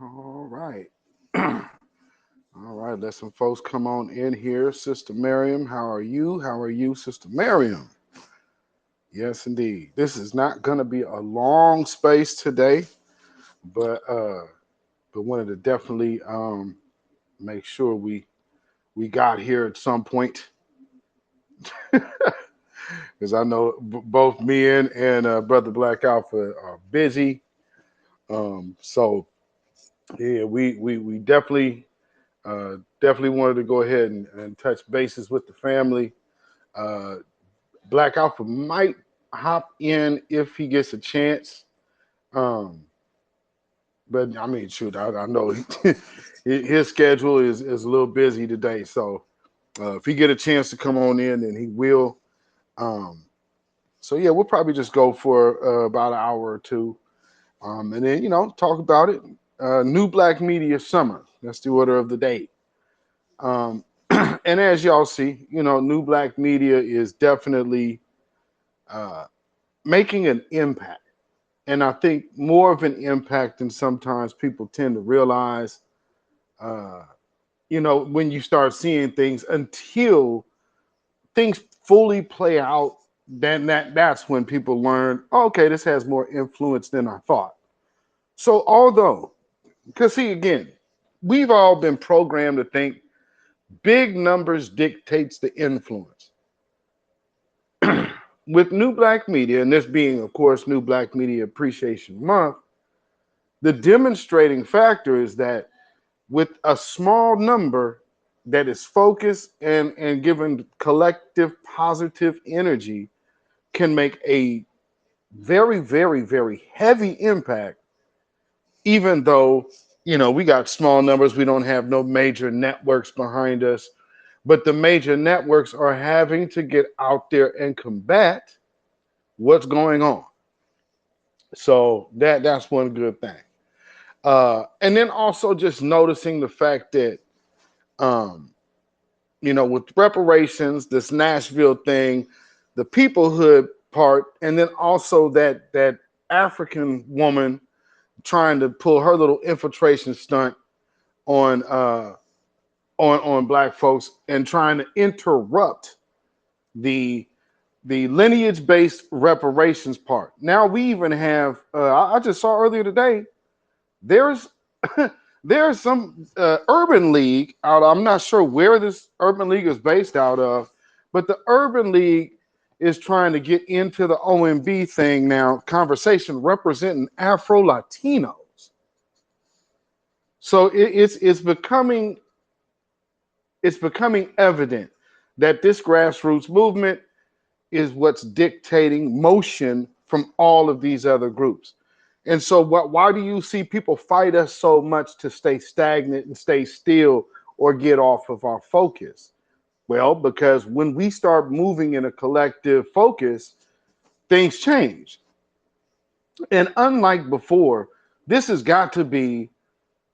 All right. All right. Let some folks come on in here. Sister Miriam, how are you? How are you, Sister Miriam? Yes, indeed. This is not going to be a long space today, but wanted to definitely make sure we got here at some point because I know both me and Brother Black Alpha are busy. So yeah, we definitely wanted to go ahead and touch bases with the family. Uh, Black Alpha might hop in if he gets a chance. Um, but I mean, shoot, I know his schedule is a little busy today. So if he get a chance to come on in, then he will. Um, so yeah, we'll probably just go for about an hour or two, and then talk about it. New Black Media Summer. That's the order of the day. Um, and as y'all see, New Black Media is definitely uh, making an impact. And I think more of an impact than sometimes people tend to realize, uh, when you start seeing things until things fully play out, then that's when people learn, oh, okay, this has more influence than I thought. So although, because see, again, we've all been programmed to think big numbers dictates the influence. With New Black Media, and this being, of course, New Black Media Appreciation Month, the demonstrating factor is that with a small number that is focused and given collective positive energy can make a very, very, very heavy impact, even though, we got small numbers, we don't have no major networks behind us, but the major networks are having to get out there and combat what's going on. So that's one good thing. And then also just noticing the fact that, um, with reparations, this Nashville thing, the peoplehood part, and then also that African woman trying to pull her little infiltration stunt on on black folks and trying to interrupt the lineage based reparations part. Now we even have I just saw earlier today there's there's some urban league out. I'm not sure where this urban league is based out of, but the urban league is trying to get into the OMB thing now. Conversation representing Afro Latinos. So it's becoming evident that this grassroots movement is what's dictating motion from all of these other groups. And so, why do you see people fight us so much to stay stagnant and stay still or get off of our focus? Well, because when we start moving in a collective focus, things change. And unlike before, this has got to be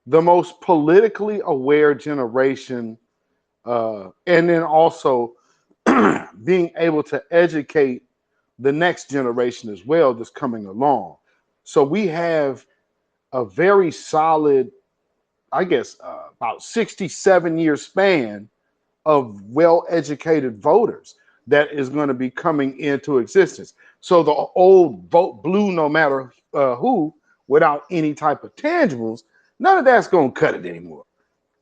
the most politically aware generation, and then also being able to educate the next generation as well that's coming along. So we have a very solid, I guess, about 67-year span of well educated voters that is going to be coming into existence. So the old vote blue no matter who without any type of tangibles, none of that's going to cut it anymore.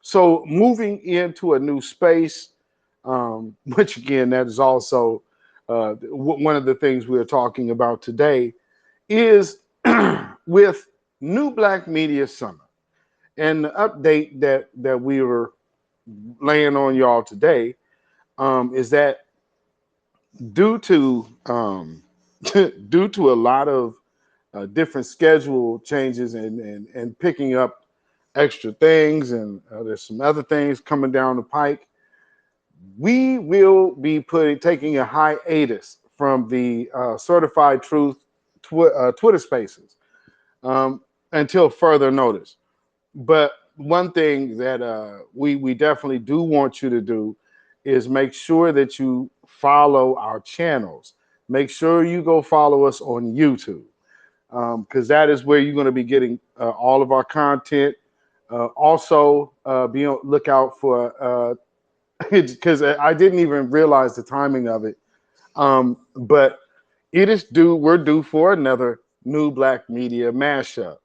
So moving into a new space, which again, that is also one of the things we're talking about today, is with New Black Media Summit. And the update that we were laying on y'all today is that due to due to a lot of different schedule changes and picking up extra things, and there's some other things coming down the pike, we will be taking a hiatus from the Certified Truth Twitter Spaces um, until further notice. But one thing that we definitely do want you to do is make sure that you follow our channels. Make sure you go follow us on YouTube, because that is where you're going to be getting all of our content. Also, be on lookout for because I didn't even realize the timing of it. But it is due. We're due for another New Black Media mashup.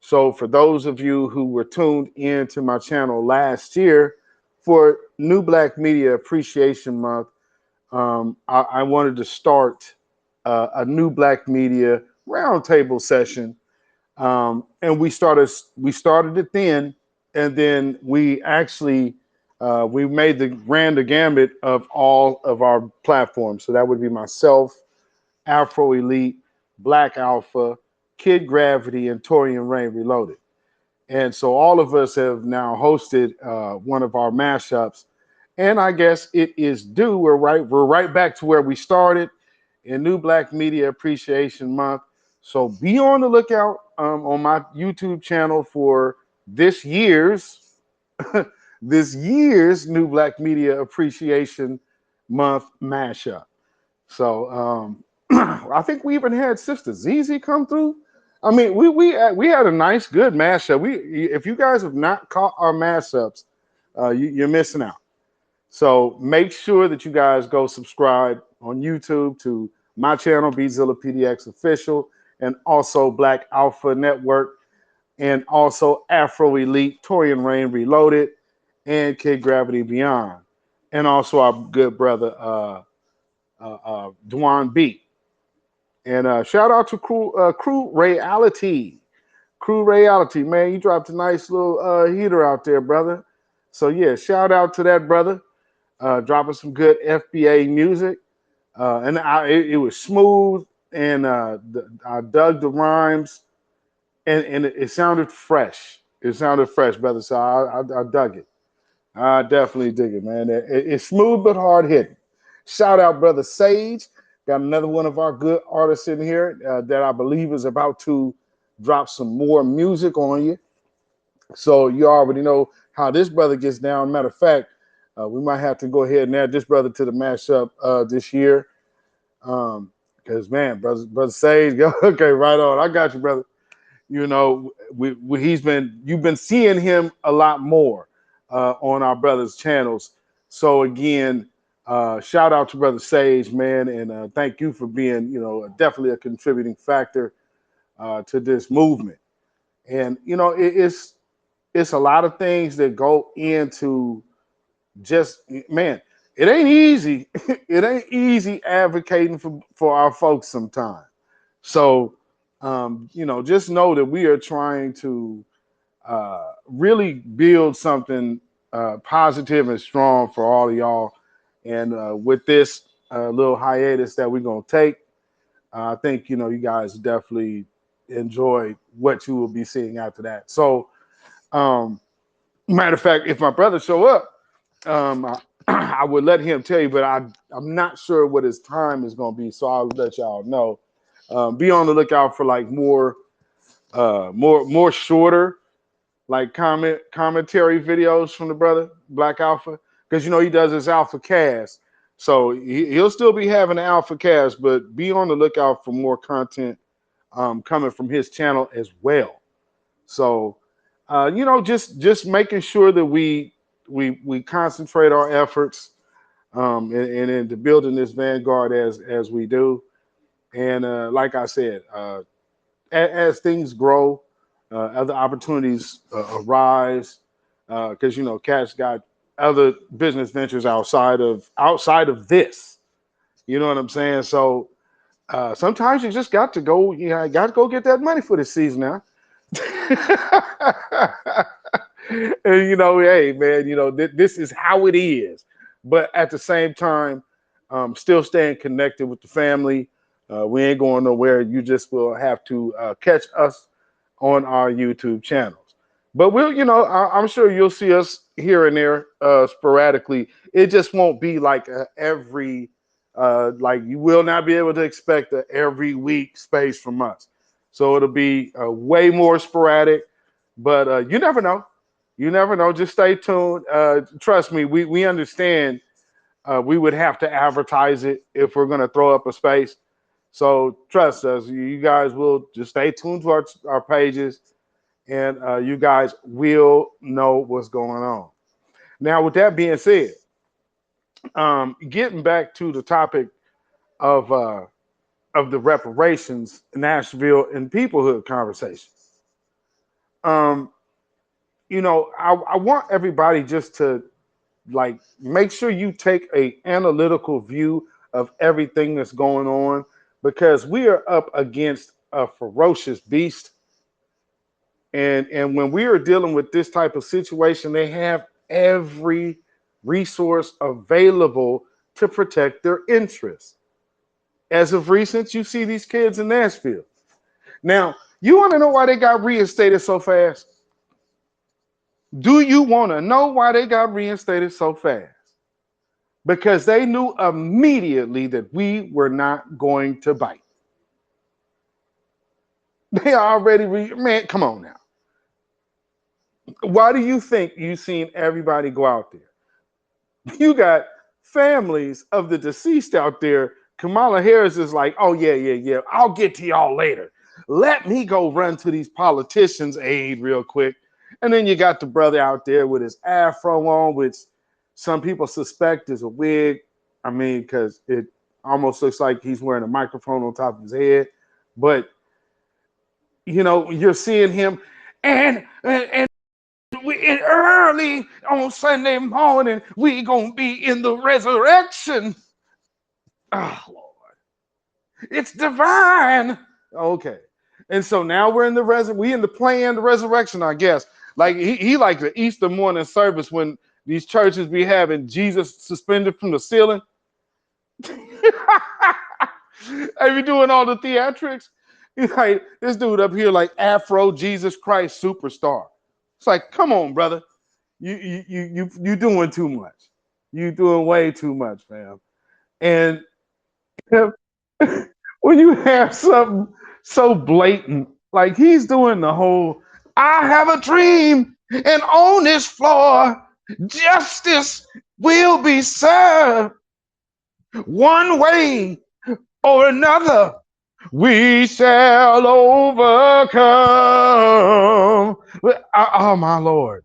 So for those of you who were tuned in to my channel last year for New Black Media Appreciation Month, I wanted to start a New Black Media roundtable session, and we started it then, and then we actually we made the ran the gambit of all of our platforms. So that would be myself, Afro Elite, Black Alpha, Kid Gravity, and Torian Rain Reloaded. And so all of us have now hosted one of our mashups, and I guess it is due. We're right back to where we started in New Black Media Appreciation Month. So be on the lookout on my YouTube channel for this year's this year's New Black Media Appreciation Month mashup. So I think we even had Sister ZZ come through. I mean, we had a nice, good mashup. If you guys have not caught our mashups, you're missing out. So make sure that you guys go subscribe on YouTube to my channel, Bzilla PDX Official, and also Black Alpha Network, and also Afro Elite, Torian Rain Reloaded, and Kid Gravity Beyond, and also our good brother Dwan B. And shout out to Crew Reality. Crew Reality, man, you dropped a nice little heater out there, brother. So yeah, shout out to that brother, dropping some good FBA music, and it was smooth, and I dug the rhymes, and it sounded fresh. It sounded fresh, brother. So I dug it. I definitely dig it, man. It's smooth but hard hitting. Shout out, brother Sage. Got another one of our good artists in here that I believe is about to drop some more music on you. So you already know how this brother gets down. Matter of fact, we might have to go ahead and add this brother to the mashup this year. Because man, brother Sage, okay, right on. I got you, brother. You know, you've been seeing him a lot more on our brothers' channels. So again, shout out to brother Sage, man, and thank you for being, definitely a contributing factor to this movement. And it's a lot of things that go into just, man. It ain't easy. It ain't easy advocating for our folks sometimes. So just know that we are trying to really build something positive and strong for all of y'all. And with this little hiatus that we're gonna take, I think you guys definitely enjoy what you will be seeing after that. So, matter of fact, if my brother show up, I would let him tell you, but I'm not sure what his time is gonna be. So I'll let y'all know. Be on the lookout for like more shorter like commentary videos from the brother Black Alpha, because he does his Alpha Cast, so he'll still be having an Alpha Cast, but be on the lookout for more content coming from his channel as well. So just making sure that we concentrate our efforts and into building this vanguard as we do, and like I said, as things grow, other opportunities arise, because Cat's got other business ventures outside of this. You know what I'm saying? So sometimes you just got to go. Got to go get that money for this season now. And hey man, this is how it is. But at the same time, still staying connected with the family. We ain't going nowhere. You just will have to catch us on our YouTube channels. But I'm sure you'll see us here and there sporadically. It just won't be like like you will not be able to expect a every week space from us. So it'll be way more sporadic. But you never know. You never know. Just stay tuned. Trust me, we understand we would have to advertise it if we're going to throw up a space. So trust us. You guys will just stay tuned to our pages, and you guys will know what's going on. Now, with that being said, getting back to the topic of the reparations, Nashville, and peoplehood conversation. Um, I want everybody just to like make sure you take a analytical view of everything that's going on because we are up against a ferocious beast. And when we are dealing with this type of situation, they have every resource available to protect their interests. As of recent, you see these kids in Nashville. Now, you want to know why they got reinstated so fast? Do you want to know why they got reinstated so fast? Because they knew immediately that we were not going to bite. They already, man, come on now. Why do you think you seen everybody go out there? You got families of the deceased out there. Kamala Harris is like, oh, yeah, yeah, yeah. I'll get to y'all later. Let me go run to these politicians' aid real quick. And then you got the brother out there with his afro on, which some people suspect is a wig. I mean, because it almost looks like he's wearing a microphone on top of his head. But, you're seeing him. And we early on Sunday morning, we gonna be in the resurrection. Oh Lord, it's divine. Okay, and so now we're in the we in the planned resurrection, I guess. Like he like the Easter morning service when these churches be having Jesus suspended from the ceiling. Are you doing all the theatrics? He's like this dude up here, like Afro Jesus Christ superstar. It's like, come on, brother. You doing too much. You doing way too much, fam. And when you have something so blatant, like he's doing the whole I have a dream, and on this floor, justice will be served one way or another. We shall overcome. Oh my Lord.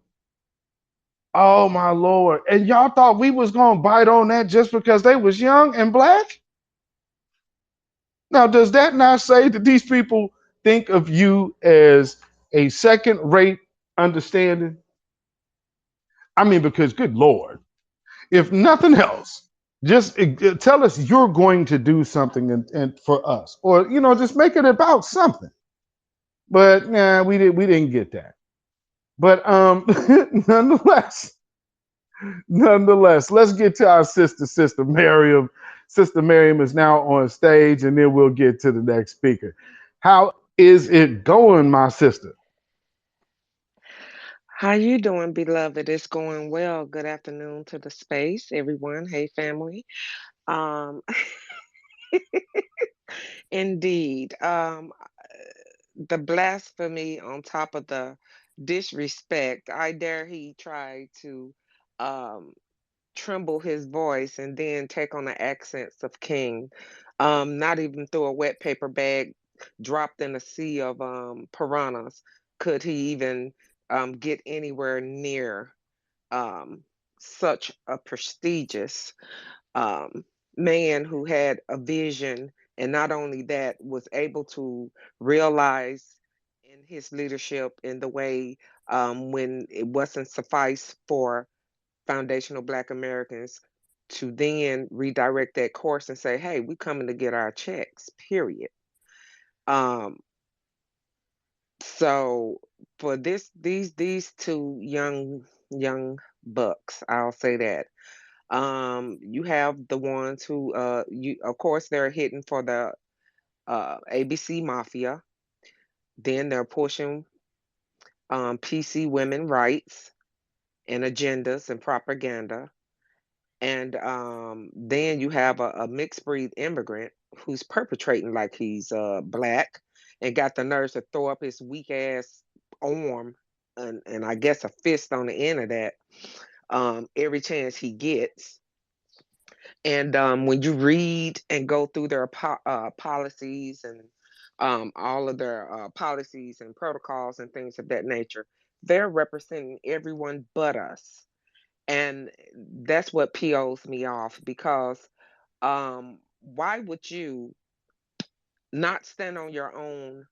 Oh my Lord. And y'all thought we was gonna bite on that just because they was young and black? Now, does that not say that these people think of you as a second rate understanding? I mean, because good Lord, if nothing else, just tell us you're going to do something and for us, or just make it about something. But nah, we didn't get that. But nonetheless, let's get to our sister Miriam. Sister Miriam is now on stage, and then we'll get to the next speaker. How is it going, my sister? How you doing, beloved? It's going well. Good afternoon to the space, everyone. Hey, family. Um, indeed. The blasphemy on top of the disrespect. I dare he tried to um tremble his voice and then take on the accents of King. Not even through a wet paper bag dropped in a sea of piranhas could he even get anywhere near um, such a prestigious um, man who had a vision, and not only that, was able to realize in his leadership in the way when it wasn't suffice for foundational Black Americans to then redirect that course and say, "Hey, we coming to get our checks." Period. Um, so for these two young bucks, I'll say that you have the ones who you of course they're hitting for the ABC Mafia. Then they're pushing PC women rights and agendas and propaganda. And then you have a mixed breed immigrant who's perpetrating like he's black and got the nerves to throw up his weak ass arm and I guess a fist on the end of that every chance he gets. And when you read and go through their policies and all of their policies and protocols and things of that nature. They're representing everyone but us. And that's what POs me off because why would you not stand on your own?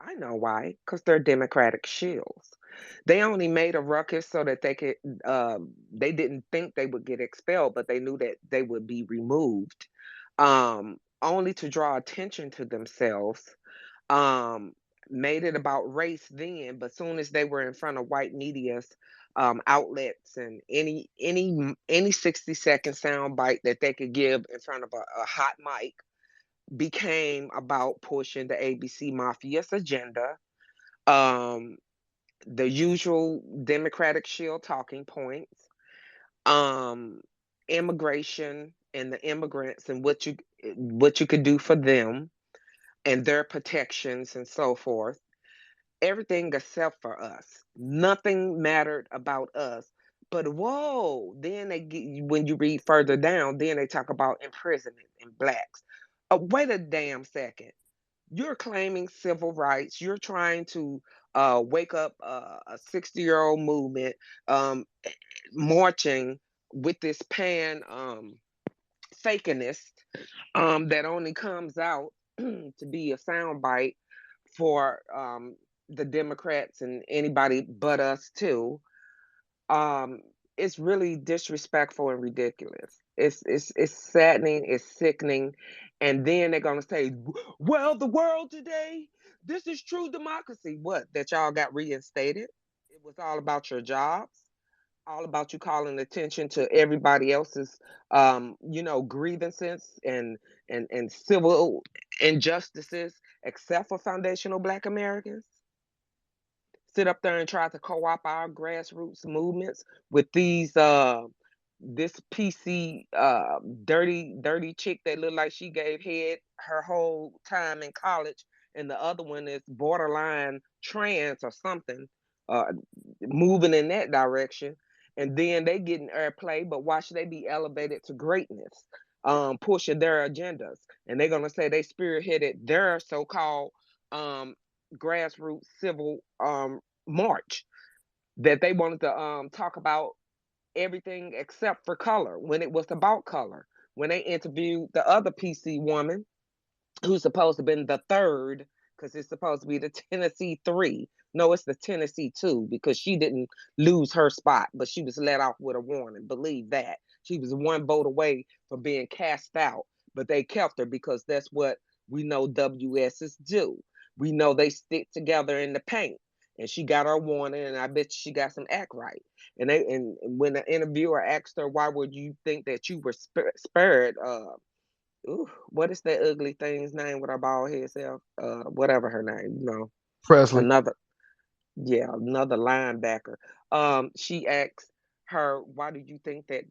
I know why, because they're Democratic shills. They only made a ruckus so that they didn't think they would get expelled, but they knew that they would be removed, only to draw attention to themselves. Um, Made it about race then, but soon as they were in front of white media's outlets and any 60-second sound bite that they could give in front of a hot mic became about pushing the ABC Mafia's agenda, um, the usual Democratic shield talking points, um, immigration and the immigrants and what you could do for them and their protections and so forth. Everything except for us. Nothing mattered about us. But whoa, then when you read further down, then they talk about imprisonment and blacks. Wait a damn second. You're claiming civil rights. You're trying to wake up a 60-year-old movement, um, marching with this pan fakinist that only comes out to be a soundbite for the Democrats and anybody but us too. Um, it's really disrespectful and ridiculous. It's saddening. It's sickening. And then they're gonna say, "Well, the world today, this is true democracy." What? That y'all got reinstated? It was all about your jobs, all about you calling attention to everybody else's, grievances and civil injustices, except for foundational Black Americans. Sit up there and try to co-opt our grassroots movements with this PC dirty chick that looked like she gave head her whole time in college, and the other one is borderline trans or something, uh moving in that direction. And then they getting airplay, but why should they be elevated to greatness, pushing their agendas? And they're gonna say they spearheaded their so-called um grassroots civil march, that they wanted to talk about everything except for color when it was about color. When they interviewed the other PC woman who's supposed to have been the third, because it's supposed to be the Tennessee three. No, it's the Tennessee two, because she didn't lose her spot, but she was let off with a warning. Believe that. She was one vote away from being cast out, but they kept her because that's what we know WSs do. We know they stick together in the paint. And she got her warning, and I bet she got some act right. And when the interviewer asked her, "Why would you think that you were spared?" Ooh, what is that ugly thing's name with her bald head self? Whatever her name, Presley. another, yeah, another linebacker. She asked her, "Why do you think that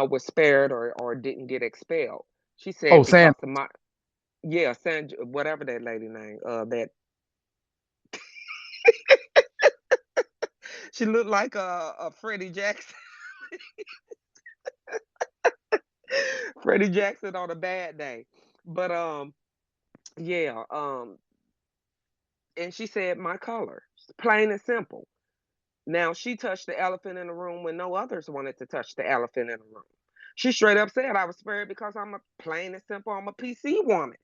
was spared or didn't get expelled?" She Oh, said, Sand. "Because of my, yeah, Sandra, whatever that lady name, that she looked like a Freddie Jackson, Freddie Jackson on a bad day." But yeah, and she said, "My color, plain and simple." Now she touched the elephant in the room when no others wanted to touch the elephant in the room. She straight up said, "I was spared because I'm a plain and simple, I'm a PC woman.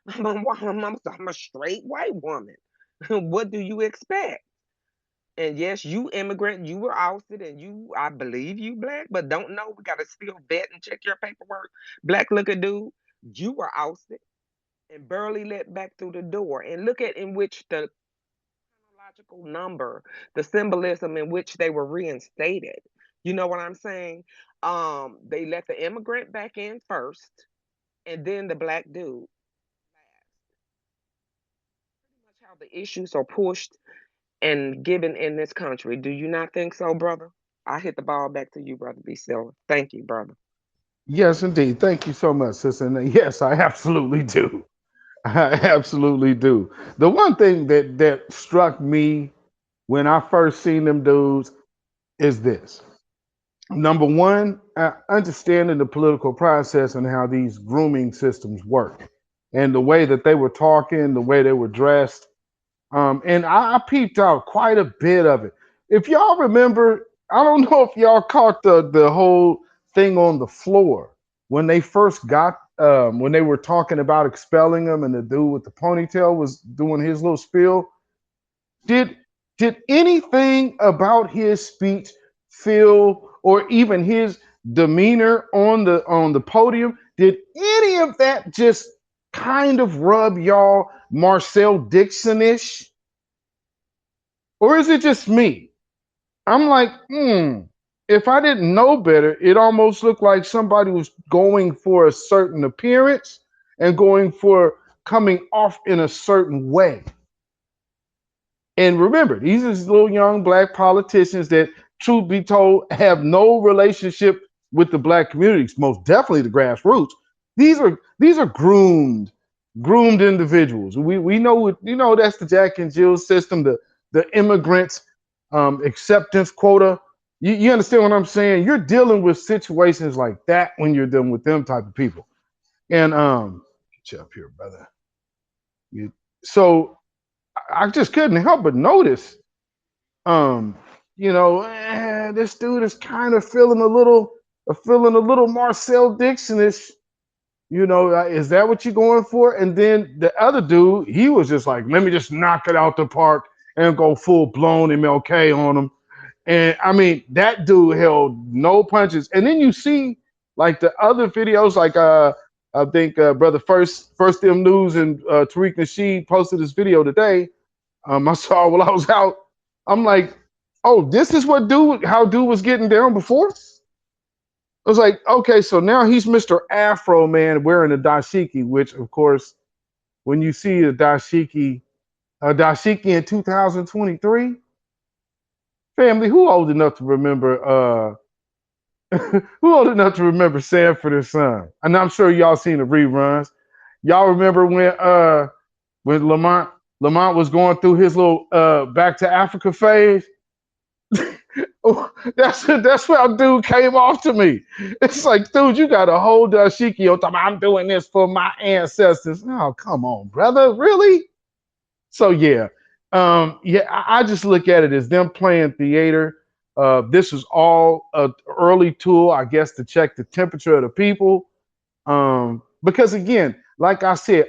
I'm a straight white woman. What do you expect?" And yes, you immigrant, you were ousted, and I believe you black, but don't know. We gotta still vet and check your paperwork. Black looking dude, you were ousted and barely let back through the door. And look at in which the chronological number, the symbolism in which they were reinstated. You know what I'm saying? They let the immigrant back in first, and then the black dude last. Pretty much how the issues are pushed and given in this country. Do you not think so, brother? I hit the ball back to you, brother B. Silver. Thank you, brother. Yes, indeed. Thank you so much, sis. And yes, I absolutely do. I absolutely do. The one thing that struck me when I first seen them dudes is this. Number one, understanding the political process and how these grooming systems work. and the way that they were talking, the way they were dressed. And I peeped out quite a bit of it. If y'all remember, I don't know if y'all caught the whole thing on the floor when they first got when they were talking about expelling him, and the dude with the ponytail was doing his little spiel. Did did anything about his speech feel, or even his demeanor on the podium, did any of that just kind of rub y'all Marcel Dixon-ish? Or is it just me? I'm like, if I didn't know better, it almost looked like somebody was going for a certain appearance and going for coming off in a certain way. And remember, these are little young black politicians that, truth be told, have no relationship with the black communities, most definitely the grassroots. These are groomed individuals. We know, that's the Jack and Jill system, the immigrants acceptance quota. You understand what I'm saying? You're dealing with situations like that when you're dealing with them type of people. And get you up here, brother. So I just couldn't help but notice, um, this dude is kind of feeling a little Marcel Dixon-ish. Is that what you're going for? And then the other dude, he was just like, let me just knock it out the park and go full blown MLK on him. And I mean, that dude held no punches. And then you see like the other videos, like I think brother first them news and Tariq Nasheed posted this video today. I saw while I was out. I'm like, oh, this is how dude was getting down before. I was like, okay, so now he's Mr. Afro Man wearing a dashiki, which of course, when you see a dashiki in 2023, family, who old enough to remember Sanford and Son? And I'm sure y'all seen the reruns. Y'all remember when Lamont was going through his little back to Africa phase? That's how dude came off to me. It's like, dude, you got a whole dashiki on top. I'm doing this for my ancestors. Oh, come on, brother, really? So yeah, I just look at it as them playing theater. This is all an early tool, I guess, to check the temperature of the people. Because again, like I said,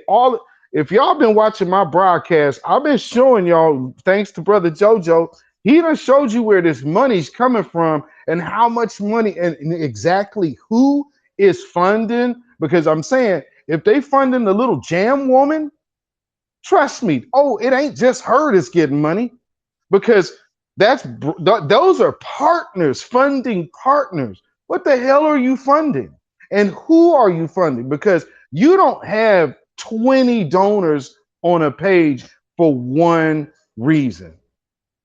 if y'all been watching my broadcast, I've been showing y'all, thanks to Brother JoJo, he done showed you where this money's coming from and how much money and exactly who is funding. Because I'm saying, if they funding the little jam woman, trust me, it ain't just her that's getting money, because those are partners, funding partners. What the hell are you funding? And who are you funding? Because you don't have 20 donors on a page for one reason.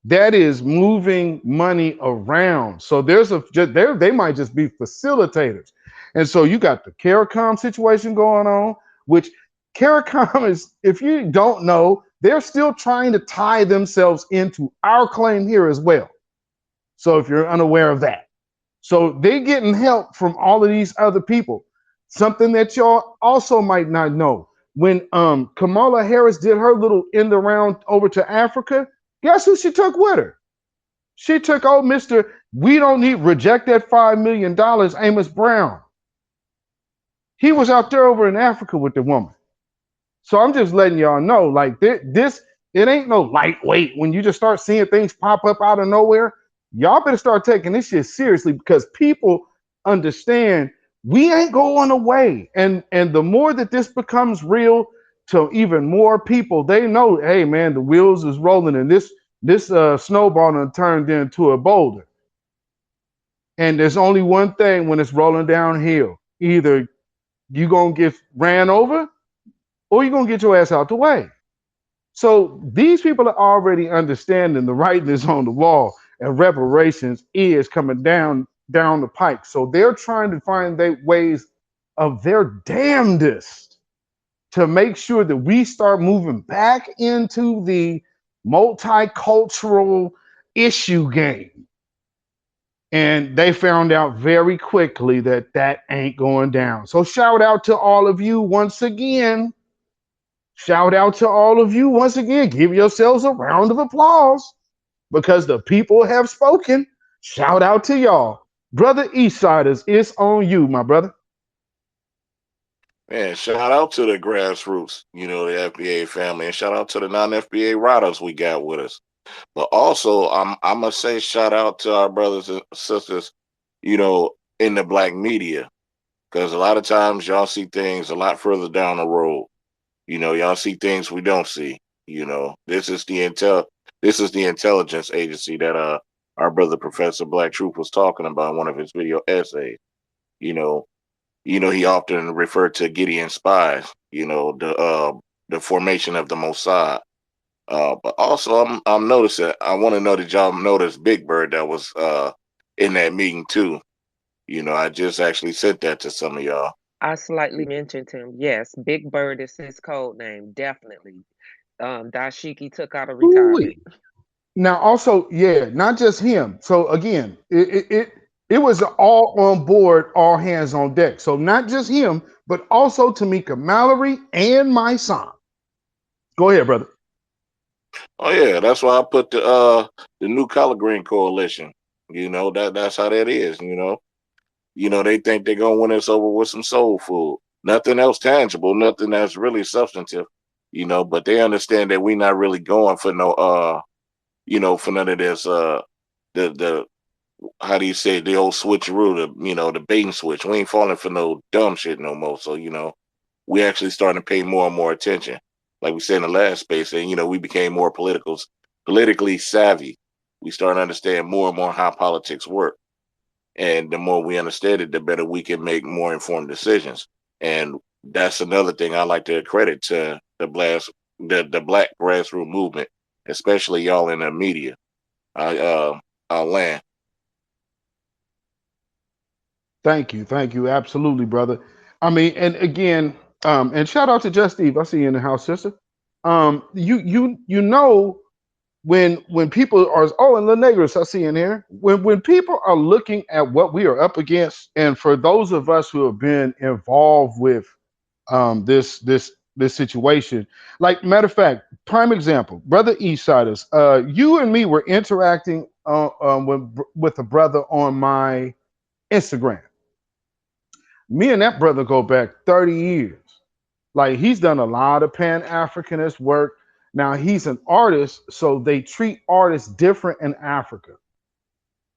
That is moving money around. So they might just be facilitators. And so you got the CARICOM situation going on, which CARICOM is, if you don't know, they're still trying to tie themselves into our claim here as well. So if you're unaware of that. So they're getting help from all of these other people. Something that y'all also might not know. When Kamala Harris did her little end around over to Africa, guess who she took with her? She took Mr. We don't need, reject that $5 million, Amos Brown. He was out there over in Africa with the woman. So I'm just letting y'all know, like this, it ain't no lightweight. When you just start seeing things pop up out of nowhere, y'all better start taking this shit seriously, because people understand we ain't going away. And the more that this becomes real to even more people, they know, hey man, the wheels is rolling, and this snowball done turned into a boulder. And there's only one thing when it's rolling downhill: either you gonna get ran over, or you're gonna get your ass out the way. So these people are already understanding the writing is on the wall, and reparations is coming down the pike. So they're trying to find ways of their damnedest to make sure that we start moving back into the multicultural issue game. And they found out very quickly that ain't going down. So shout out to all of you once again Shout out to all of you once again. Give yourselves a round of applause because the people have spoken. Shout out to y'all. Brother Eastsiders, it's on you, my brother. Man, shout out to the grassroots, the FBA family, and shout out to the non-FBA riders we got with us. But also, I must say, shout out to our brothers and sisters, in the black media, because a lot of times y'all see things a lot further down the road. Y'all see things we don't see. This is the intelligence agency that our brother Professor Black Truth was talking about in one of his video essays. You know, he often referred to Gideon spies. The formation of the Mossad. But also, I'm noticing. I want to know that y'all noticed Big Bird that was in that meeting too. I just actually sent that to some of y'all. I slightly mentioned him. Yes, Big Bird is his code name. Definitely. Dashiki took out of retirement. Ooh-wee. Now, also, yeah, not just him. So again, it was all on board, all hands on deck. So not just him, but also Tamika Mallory and my son. Go ahead, brother. Oh yeah, that's why I put the New Color Green Coalition. That's how that is. They think they're gonna win us over with some soul food. Nothing else tangible, nothing that's really substantive. But they understand that we're not really going for no for none of this the how do you say it, the old switcheroo, the bait and switch. We ain't falling for no dumb shit no more. So, we actually starting to pay more and more attention. Like we said in the last space, and we became more politically savvy. We start to understand more and more how politics work. And the more we understand it, the better we can make more informed decisions. And that's another thing I like to credit to the black grassroots movement, especially y'all in the media. I'll land. Thank you, absolutely, brother. I mean, and again, and shout out to Just Eve. I see you in the house, sister. You know when people are, oh, and the Negros I see in here, when people are looking at what we are up against, and for those of us who have been involved with this situation, like matter of fact, prime example, brother Eastsiders, you and me were interacting with a brother on my Instagram. Me and that brother go back 30 years. Like he's done a lot of Pan-Africanist work. Now he's an artist, so they treat artists different in Africa.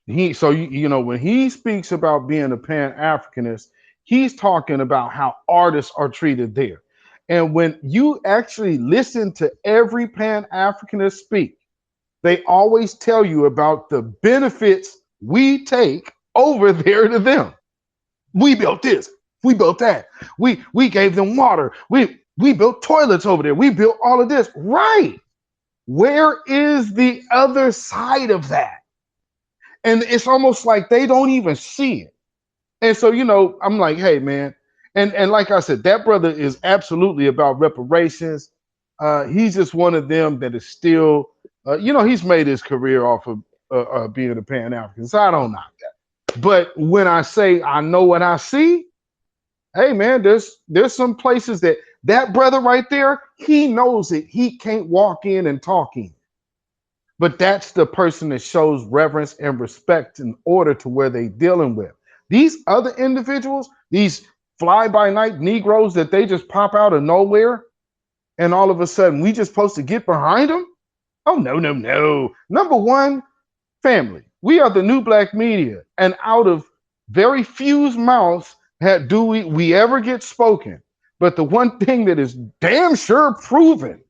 When he speaks about being a Pan-Africanist, he's talking about how artists are treated there. And when you actually listen to every Pan-Africanist speak, they always tell you about the benefits we take over there to them. We built this. We built that. We gave them water. We built toilets over there. We built all of this. Right. Where is the other side of that? And it's almost like they don't even see it. And so, I'm like, hey, man. And like I said, that brother is absolutely about reparations. He's just one of them that is still, he's made his career off of being a Pan African. So I don't knock that. But when I say I know what I see, hey man, there's some places that brother right there, he knows it. He can't walk in and talk in. But that's the person that shows reverence and respect in order to where they dealing with. These other individuals, these fly by night Negroes that they just pop out of nowhere, and all of a sudden we just supposed to get behind them? Oh no, no, no. Number one, family. We are the new black media, and out of very few mouths do we ever get spoken. But the one thing that is damn sure proven,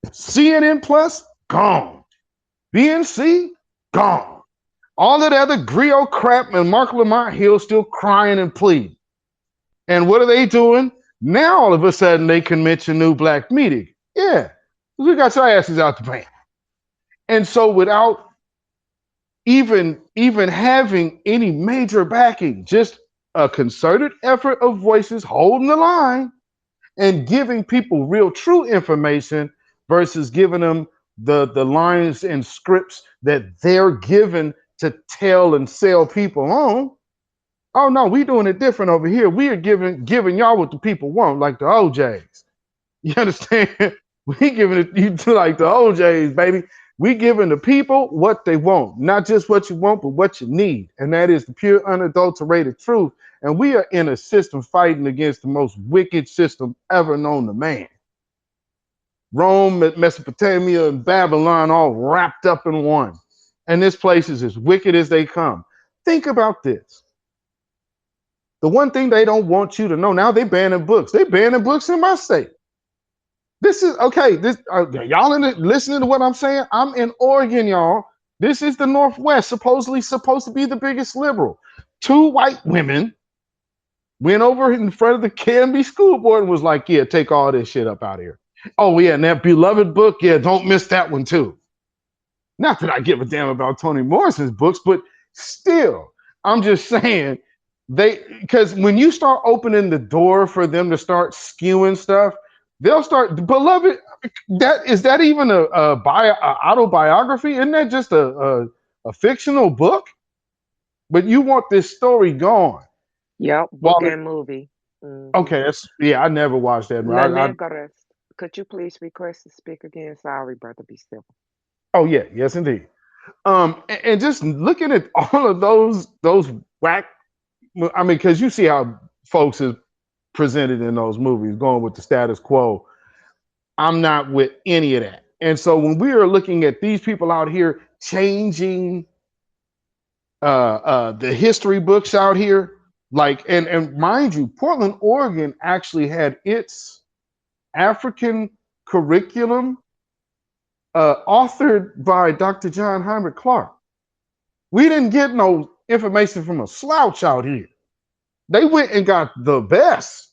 CNN Plus, gone. BNC, gone. All of the other griot crap and Mark Lamont Hill still crying and pleading. And what are they doing? Now all of a sudden they can mention new black media. Yeah, we got your asses out the pan. And so without even having any major backing, just a concerted effort of voices holding the line and giving people real true information versus giving them the lines and scripts that they're given to tell and sell people on. Oh no, we doing it different over here. We are giving y'all what the people want, like the OJs. You understand? We giving it you to like the OJs, baby. We giving the people what they want, not just what you want, but what you need, and that is the pure, unadulterated truth. And we are in a system fighting against the most wicked system ever known to man. Rome, Mesopotamia, and Babylon all wrapped up in one. And this place is as wicked as they come. Think about this. The one thing they don't want you to know now, they banning books. They banning books in my state. This is okay. This y'all listening to what I'm saying? I'm in Oregon, y'all. This is the Northwest, supposedly supposed to be the biggest liberal. Two white women went over in front of the Canby school board and was like, "Yeah, take all this shit up out of here." Oh yeah, and that beloved book, yeah, don't miss that one too. Not that I give a damn about Toni Morrison's books, but still, I'm just saying because when you start opening the door for them to start skewing stuff, they'll start. Beloved, that even a autobiography? Isn't that just a fictional book? But you want this story gone. Yep, book Well, and movie. okay, I never watched that. Lanegares, could you please request to speak again? Sorry, brother, be civil. Oh yeah, yes indeed. And just looking at all of those whack. I mean, because you see how folks is presented in those movies, going with the status quo. I'm not with any of that. And so when we are looking at these people out here changing the history books out here, like and mind you, Portland, Oregon actually had its African curriculum authored by Dr. John Heinrich Clark. We didn't get no information from a slouch out here. They went and got the best,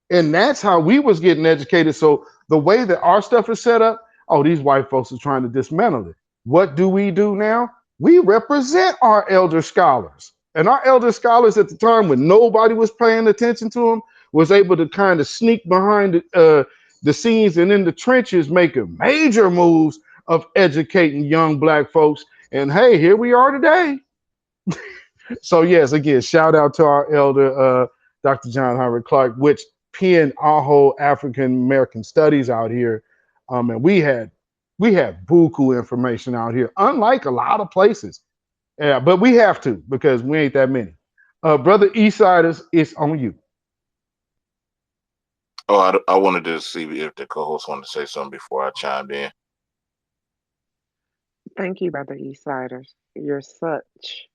and that's how we was getting educated. So the way that our stuff is set up, oh, these white folks are trying to dismantle it. What do we do now? We represent our elder scholars, and our elder scholars at the time when nobody was paying attention to them was able to kind of sneak behind the scenes and in the trenches making major moves of educating young black folks. And hey, here we are today. So yes, again, shout out to our elder, Dr. John Howard Clark, which penned our whole African American studies out here, and we had buku information out here, unlike a lot of places. Yeah, but we have to because we ain't that many. Brother Eastsiders, it's on you. Oh, I wanted to see if the co-host wanted to say something before I chimed in. Thank you, brother Eastsiders. You're such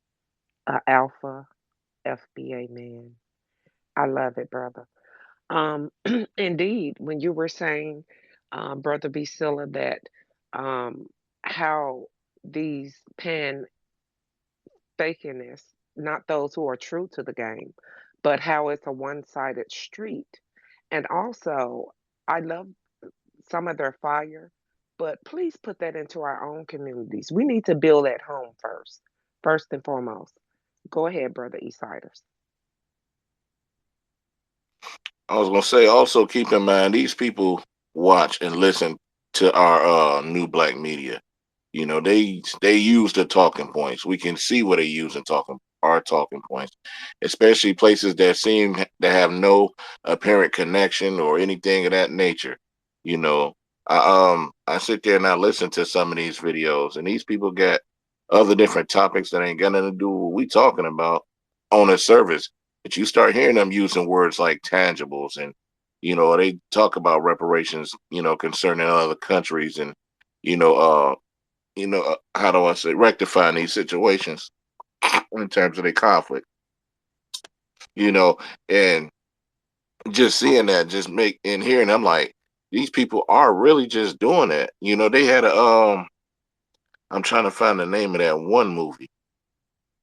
a alpha FBA man. I love it, brother. Indeed, when you were saying, brother Bsilla, that um, how these pan fakinists, not those who are true to the game, but how it's a one-sided street. And also, I love some of their fire, but please put that into our own communities. We need to build at home first and foremost. Go ahead, brother Eastsiders. I was gonna say also keep in mind these people watch and listen to our new black media. You know, they use the talking points. We can see what they use in talking our talking points, especially places that seem to have no apparent connection or anything of that nature. You know, I sit there and I listen to some of these videos, and these people got other different topics that ain't got nothing to do with what we talking about on a service. But you start hearing them using words like tangibles, and they talk about reparations, concerning other countries, and you know, how do I say, rectifying these situations in terms of the conflict, you know, and just seeing that just make and hearing them like these people are really just doing that. They had I'm trying to find the name of that one movie,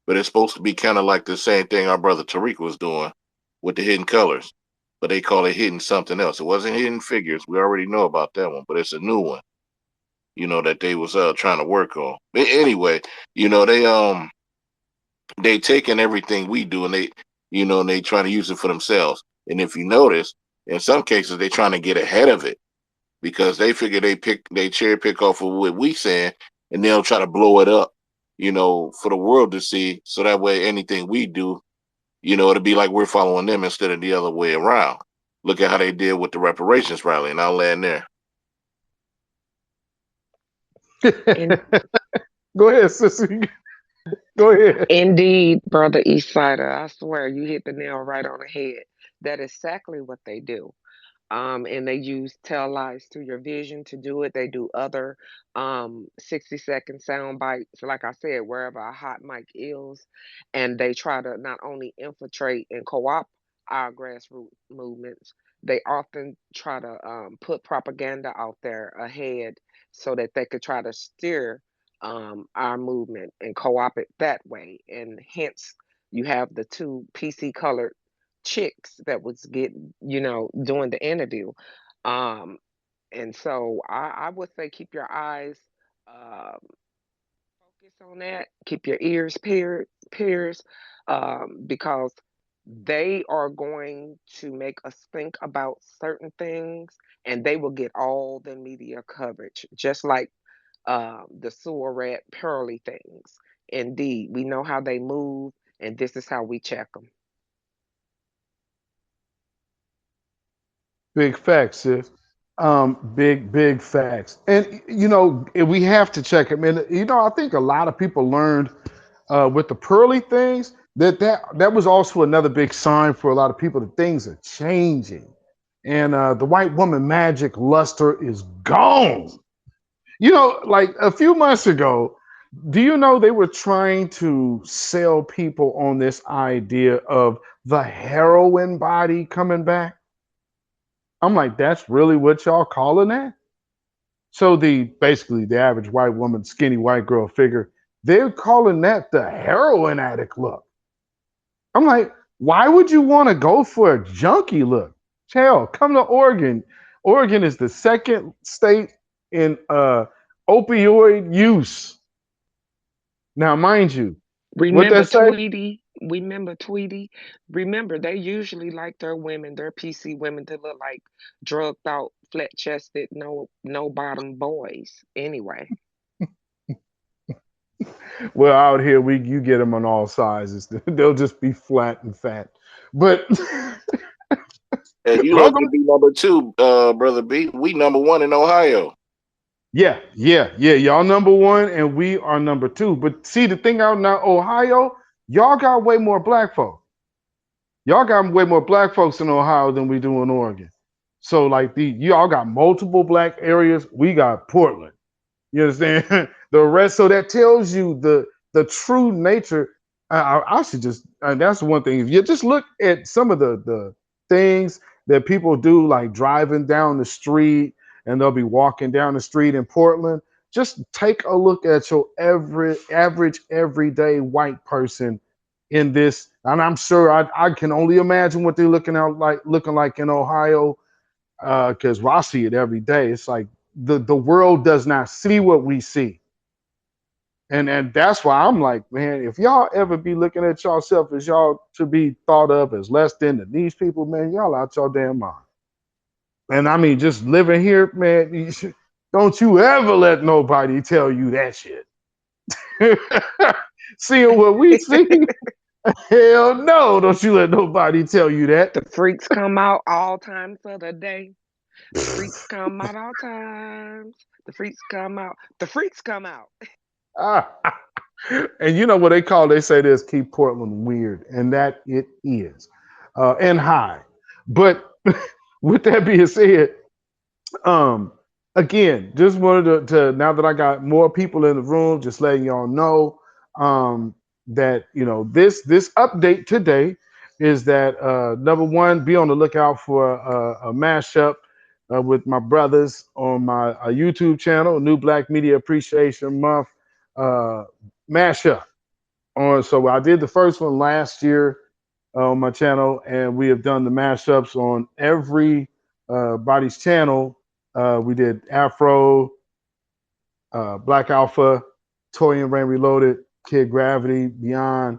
but it's supposed to be kind of like the same thing our brother Tariq was doing with the Hidden Colors, but they call it Hidden something else. It wasn't Hidden Figures. We already know about that one, but it's a new one, that they was trying to work on. But anyway, they taking everything we do and they trying to use it for themselves. And if you notice, in some cases they trying to get ahead of it because they figure they cherry pick off of what we saying and they'll try to blow it up, for the world to see. So that way anything we do, it'll be like we're following them instead of the other way around. Look at how they did with the reparations rally, and I'll land there. And Go ahead, sissy. Go ahead. indeed, brother Eastsider, I swear you hit the nail right on the head. That is exactly what they do. And they use tell lies to your vision to do it. They do other 60-second sound bites, like I said, wherever a hot mic is, and they try to not only infiltrate and co-opt our grassroots movements, they often try to put propaganda out there ahead so that they could try to steer our movement and co-opt it that way. And hence, you have the two PC colored chicks that was getting, doing the interview. Um, and so I would say keep your eyes um, focused on that. Keep your ears pierced, because they are going to make us think about certain things, and they will get all the media coverage, just like the sewer rat pearly things. Indeed, we know how they move, and this is how we check them. Big facts, sis. Big facts. And we have to check it, man. I think a lot of people learned with the pearly things that was also another big sign for a lot of people that things are changing. And the white woman magic luster is gone. Like a few months ago, do you know they were trying to sell people on this idea of the heroin body coming back? I'm like, that's really what y'all calling that? So basically the average white woman, skinny white girl figure, they're calling that the heroin addict look. I'm like, why would you want to go for a junkie look? Hell, come to Oregon. Oregon is the second state in opioid use. Now, mind you, what Remember that say? Tweety? Remember Tweety? Remember, they usually like their women, their PC women, to look like drugged out, flat chested, no bottom boys. Anyway, Well, out here you get them on all sizes. They'll just be flat and fat. But And you lucky welcome. to be number two, brother B. We number one in Ohio. Yeah. Y'all number one and we are number two. But see, the thing out now, Ohio, y'all got way more black folk. Y'all got way more black folks in Ohio than we do in Oregon. So like y'all got multiple black areas. We got Portland. You understand? The rest, so that tells you the true nature. I should just that's one thing. If you just look at some of the things that people do, like driving down the street, and they'll be walking down the street in Portland. Just take a look at your average everyday white person in this, and I'm sure I can only imagine what they're looking like in Ohio, because I see it every day. It's like the world does not see what we see. And that's why I'm like, man, if y'all ever be looking at yourself as y'all to be thought of as less than these people, man, y'all out your damn mind. And I mean, just living here, man, don't you ever let nobody tell you that shit. Seeing what we see, hell no, don't you let nobody tell you that. the freaks come out all times of the day. The freaks come out all times. The freaks come out. The freaks come out. And you know what they say this, keep Portland weird, and that it is, and high. But with that being said, um, again, just wanted to now that I got more people in the room, just letting y'all know that this update today is that number one, be on the lookout for a mashup with my brothers on my YouTube channel, New Black Media Appreciation Month uh, mashup. So I did the first one last year on my channel, and we have done the mashups on every body's channel. We did Afro, Black Alpha, Toy and Rain Reloaded, Kid Gravity, Beyond,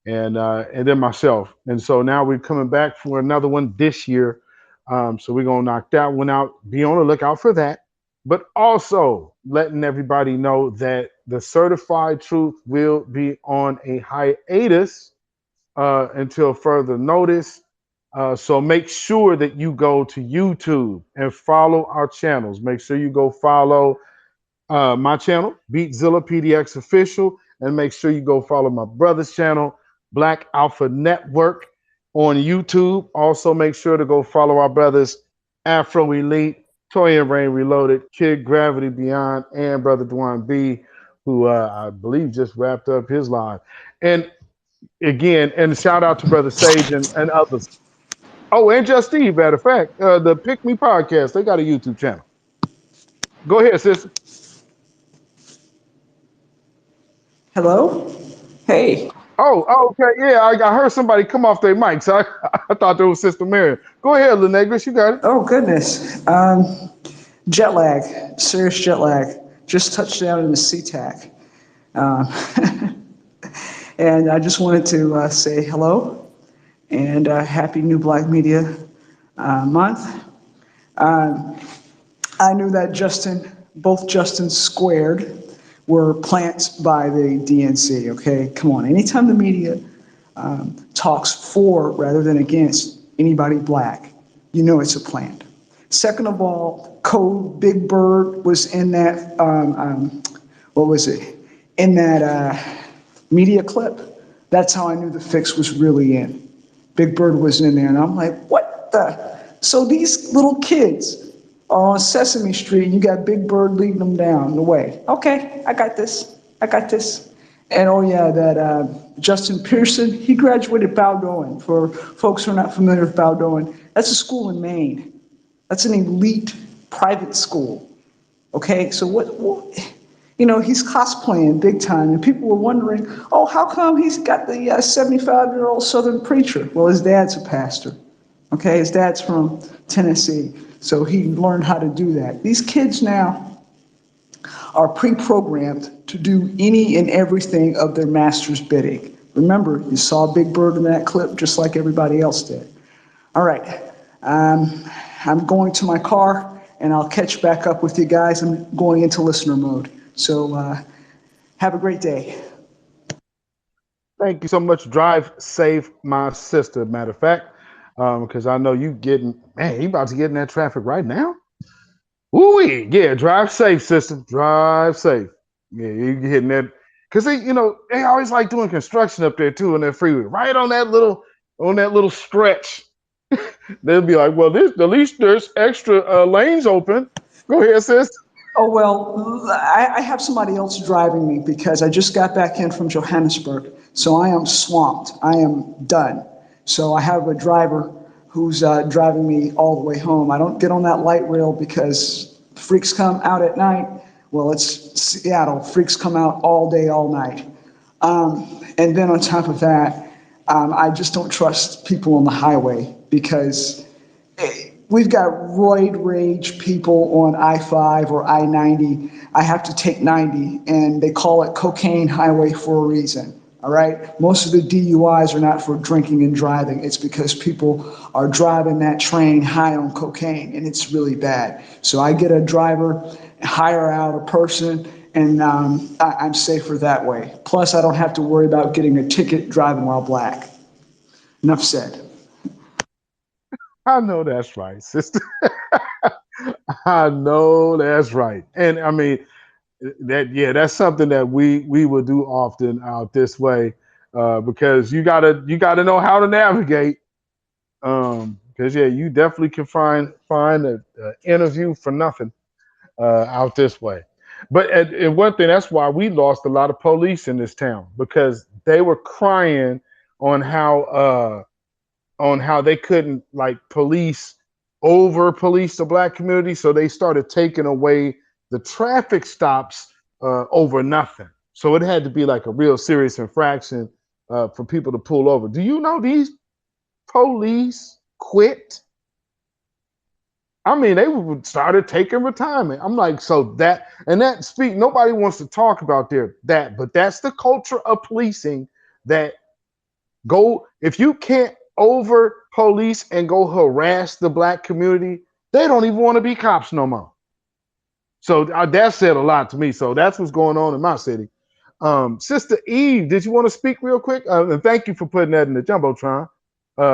and then myself. And so now we're coming back for another one this year. So we're gonna knock that one out. Be on the lookout for that. But also letting everybody know that the Certified Truth will be on a hiatus until further notice. So make sure that you go to YouTube and follow our channels. Make sure you go follow my channel, Beatzilla PDX Official, and make sure you go follow my brother's channel, Black Alpha Network, on YouTube. Also, make sure to go follow our brothers, Afro Elite, Toy and Rain Reloaded, Kid Gravity Beyond, and Brother Dwan B, who I believe just wrapped up his live. And again, and shout out to Brother Sage and others. Oh, and Just Steve, matter of fact, the Pick Me podcast, they got a YouTube channel. Go ahead, sister. Hello? Hey. Oh, okay, yeah, I heard somebody come off their mic, so I thought there was Sister Mary. Go ahead, Lenegris, you got it. Oh, goodness. Jet lag, serious jet lag. Just touched down in the SeaTac. And I just wanted to say hello and happy New Black Media Month. I knew that both Justin Squared were plants by the DNC, okay? Come on, anytime the media talks for rather than against anybody black, you know it's a plant. Second of all, Code Big Bird was in that, what was it? In that media clip. That's how I knew the fix was really in. Big Bird was in there, and I'm like, what the? So these little kids are on Sesame Street, and you got Big Bird leading them down the way. Okay, I got this. And oh yeah, that Justin Pearson, he graduated Bowdoin. For folks who are not familiar with Bowdoin, that's a school in Maine. That's an elite private school. Okay, so what you know, he's cosplaying big time, and people were wondering, oh, how come he's got the 75-year-old Southern preacher? Well, his dad's a pastor. Okay, his dad's from Tennessee, so he learned how to do that. These kids now are pre-programmed to do any and everything of their master's bidding. Remember, you saw Big Bird in that clip just like everybody else did. All right, I'm going to my car, and I'll catch back up with you guys. I'm going into listener mode. So have a great day. Thank you so much. Drive safe, my sister, matter of fact, because I know you about to get in that traffic right now. Ooh, yeah, drive safe, sister. Drive safe. Yeah, you hitting that. Because they always like doing construction up there too in that freeway, right on that little stretch. They'll be like, well, at least there's extra lanes open. Go ahead, sis. Oh, well, I have somebody else driving me because I just got back in from Johannesburg. So I am swamped. I am done. So I have a driver who's driving me all the way home. I don't get on that light rail because freaks come out at night. Well, it's Seattle. Freaks come out all day, all night. And then on top of that, I just don't trust people on the highway because we've got roid rage people on I-5 or I-90. I have to take 90, and they call it cocaine highway for a reason. All right? Most of the DUIs are not for drinking and driving. It's because people are driving that train high on cocaine, and it's really bad. So I get a driver, hire out a person, and I'm safer that way. Plus, I don't have to worry about getting a ticket driving while black. Enough said. I know that's right, sister. I know that's right. And I mean, that's something that we will do often out this way, because you gotta know how to navigate. Because you definitely can find an interview for nothing out this way. But and one thing, that's why we lost a lot of police in this town, because they were crying on how they couldn't police the black community, so they started taking away the traffic stops over nothing. So it had to be like a real serious infraction for people to pull over. Do you know these police quit? I mean, they started taking retirement. I'm like, nobody wants to talk about that, but that's the culture of policing that if you can't over police and go harass the black community, they don't even want to be cops no more. So that said a lot to me. So that's what's going on in my city. Sister Eve, did you want to speak real quick? And thank you for putting that in the Jumbotron.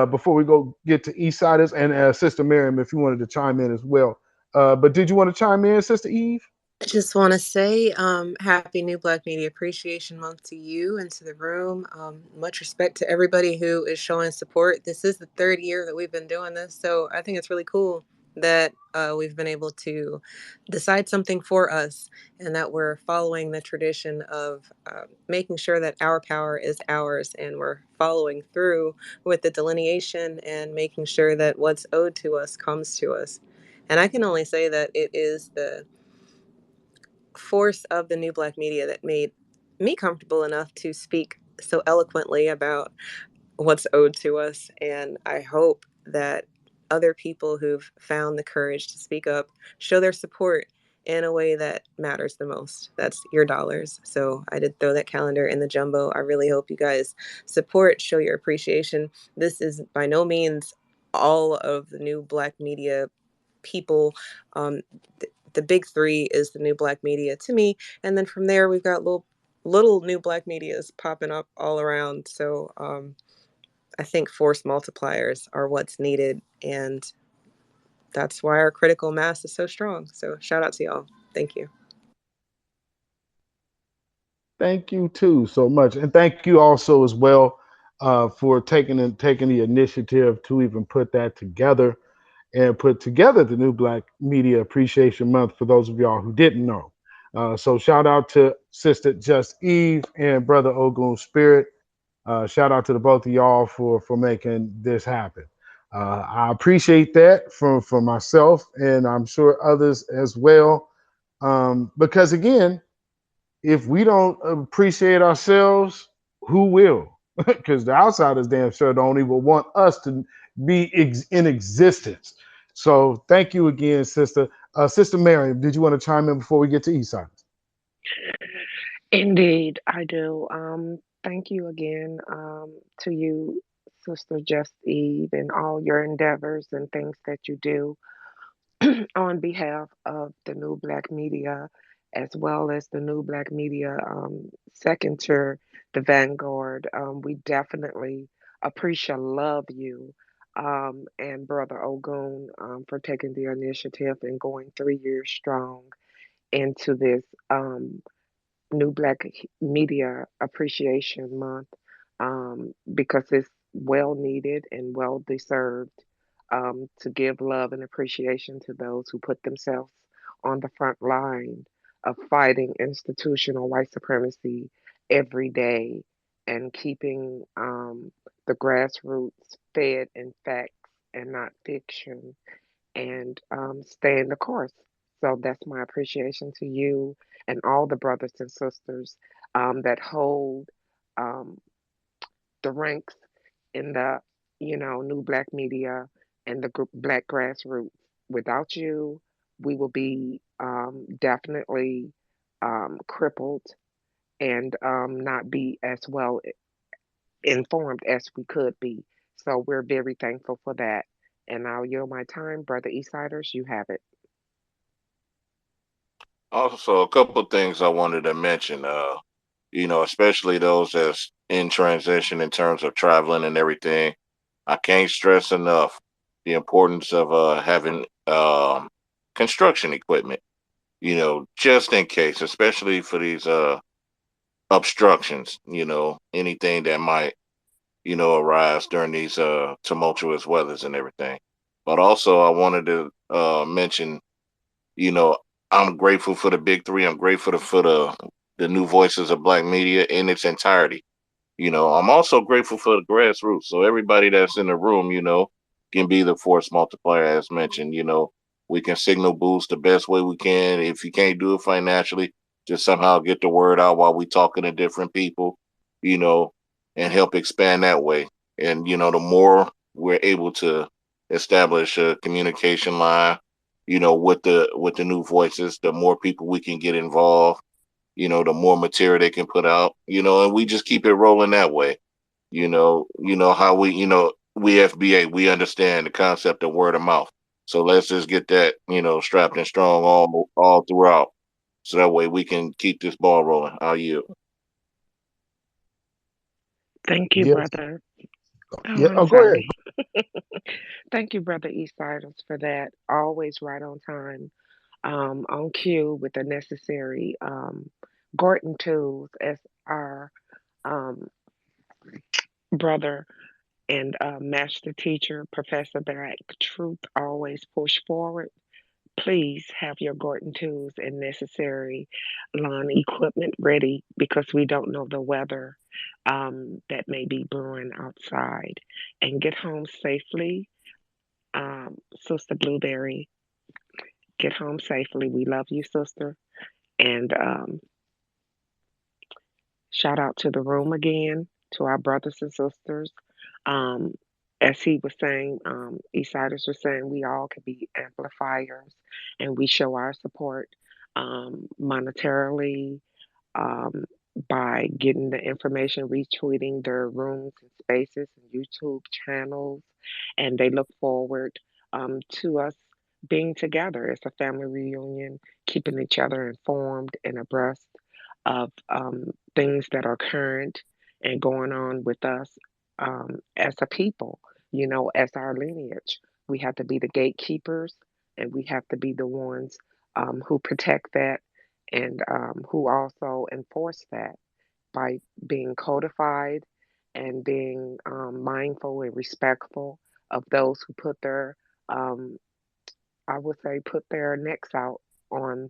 before we go get to Eastsiders and Sister Miriam, if you wanted to chime in as well. But did you want to chime in, Sister Eve? I just want to say happy New Black Media Appreciation Month to you and to the room. Much respect to everybody who is showing support. This is the third year that we've been doing this, so I think it's really cool that we've been able to decide something for us and that we're following the tradition of making sure that our power is ours, and we're following through with the delineation and making sure that what's owed to us comes to us. And I can only say that it is the force of the New Black Media that made me comfortable enough to speak so eloquently about what's owed to us. And I hope that other people who've found the courage to speak up show their support in a way that matters the most. That's your dollars. So I did throw that calendar in the jumbo. I really hope you guys support, show your appreciation. This is by no means all of the New Black Media people. Um, the big three is the New Black Media to me, and then from there we've got little New Black Medias popping up all around. So I think force multipliers are what's needed, and that's why our critical mass is so strong. So shout out to y'all. Thank you. Thank you too so much, and thank you also as well for taking the initiative to even put that together and put together the New Black Media Appreciation Month for those of y'all who didn't know. So shout out to Sister Just Eve and Brother Ogun Spirit. Shout out to the both of y'all for making this happen. I appreciate that from myself, and I'm sure others as well. Because again, if we don't appreciate ourselves, who will? Because the outsiders damn sure don't even want us to be in existence. So thank you again, Sister. Sister Mary, did you want to chime in before we get to Eastside? Indeed, I do. Thank you again to you, Sister Just Eve, and all your endeavors and things that you do on behalf of the New Black Media, as well as the New Black Media second to the Vanguard. We definitely appreciate, love you, and Brother Ogun for taking the initiative and going 3 years strong into this. New Black Media Appreciation Month because it's well needed and well deserved to give love and appreciation to those who put themselves on the front line of fighting institutional white supremacy every day and keeping the grassroots fed in facts and not fiction and staying the course. So that's my appreciation to you and all the brothers and sisters that hold um, the ranks in the, New Black Media and the Black grassroots. Without you, we will be definitely crippled and not be as well informed as we could be. So we're very thankful for that. And I'll yield my time. Brother Eastsiders, you have it. Also, a couple of things I wanted to mention. Especially those that's in transition in terms of traveling and everything. I can't stress enough the importance of having construction equipment. Just in case, especially for these obstructions. Anything that might arise during these tumultuous weathers and everything. But also, I wanted to mention, you know, I'm grateful for the big three. I'm grateful for the new voices of Black media in its entirety. I'm also grateful for the grassroots. So everybody that's in the room, can be the force multiplier as mentioned. We can signal boost the best way we can. If you can't do it financially, just somehow get the word out while we talking to different people, you know, and help expand that way. And the more we're able to establish a communication line, with the new voices, the more people we can get involved, the more material they can put out, and we just keep it rolling that way. How we FBA, we understand the concept of word of mouth. So let's just get that, strapped and strong all throughout. So that way we can keep this ball rolling. How you? Thank you, Yes. brother. Oh, Yeah. I'm Oh, go ahead. sorry. Thank you, Brother Eastsiders, for that. Always right on time, on cue with the necessary Gorton tools, as our um, brother and master teacher, Professor Black Truth, always push forward. Please have your Gorton tools and necessary lawn equipment ready because we don't know the weather that may be brewing outside. And get home safely, Sister Blueberry. Get home safely. We love you, sister. And shout out to the room again, to our brothers and sisters. Um, as he was saying, Eastsiders was saying, we all can be amplifiers and we show our support monetarily, um, by getting the information, retweeting their rooms and spaces and YouTube channels. And they look forward to us being together. It's a family reunion, keeping each other informed and abreast of things that are current and going on with us as a people, as our lineage. We have to be the gatekeepers and we have to be the ones who protect that and who also enforce that by being codified and being mindful and respectful of those who put their, um, I would say, put their necks out on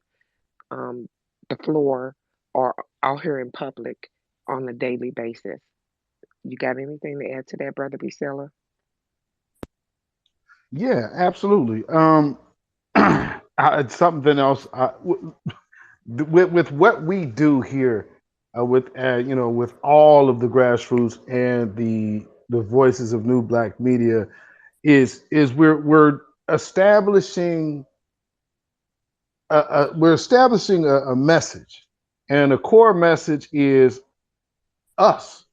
um, the floor or out here in public on a daily basis. You got anything to add to that, Brother Priscilla? Yeah, absolutely. It's something else. With what we do here, with all of the grassroots and the voices of New Black Media, is we're establishing a message, and the core message is us,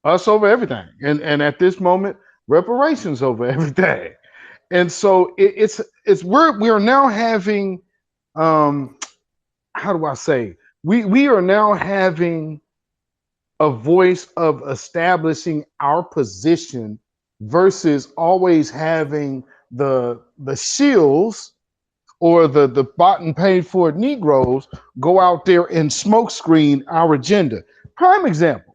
us over everything, and at this moment, reparations over everything. And so it's we are now having, um, how do I say, we are now having a voice of establishing our position versus always having the shills or the bought and paid for Negroes go out there and smokescreen our agenda. Prime example.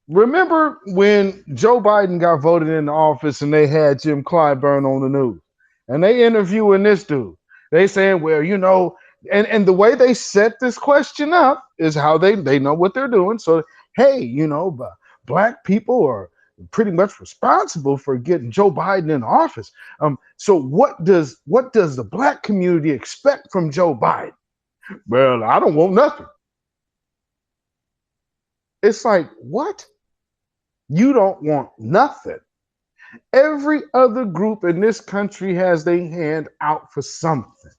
Remember when Joe Biden got voted into office and they had Jim Clyburn on the news and they interviewing this dude. They saying, well, and the way they set this question up is how they know what they're doing. So, hey, black people are pretty much responsible for getting Joe Biden in office. So what does the black community expect from Joe Biden? Well, I don't want nothing. It's like, what? You don't want nothing. Every other group in this country has their hand out for something.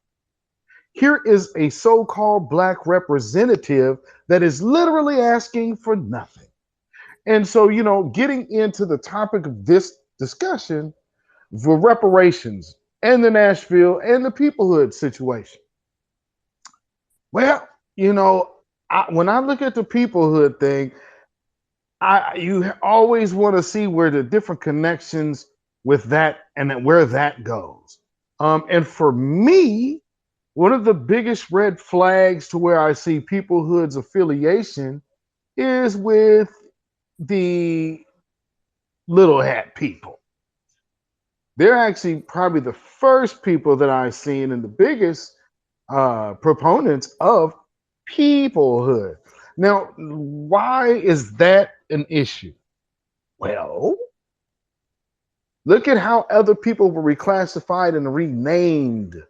Here is a so-called black representative that is literally asking for nothing. And so, getting into the topic of this discussion for reparations and the Nashville and the peoplehood situation. Well, when I look at the peoplehood thing, you always want to see where the different connections with that and where that goes. And for me, one of the biggest red flags to where I see peoplehood's affiliation is with the little hat people. They're actually probably the first people that I've seen and the biggest proponents of peoplehood. Now, why is that an issue? Well, look at how other people were reclassified and renamed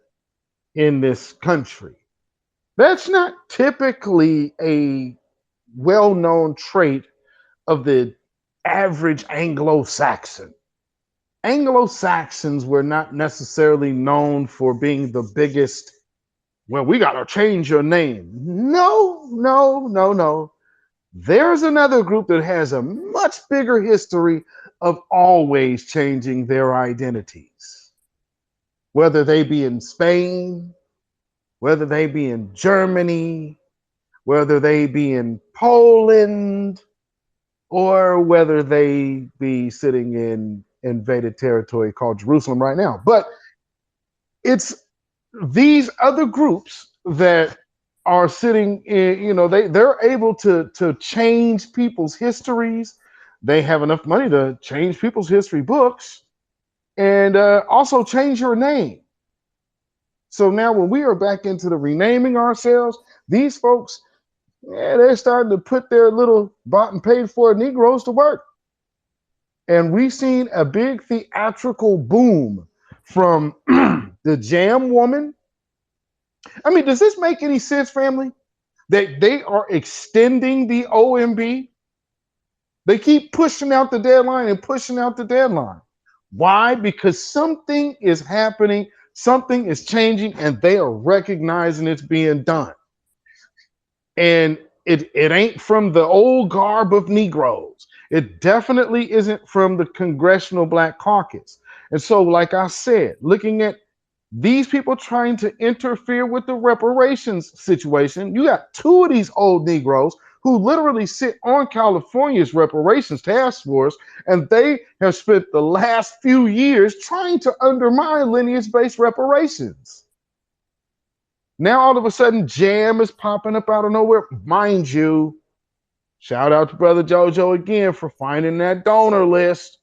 in this country. That's not typically a well-known trait of the average Anglo-Saxon. Anglo-Saxons were not necessarily known for being the biggest, well, we got to change your name. No, no, no, no. There's another group that has a much bigger history of always changing their identities, whether they be in Spain, whether they be in Germany, whether they be in Poland, or whether they be sitting in invaded territory called Jerusalem right now. But it's these other groups that are sitting in, they're able to change people's histories. They have enough money to change people's history books and also change your name. So now when we are back into the renaming ourselves, these folks, they're starting to put their little bought and paid for Negroes to work. And we've seen a big theatrical boom from the Jam Woman. I mean, does this make any sense, family? That they are extending the OMB? They keep pushing out the deadline and pushing out the deadline. Why? Because something is happening, something is changing, and they are recognizing it's being done. And it ain't from the old garb of Negroes. It definitely isn't from the Congressional Black Caucus. And so, like I said, looking at these people trying to interfere with the reparations situation, you got two of these old Negroes who literally sit on California's reparations task force, and they have spent the last few years trying to undermine lineage-based reparations. Now, all of a sudden, Jam is popping up out of nowhere. Mind you, shout out to Brother JoJo again for finding that donor list.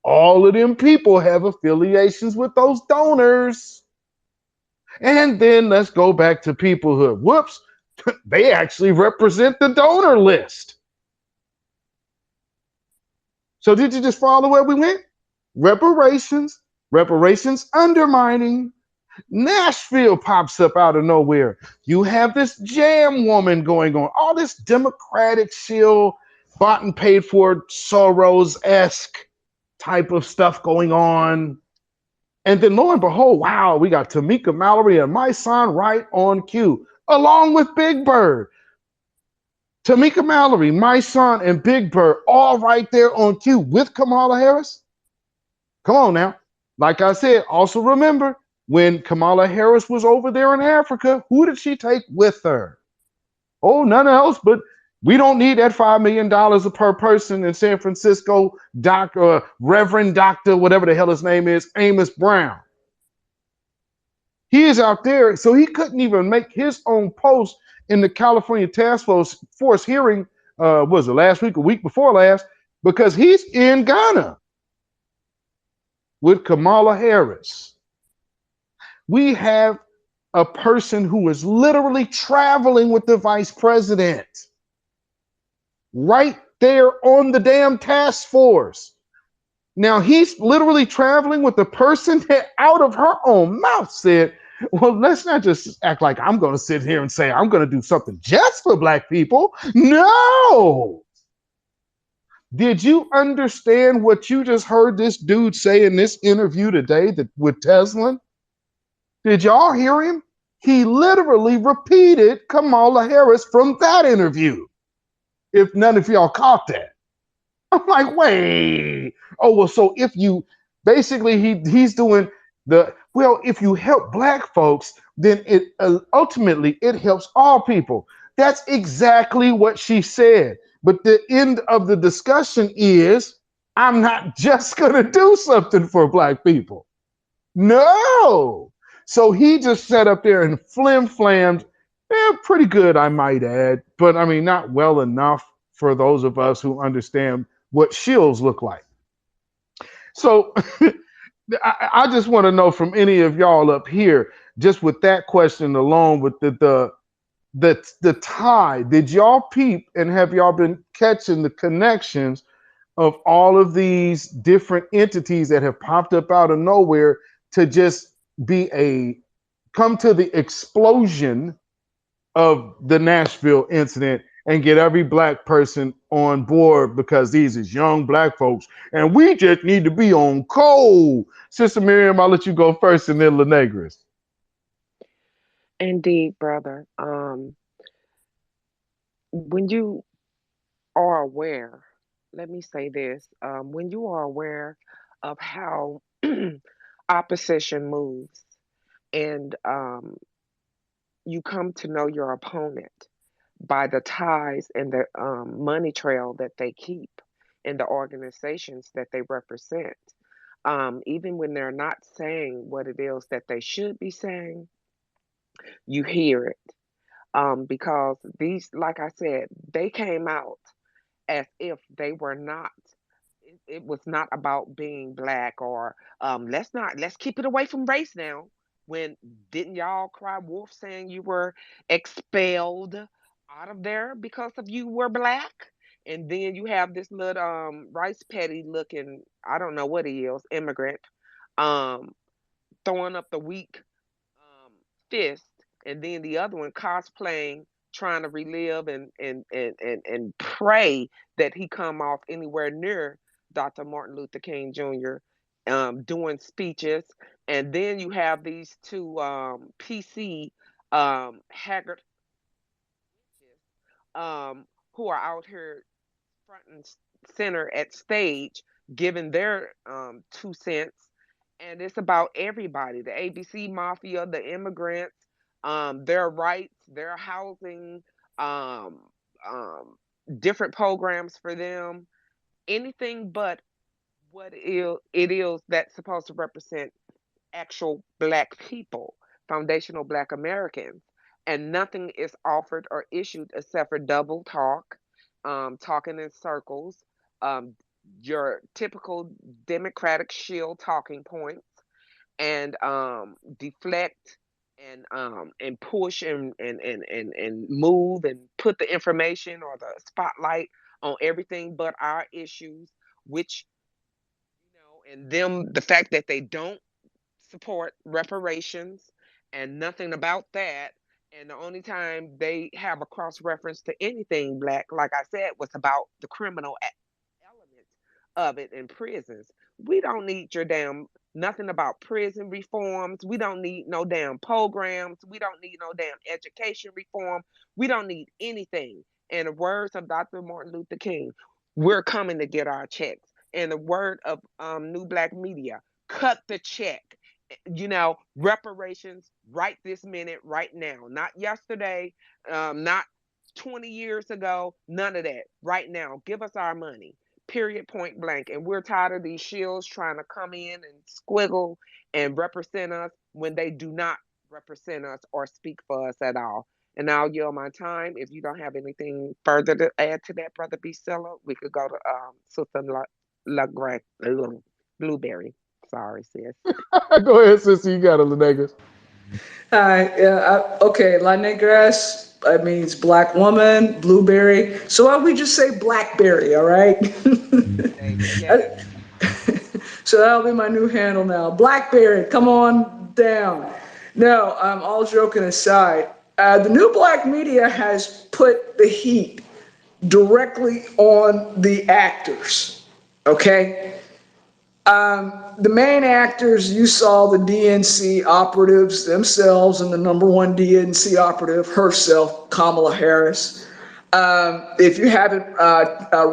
All of them people have affiliations with those donors. And then let's go back to peoplehood. Whoops, they actually represent the donor list. So did you just follow where we went? Reparations undermining. Nashville pops up out of nowhere. You have this Jam Woman going on. All this Democratic shill, bought and paid for Soros-esque type of stuff going on. And then lo and behold, wow, we got Tamika Mallory and my son right on cue, along with Big Bird. Tamika Mallory, my son, and Big Bird all right there on cue with Kamala Harris. Come on now. Like I said, also remember when Kamala Harris was over there in Africa, who did she take with her? Oh, none else but we don't need that $5 million per person in San Francisco, Reverend Doctor, whatever the hell his name is, Amos Brown. He is out there, so he couldn't even make his own post in the California Task Force hearing, was it last week or week before last, because he's in Ghana with Kamala Harris. We have a person who is literally traveling with the vice president right there on the damn task force. Now he's literally traveling with the person that out of her own mouth said, well, let's not just act like I'm going to sit here and say I'm going to do something just for Black people. No. Did you understand what you just heard this dude say in this interview today with Tesla? Did y'all hear him? He literally repeated Kamala Harris from that interview. If none of y'all caught that. I'm like, wait. Oh, well, so if you basically he's doing if you help Black folks, then it ultimately it helps all people. That's exactly what she said. But the end of the discussion is, I'm not just gonna do something for Black people. No. So he just sat up there and flim-flammed, pretty good, I might add, but I mean, not well enough for those of us who understand what shills look like. So I just want to know from any of y'all up here, just with that question alone, with the tie, did y'all peep and have y'all been catching the connections of all of these different entities that have popped up out of nowhere to just come to the explosion of the Nashville incident and get every Black person on board because these is young Black folks and we just need to be on code. Sister Miriam, I'll let you go first and then LaNegris. Indeed, brother. When you are aware, let me say this, when you are aware of how opposition moves and you come to know your opponent by the ties and the money trail that they keep, in the organizations that they represent. Even when they're not saying what it is that they should be saying, you hear it. Because these, like I said, they came out as if they were not. It was not about being black, or let's keep it away from race now. When didn't y'all cry wolf saying you were expelled out of there because of you were black? And then you have this little rice petty looking, I don't know what he is, immigrant, um throwing up the weak um, fist, and then the other one cosplaying, trying to relive and pray that he come off anywhere near Dr. Martin Luther King Jr. Doing speeches. And then you have these two PC haggard who are out here front and center at stage giving their 2 cents. And it's about everybody, the ABC mafia, the immigrants, their rights, their housing, um, um, different programs for them, anything but what it is that's supposed to represent actual black people, foundational black Americans. And nothing is offered or issued except for double talk, talking in circles, um, your typical Democratic shield talking points, and deflect and push and move and put the information or the spotlight on everything but our issues, which, and them, the fact that they don't support reparations and nothing about that. And the only time they have a cross reference to anything black, like I said, was about the criminal element of it in prisons. We don't need your damn nothing about prison reforms. We don't need no damn programs. We don't need no damn education reform. We don't need anything. In the words of Dr. Martin Luther King, we're coming to get our checks. In the word of New Black Media, cut the check. Reparations right this minute, right now, not yesterday, not 20 years ago, none of that. Right now, give us our money, period, point blank. And we're tired of these shields trying to come in and squiggle and represent us when they do not represent us or speak for us at all. And I'll yield my time. If you don't have anything further to add to that, Brother B. Silla, we could go to Sister Blueberry. Sorry, sis. Go ahead, sister. You got it, Lenegas. Hi, okay, La Negras, that means black woman, blueberry. So why don't we just say blackberry, all right? Yes. So that'll be my new handle now. Blackberry, come on down. No, all joking aside, the new black media has put the heat directly on the actors, okay? The main actors, you saw the DNC operatives themselves, and the number one DNC operative herself, Kamala Harris. If you haven't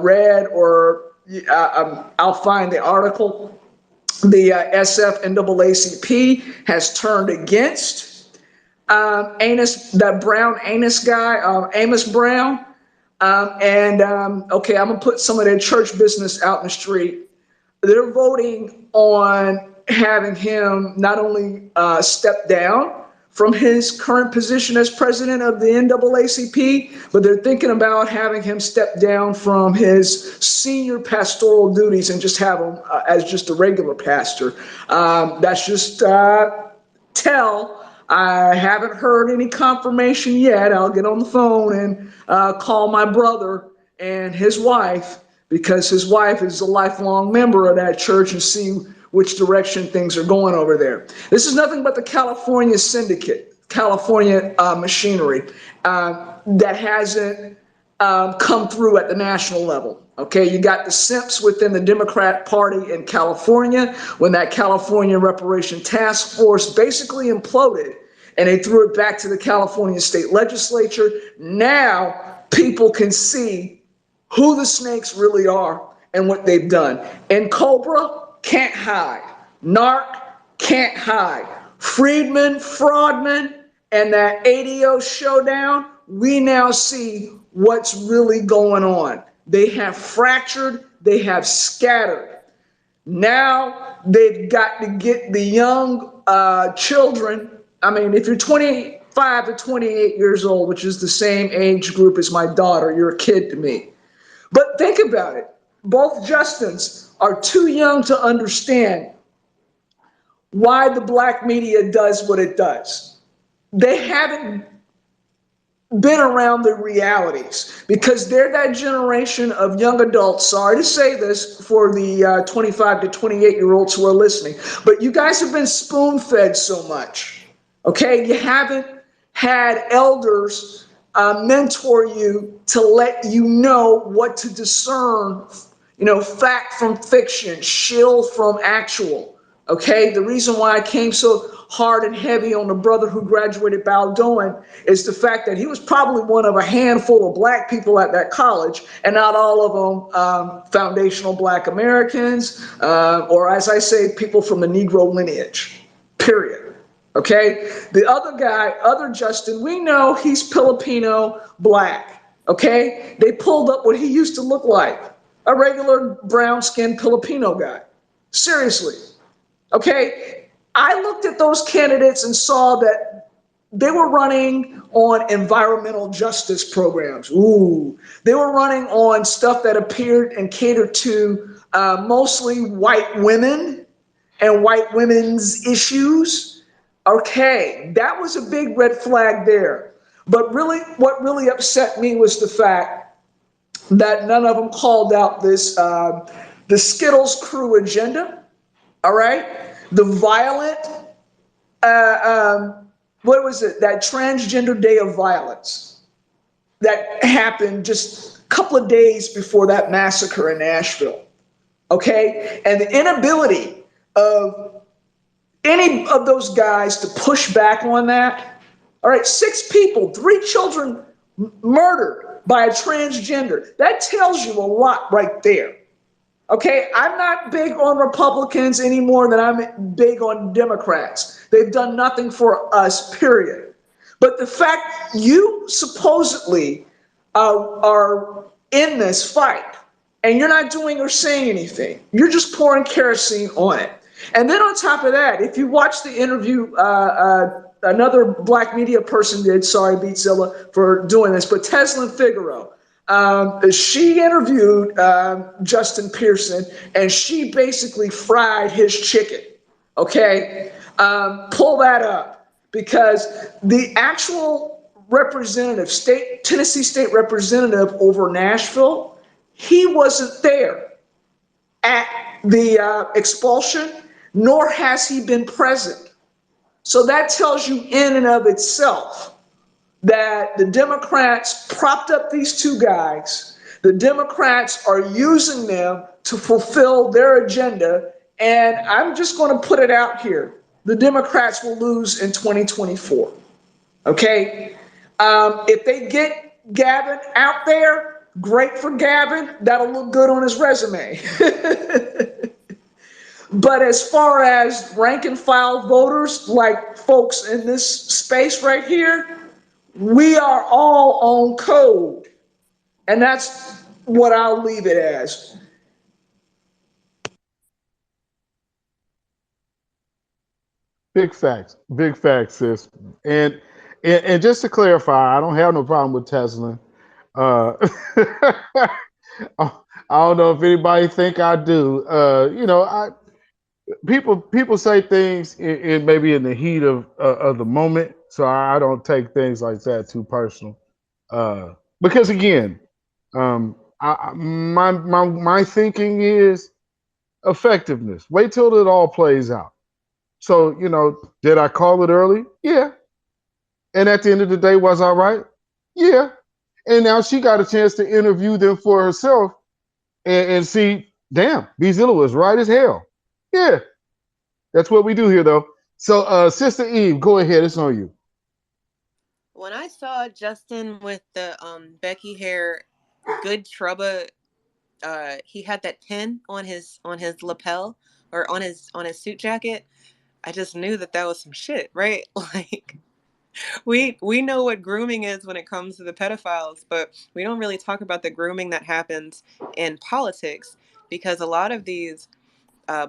read, or I'll find the article, the SF NAACP has turned against that brown anus guy, Amos Brown. Okay, I'm going to put some of their church business out in the street. They're voting on having him not only step down from his current position as president of the NAACP, but they're thinking about having him step down from his senior pastoral duties and just have him as just a regular pastor. That's just tell. I haven't heard any confirmation yet. I'll get on the phone and call my brother and his wife, because his wife is a lifelong member of that church, and see which direction things are going over there. This is nothing but the California syndicate, California machinery that hasn't come through at the national level. Okay, you got the simps within the Democrat Party in California when that California Reparation Task Force basically imploded and they threw it back to the California state legislature. Now people can see who the snakes really are and what they've done. And Cobra can't hide. Narc can't hide. Friedman, Fraudman, and that ADO showdown, we now see what's really going on. They have fractured, they have scattered. Now they've got to get the young children. I mean, if you're 25 to 28 years old, which is the same age group as my daughter, you're a kid to me. But think about it. Both Justins are too young to understand why the black media does what it does. They haven't been around the realities because they're that generation of young adults. Sorry to say this for the 25 to 28-year-olds who are listening, but you guys have been spoon-fed so much. Okay, you haven't had elders mentor you to let you know what to discern, fact from fiction, shill from actual. Okay, the reason why I came so hard and heavy on the brother who graduated Bowdoin is the fact that he was probably one of a handful of black people at that college, and not all of them foundational black Americans, or as I say, people from the Negro lineage, period. Okay, the other guy, other Justin, we know he's Filipino black. Okay, they pulled up what he used to look like, a regular brown-skinned Filipino guy. Seriously. Okay, I looked at those candidates and saw that they were running on environmental justice programs. Ooh, they were running on stuff that appeared and catered to mostly white women and white women's issues. Okay, that was a big red flag there. But really, what really upset me was the fact that none of them called out this the Skittles crew agenda. All right, the violent, what was it? That transgender day of violence that happened just a couple of days before that massacre in Nashville. Okay, and the inability of any of those guys to push back on that. All right, 6 people, 3 children murdered by a transgender. That tells you a lot right there. Okay, I'm not big on Republicans any more than I'm big on Democrats. They've done nothing for us, period. But the fact you supposedly are in this fight and you're not doing or saying anything, you're just pouring kerosene on it. And then on top of that, if you watch the interview, another black media person did, sorry, Beatzilla, for doing this, but Teslin Figaro, she interviewed Justin Pearson, and she basically fried his chicken. Okay, pull that up because the actual representative, Tennessee state representative over Nashville, he wasn't there at the expulsion, nor has he been present. So that tells you in and of itself that the Democrats propped up these 2 guys. The Democrats are using them to fulfill their agenda. And I'm just going to put it out here. The Democrats will lose in 2024. Okay? If they get Gavin out there, great for Gavin. That'll look good on his resume. But as far as rank and file voters, like folks in this space right here, we are all on code. And that's what I'll leave it as. Big facts, sis. And just to clarify, I don't have no problem with Tesla. Uh, I don't know if anybody think I do. People say things in maybe in the heat of the moment, so I don't take things like that too personal. Because again, my thinking is effectiveness. Wait till it all plays out. So did I call it early? Yeah. And at the end of the day, was I right? Yeah. And now she got a chance to interview them for herself and see, damn, Beatzilla was right as hell. Yeah. That's what we do here, though. So, Sister Eve, go ahead. It's on you. When I saw Justin with the Becky hair, good Trubba, he had that pin on his lapel or on his suit jacket. I just knew that was some shit, right? Like, we know what grooming is when it comes to the pedophiles, but we don't really talk about the grooming that happens in politics, because a lot of these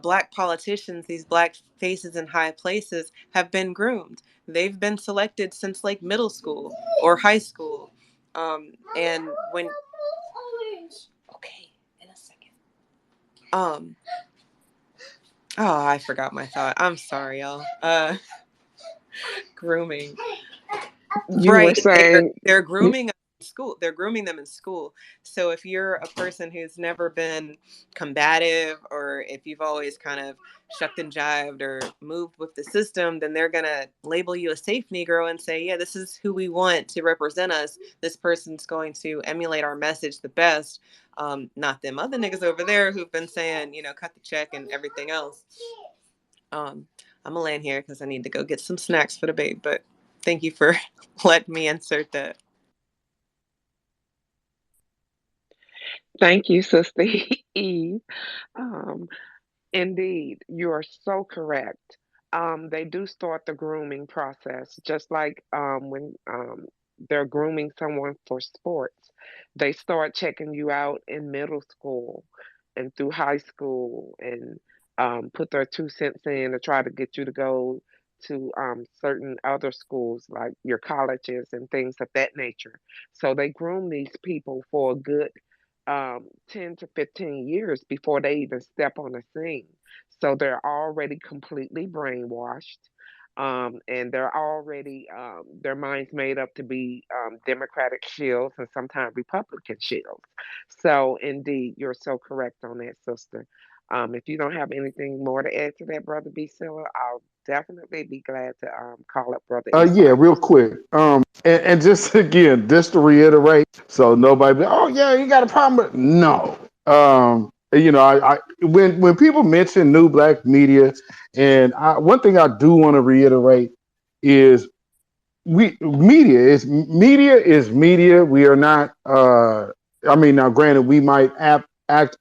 black politicians, these black faces in high places, have been groomed. They've been selected since like middle school or high school. And when okay, in a second. Oh, I forgot my thought. I'm sorry, y'all. Grooming. You were Right. saying They're grooming them in school. They're grooming them in school. So if you're a person who's never been combative, or if you've always kind of shucked and jived or moved with the system, then they're going to label you a safe Negro and say, yeah, this is who we want to represent us. This person's going to emulate our message the best. Not them other niggas over there who've been saying, cut the check and everything else. I'm going to land here because I need to go get some snacks for the babe, but thank you for letting me insert that. Thank you, Sister Eve. Indeed, you are so correct. They do start the grooming process, just like when they're grooming someone for sports. They start checking you out in middle school and through high school, and put their 2 cents in to try to get you to go to certain other schools, like your colleges and things of that nature. So they groom these people for a good 10 to 15 years before they even step on the scene. So they're already completely brainwashed. And they're already, their minds made up to be Democratic shields and sometimes Republican shields. So, indeed, you're so correct on that, sister. If you don't have anything more to add to that, Brother B. Silla, I'll definitely be glad to call up Brother Yeah, Esau. real quick. And just again, just to reiterate, so nobody, oh yeah, you got a problem with no. I when people mention new black media, and one thing I do want to reiterate is media is media. We are not. Now granted, we might act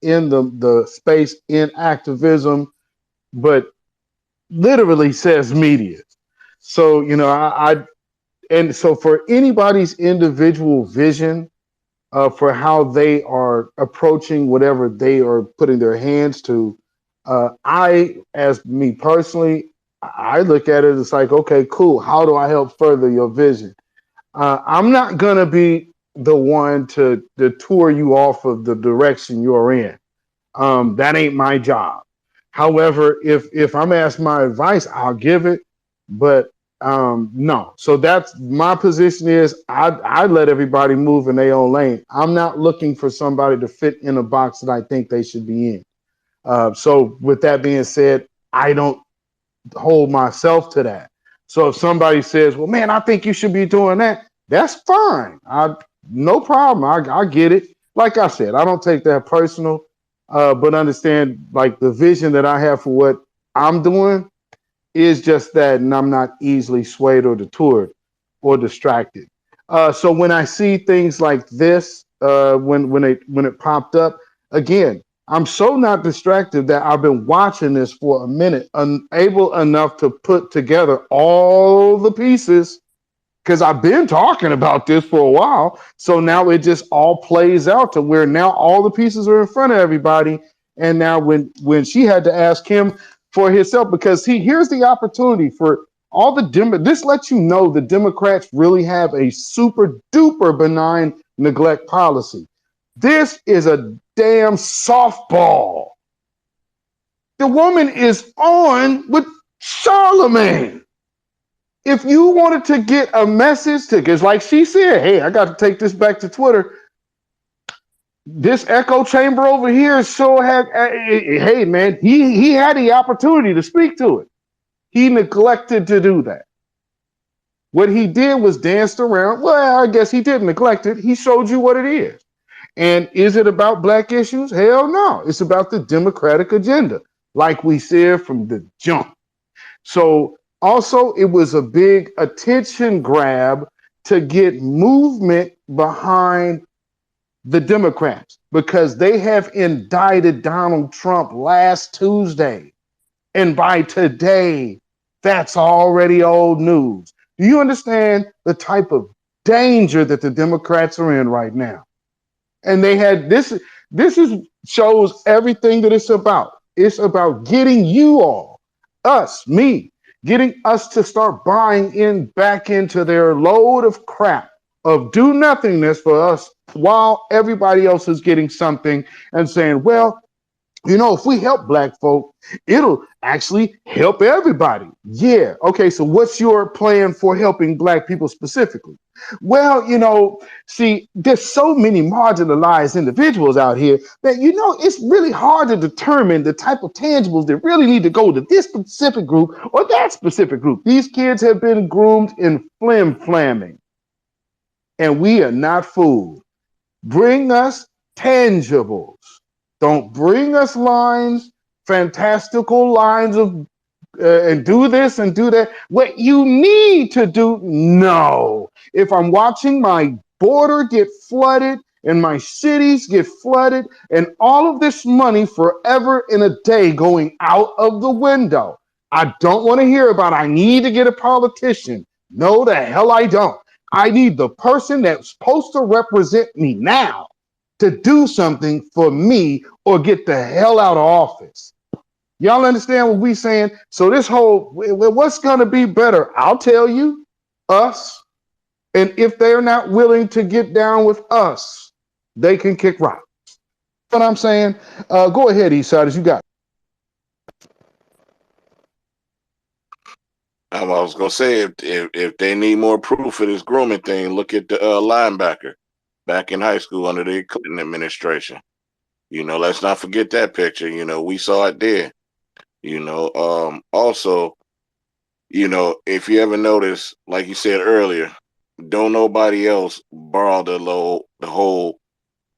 in the space in activism, but literally says media. So and so for anybody's individual vision for how they are approaching whatever they are putting their hands to, as me personally, I look at it as like, okay, cool. How do I help further your vision? I'm not gonna be the one to detour you off of the direction you're in. That ain't my job. However, if I'm asked my advice, I'll give it. But no. So that's my position is I let everybody move in their own lane. I'm not looking for somebody to fit in a box that I think they should be in. So with that being said, I don't hold myself to that. So if somebody says, well, man, I think you should be doing that, that's fine. No problem. I get it. Like I said, I don't take that personal, but understand like the vision that I have for what I'm doing is just that, and I'm not easily swayed or detoured or distracted. So when I see things like this, when it popped up again, I'm so not distracted that I've been watching this for a minute, unable enough to put together all the pieces because I've been talking about this for a while. So now it just all plays out to where now all the pieces are in front of everybody. And now when she had to ask him for himself, because here's the opportunity for all the this lets you know the Democrats really have a super duper benign neglect policy. This is a damn softball. The woman is on with Charlemagne. If you wanted to get a message to, because like she said, hey, I got to take this back to Twitter. This echo chamber over here so had, hey man, he had the opportunity to speak to it. He neglected to do that. What he did was danced around. Well, I guess he didn't neglect it. He showed you what it is. And is it about black issues? Hell no. It's about the Democratic agenda, like we said from the jump. So also, it was a big attention grab to get movement behind the Democrats because they have indicted Donald Trump last Tuesday. And by today, that's already old news. Do you understand the type of danger that the Democrats are in right now? And they had this. This is shows everything that it's about. It's about getting you all, us, me, getting us to start buying in back into their load of crap of do nothingness for us while everybody else is getting something and saying, well, you know, if we help black folk, it'll actually help everybody. Yeah. Okay. So what's your plan for helping black people specifically? Well, you know, see, there's so many marginalized individuals out here that, you know, it's really hard to determine the type of tangibles that really need to go to this specific group or that specific group. These kids have been groomed in flim flamming, and we are not fooled. Bring us tangibles. Don't bring us lines, fantastical lines of and do this and do that. What you need to do, no. If I'm watching my border get flooded and my cities get flooded and all of this money forever in a day going out of the window, I don't want to hear about I need to get a politician. No, the hell I don't. I need the person that's supposed to represent me now to do something for me or get the hell out of office. Y'all understand what we saying? So this whole, what's going to be better? I'll tell you, us. And if they're not willing to get down with us, they can kick rocks. What I'm saying? Go ahead, Eastsiders, you got it. I was gonna say if they need more proof of this grooming thing, look at the linebacker back in high school under the Clinton administration. You know, let's not forget that picture. You know, we saw it there. You know, also, you know, if you ever notice, like you said earlier, don't nobody else borrow the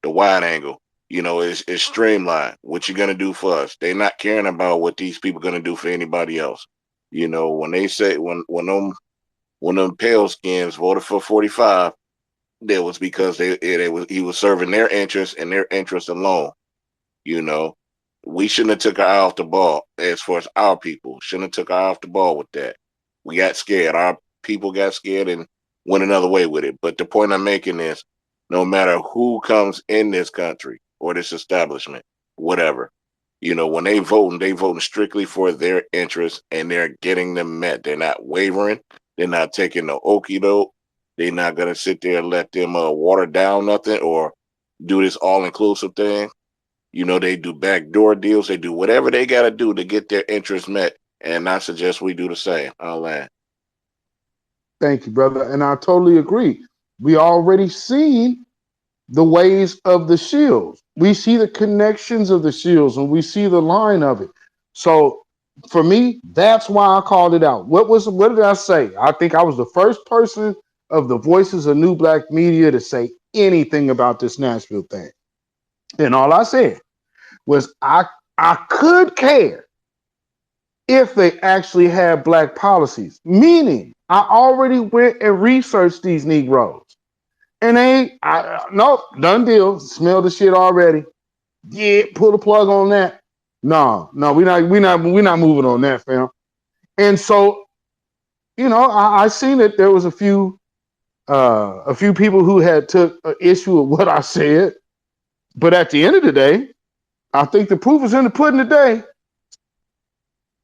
wide angle. You know, it's streamlined. What you gonna do for us? They're not caring about what these people gonna do for anybody else. You know, when they say when them pale skins voted for 45, that was because he was serving their interests and their interests alone. You know, we shouldn't have took our eye off the ball as far as our people. Shouldn't have took our eye off the ball with that. We got scared. Our people got scared and went another way with it. But the point I'm making is no matter who comes in this country or this establishment, whatever, you know, when they voting strictly for their interests and they're getting them met. They're not wavering. They're not taking the okie doke. They're not gonna sit there and let them water down nothing or do this all inclusive thing. You know, they do backdoor deals. They do whatever they got to do to get their interests met. And I suggest we do the same. I'll land. Thank you, brother. And I totally agree. We already seen the ways of the shields. We see the connections of the shields and we see the line of it. So for me, that's why I called it out. What did I say? I think I was the first person of the Voices of New Black Media to say anything about this Nashville thing. And all I said was I could care if they actually had black policies, meaning I already went and researched these Negroes. And nope, done deal. Smell the shit already. Yeah, pull the plug on that. No, we're not moving on that, fam. And so, you know, I seen that there was a few people who had took issue with what I said. But at the end of the day, I think the proof is in the pudding today.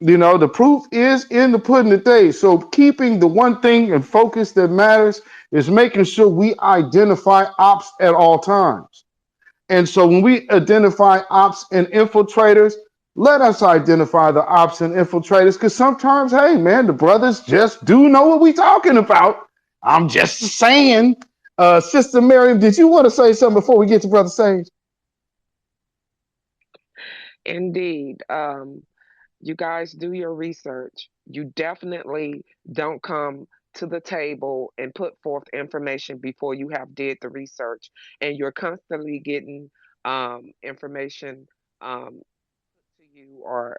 You know, the proof is in the pudding today. So keeping the one thing and focus that matters is making sure we identify ops at all times. And so when we identify ops and infiltrators, let us identify the ops and infiltrators because sometimes, hey, man, the brothers just do know what we talking about. I'm just saying. Sister Miriam, did you want to say something before we get to Brother Sage? Indeed. You guys do your research. You definitely don't come to the table and put forth information before you have did the research, and you're constantly getting information to you or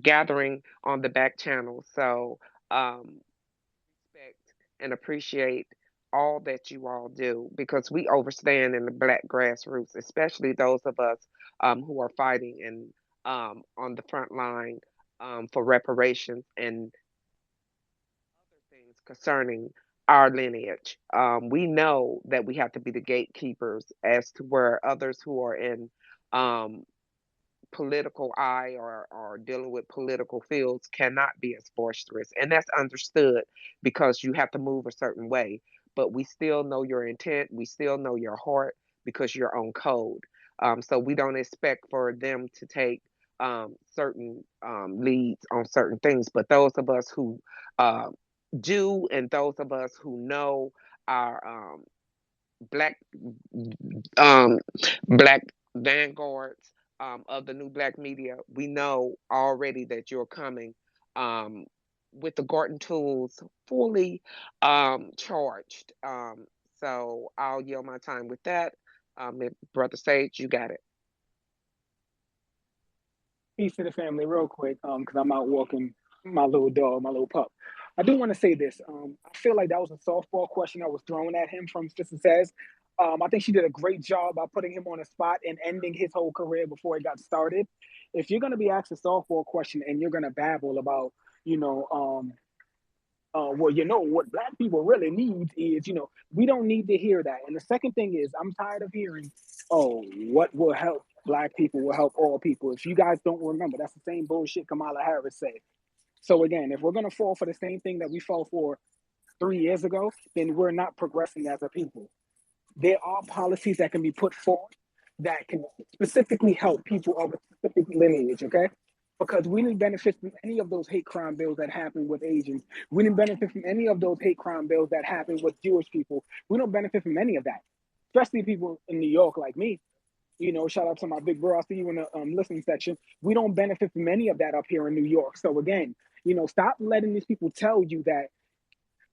gathering on the back channel. So respect and appreciate all that you all do because we overstand in the black grassroots, especially those of us who are fighting and on the front line for reparations and other things concerning our lineage. We know that we have to be the gatekeepers as to where others who are in um, political eye or dealing with political fields cannot be as boisterous. And that's understood because you have to move a certain way. But we still know your intent. We still know your heart because you're on code. So we don't expect for them to take certain leads on certain things. But those of us who uh, do, and those of us who know our black um, black vanguards of the new black media, we know already that you're coming um, with the Gorton tools fully charged. So I'll yield my time with that. Brother Sage, you got it. Peace to the family, real quick, because I'm out walking my little dog, my little pup. I do want to say this. I feel like that was a softball question that was thrown at him from Sister Says. I think she did a great job by putting him on the spot and ending his whole career before he got started. If you're going to be asked a softball question and you're going to babble about, well, what black people really need is, we don't need to hear that. And the second thing is, I'm tired of hearing, oh, what will help black people will help all people. If you guys don't remember, that's the same bullshit Kamala Harris said. So again, if we're going to fall for the same thing that we fell for 3 years ago, then we're not progressing as a people. There are policies that can be put forward that can specifically help people of a specific lineage, okay? Because we didn't benefit from any of those hate crime bills that happened with Asians. We didn't benefit from any of those hate crime bills that happened with Jewish people. We don't benefit from any of that, especially people in New York like me. Shout out to my big bro. I see you in the listening section. We don't benefit from any of that up here in New York. So again, stop letting these people tell you that,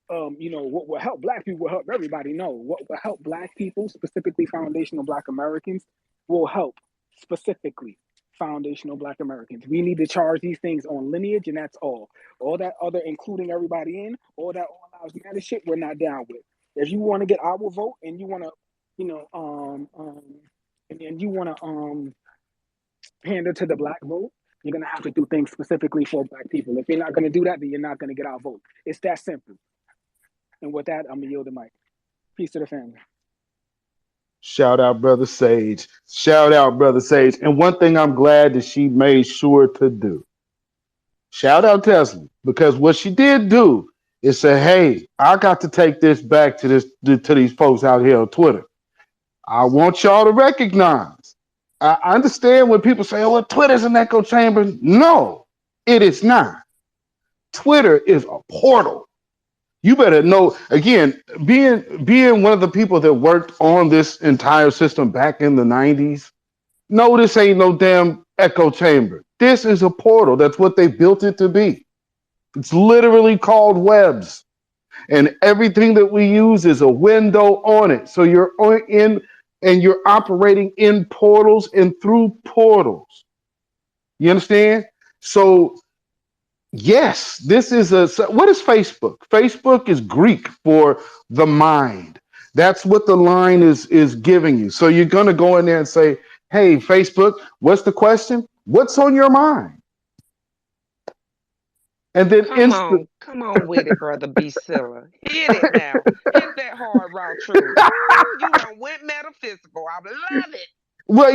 what will help black people will help everybody. No, what will help black people, specifically foundational black Americans, will help specifically foundational black Americans. We need to charge these things on lineage, and that's all. All that other, including everybody in, all that all lives matter shit, we're not down with. If you want to get our vote and you want to, and you want to pander to the black vote, you're gonna have to do things specifically for black people. If you're not gonna do that, then you're not gonna get our vote. It's that simple. And with that, I'm gonna yield the mic. Peace to the family. Shout out, Brother Sage. Shout out, Brother Sage. And one thing I'm glad that she made sure to do. Shout out Tesla, because what she did do is say, hey, I got to take this back to these folks out here on Twitter. I want y'all to recognize. I understand when people say, oh, well, Twitter's an echo chamber. No, it is not. Twitter is a portal. You better know, again, being one of the people that worked on this entire system back in the 90s, no, this ain't no damn echo chamber. This is a portal. That's what they built it to be. It's literally called webs. And everything that we use is a window on it. So you're in and you're operating in portals and through portals. You understand? So yes, this is what is Facebook? Facebook is Greek for the mind. That's what the line is giving you. So you're going to go in there and say, hey, Facebook, what's the question? What's on your mind? And then come on with it, brother B. Silla. Hit it now. Hit that hard raw truth. You done went metaphysical. I love it. Well,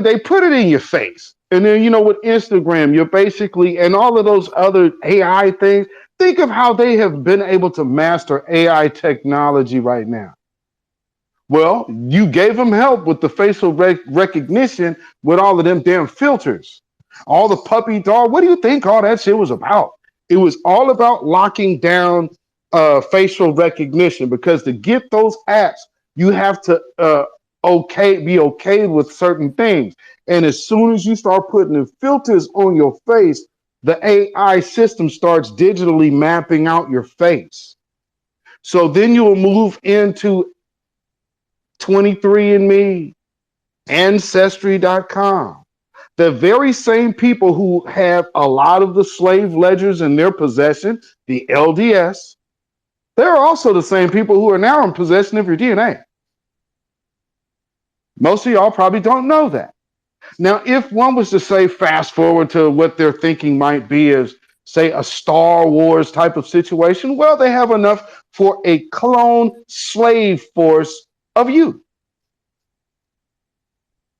they put it in your face. And then, with Instagram, you're basically, and all of those other AI things, think of how they have been able to master AI technology right now. Well, you gave them help with the facial recognition with all of them damn filters. All the puppy dog. What do you think all that shit was about? It was all about locking down facial recognition, because to get those apps, you have to be okay with certain things. And as soon as you start putting the filters on your face, the AI system starts digitally mapping out your face. So then you will move into 23andMe, Ancestry.com. The very same people who have a lot of the slave ledgers in their possession, the LDS, they're also the same people who are now in possession of your DNA. Most of y'all probably don't know that. Now, if one was to say, fast forward to what their thinking might be as say a Star Wars type of situation? Well, they have enough for a clone slave force of you.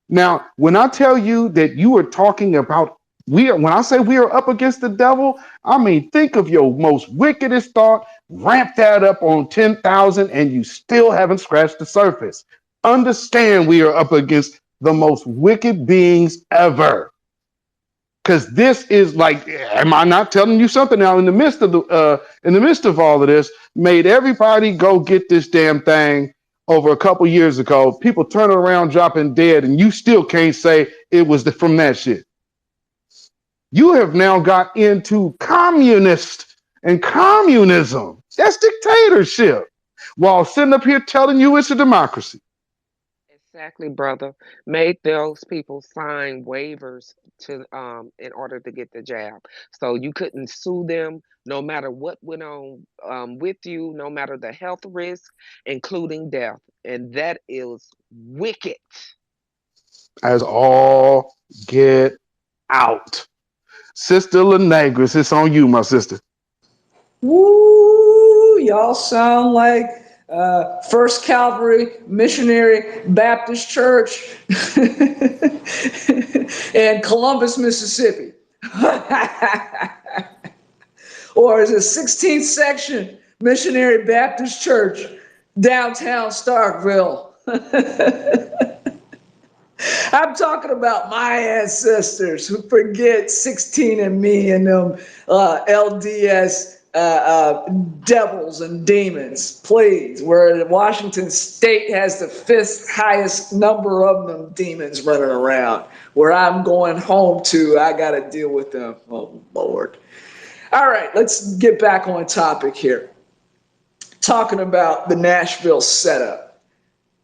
Now, when I tell you that you are talking about when I say we are up against the devil, I mean, think of your most wickedest thought, ramp that up on 10,000, and you still haven't scratched the surface. Understand we are up against the most wicked beings ever. Because this is like, am I not telling you something? Now, in the midst of all of this, made everybody go get this damn thing over a couple years ago. People turning around, dropping dead, and you still can't say it was from that shit. You have now got into communist and communism. That's dictatorship. While sitting up here telling you it's a democracy. Exactly, brother. Made those people sign waivers to in order to get the jab. So you couldn't sue them no matter what went on with you, no matter the health risk, including death. And that is wicked. As all get out. Sister Lenegris, it's on you, my sister. Woo! Y'all sound like First Calvary Missionary Baptist Church in Columbus, Mississippi. Or is it 16th Section Missionary Baptist Church, downtown Starkville? I'm talking about my ancestors who forget 16andMe and them LDS devils and demons, please, where Washington State has the 5th highest number of them demons running around. Where I'm going home to, I got to deal with them. Oh, Lord. All right, let's get back on topic here. Talking about the Nashville setup.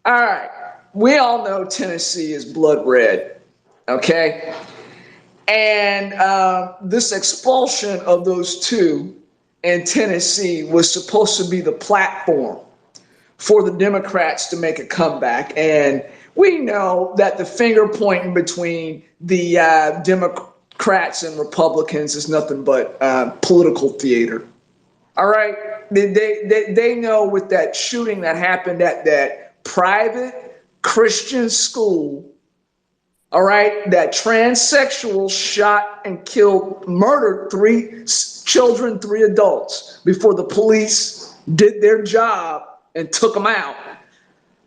All right. We all know Tennessee is blood red, okay? And this expulsion of those two in Tennessee was supposed to be the platform for the Democrats to make a comeback. And we know that the finger pointing between the Democrats and Republicans is nothing but political theater. All right? They know with that shooting that happened at that private Christian school, all right, that transsexual shot and murdered 3 children, 3 adults before the police did their job and took them out.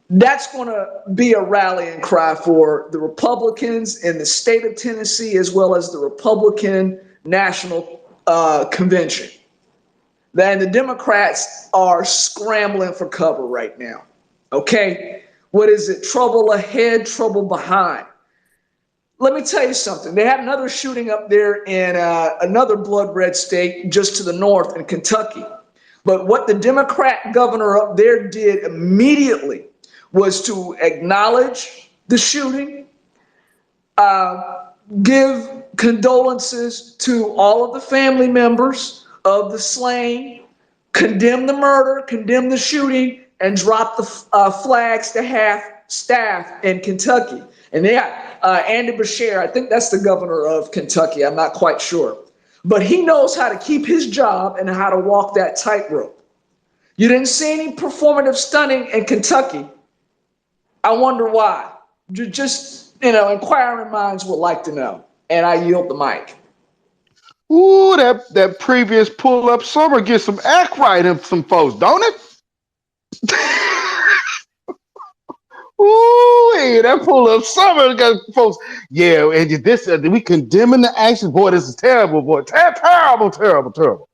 That's going to be a rallying cry for the Republicans in the state of Tennessee, as well as the Republican National Convention. Then the Democrats are scrambling for cover right now. Okay? What is it? Trouble ahead, trouble behind. Let me tell you something. They had another shooting up there in another blood red state just to the north in Kentucky. But what the Democrat governor up there did immediately was to acknowledge the shooting, give condolences to all of the family members of the slain, condemn the murder, condemn the shooting, and drop the flags to half staff in Kentucky. And they got Andy Beshear, I think that's the governor of Kentucky. I'm not quite sure. But he knows how to keep his job and how to walk that tightrope. You didn't see any performative stunning in Kentucky. I wonder why. Just, inquiring minds would like to know. And I yield the mic. Ooh, that previous pull-up summer gets some act right in some folks, don't it? Ooh, hey, that pull-up summer got folks. Yeah, and this we condemning the action. Boy, this is terrible, boy. Terrible, terrible, terrible.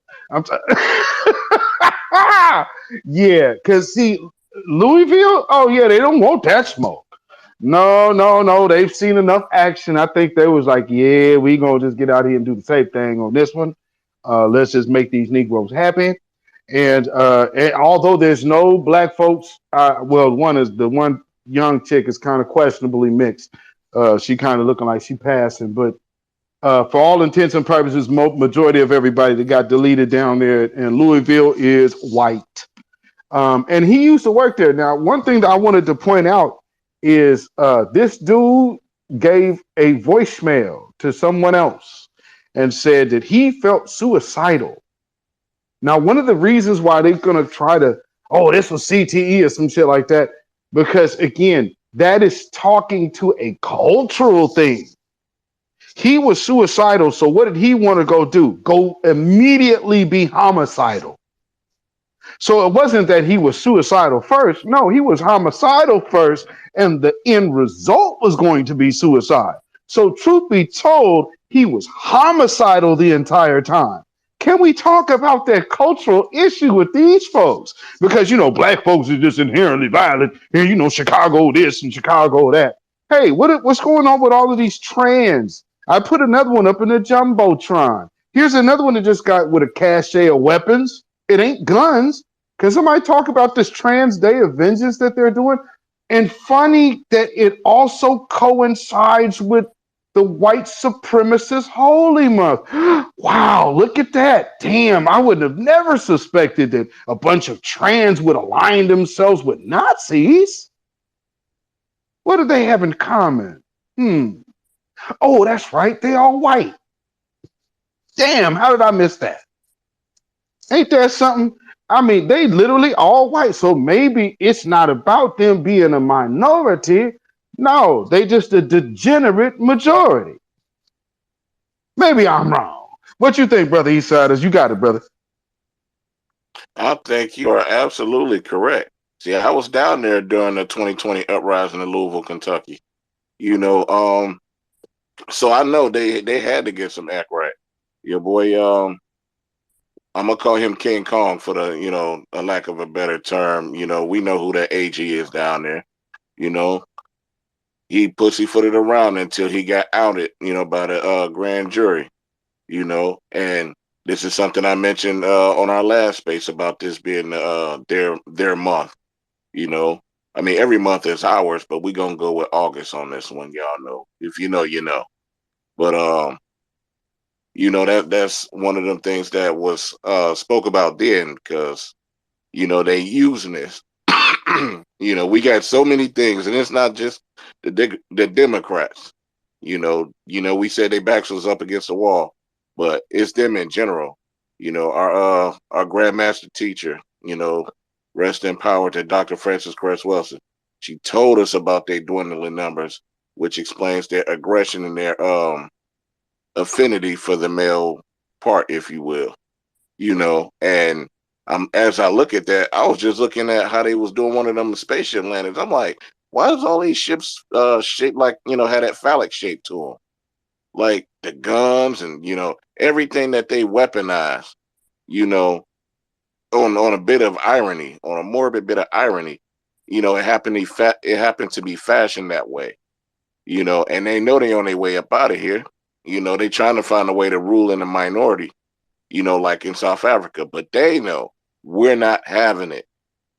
Yeah, because see, Louisville, oh yeah, they don't want that smoke. No, they've seen enough action. I think they was like, yeah, we gonna just get out here and do the same thing on this one. Let's just make these Negroes happy. And although there's no black folks, one young chick is kind of questionably mixed. She kind of looking like she passing, but for all intents and purposes, majority of everybody that got deleted down there in Louisville is white. And he used to work there. Now, one thing that I wanted to point out is this dude gave a voicemail to someone else. and said that he felt suicidal. Now, one of the reasons why they're going to try to, oh, this was CTE or some shit like that, because again, that is talking to a cultural thing. He was suicidal, so what did he want to go do? Go immediately be homicidal. So it wasn't that he was suicidal first. No, he was homicidal first, and the end result was going to be suicide. So truth be told, he was homicidal the entire time. Can we talk about that cultural issue with these folks? Because, you know, black folks are just inherently violent. And, you know, Chicago this and Chicago that. Hey, what's going on with all of these trans? I put another one up in the Jumbotron. Here's another one that just got with a cache of weapons. It ain't guns. Can somebody talk about this Trans Day of Vengeance that they're doing? And funny that it also coincides with the white supremacist holy month. Wow, look at that. Damn, I would have never suspected that a bunch of trans would align themselves with Nazis. What do they have in common? Oh, that's right. They all white. Damn, how did I miss that? Ain't that something? I mean, they literally all white. So maybe it's not about them being a minority. No, they just a degenerate majority. Maybe I'm wrong. What you think, Brother Eastsiders? You got it, brother. I think you are absolutely correct. See, I was down there during the 2020 uprising in Louisville, Kentucky. You know, so I know they had to get some act right. Your boy, I'm gonna call him King Kong for the, you know, a lack of a better term. You know, we know who that AG is down there. You know, he pussyfooted around until he got outed, you know, by the grand jury. You know, and this is something I mentioned on our last space about this being their month. You know, I mean, every month is ours, but we're gonna go with August on this one, y'all know. If you know, you know. But you know, that's one of them things that was spoke about then, because, you know, they using this. You know, we got so many things, and it's not just the Democrats. You know, we said their backs was up against the wall, but it's them in general. You know, our grandmaster teacher, you know, rest in power to Dr. Frances Cress Welsing. She told us about their dwindling numbers, which explains their aggression and their affinity for the male part, if you will. You know, and as I look at that, I was just looking at how they was doing one of them spaceship landings. I'm like, why is all these ships shaped like, you know, had that phallic shape to them? Like the guns and, you know, everything that they weaponize, you know, on a bit of irony, on a morbid bit of irony, you know, it happened to be fashioned that way, you know, and they know they on their way up out of here. You know, they trying to find a way to rule in the minority, you know, like in South Africa, but they know we're not having it.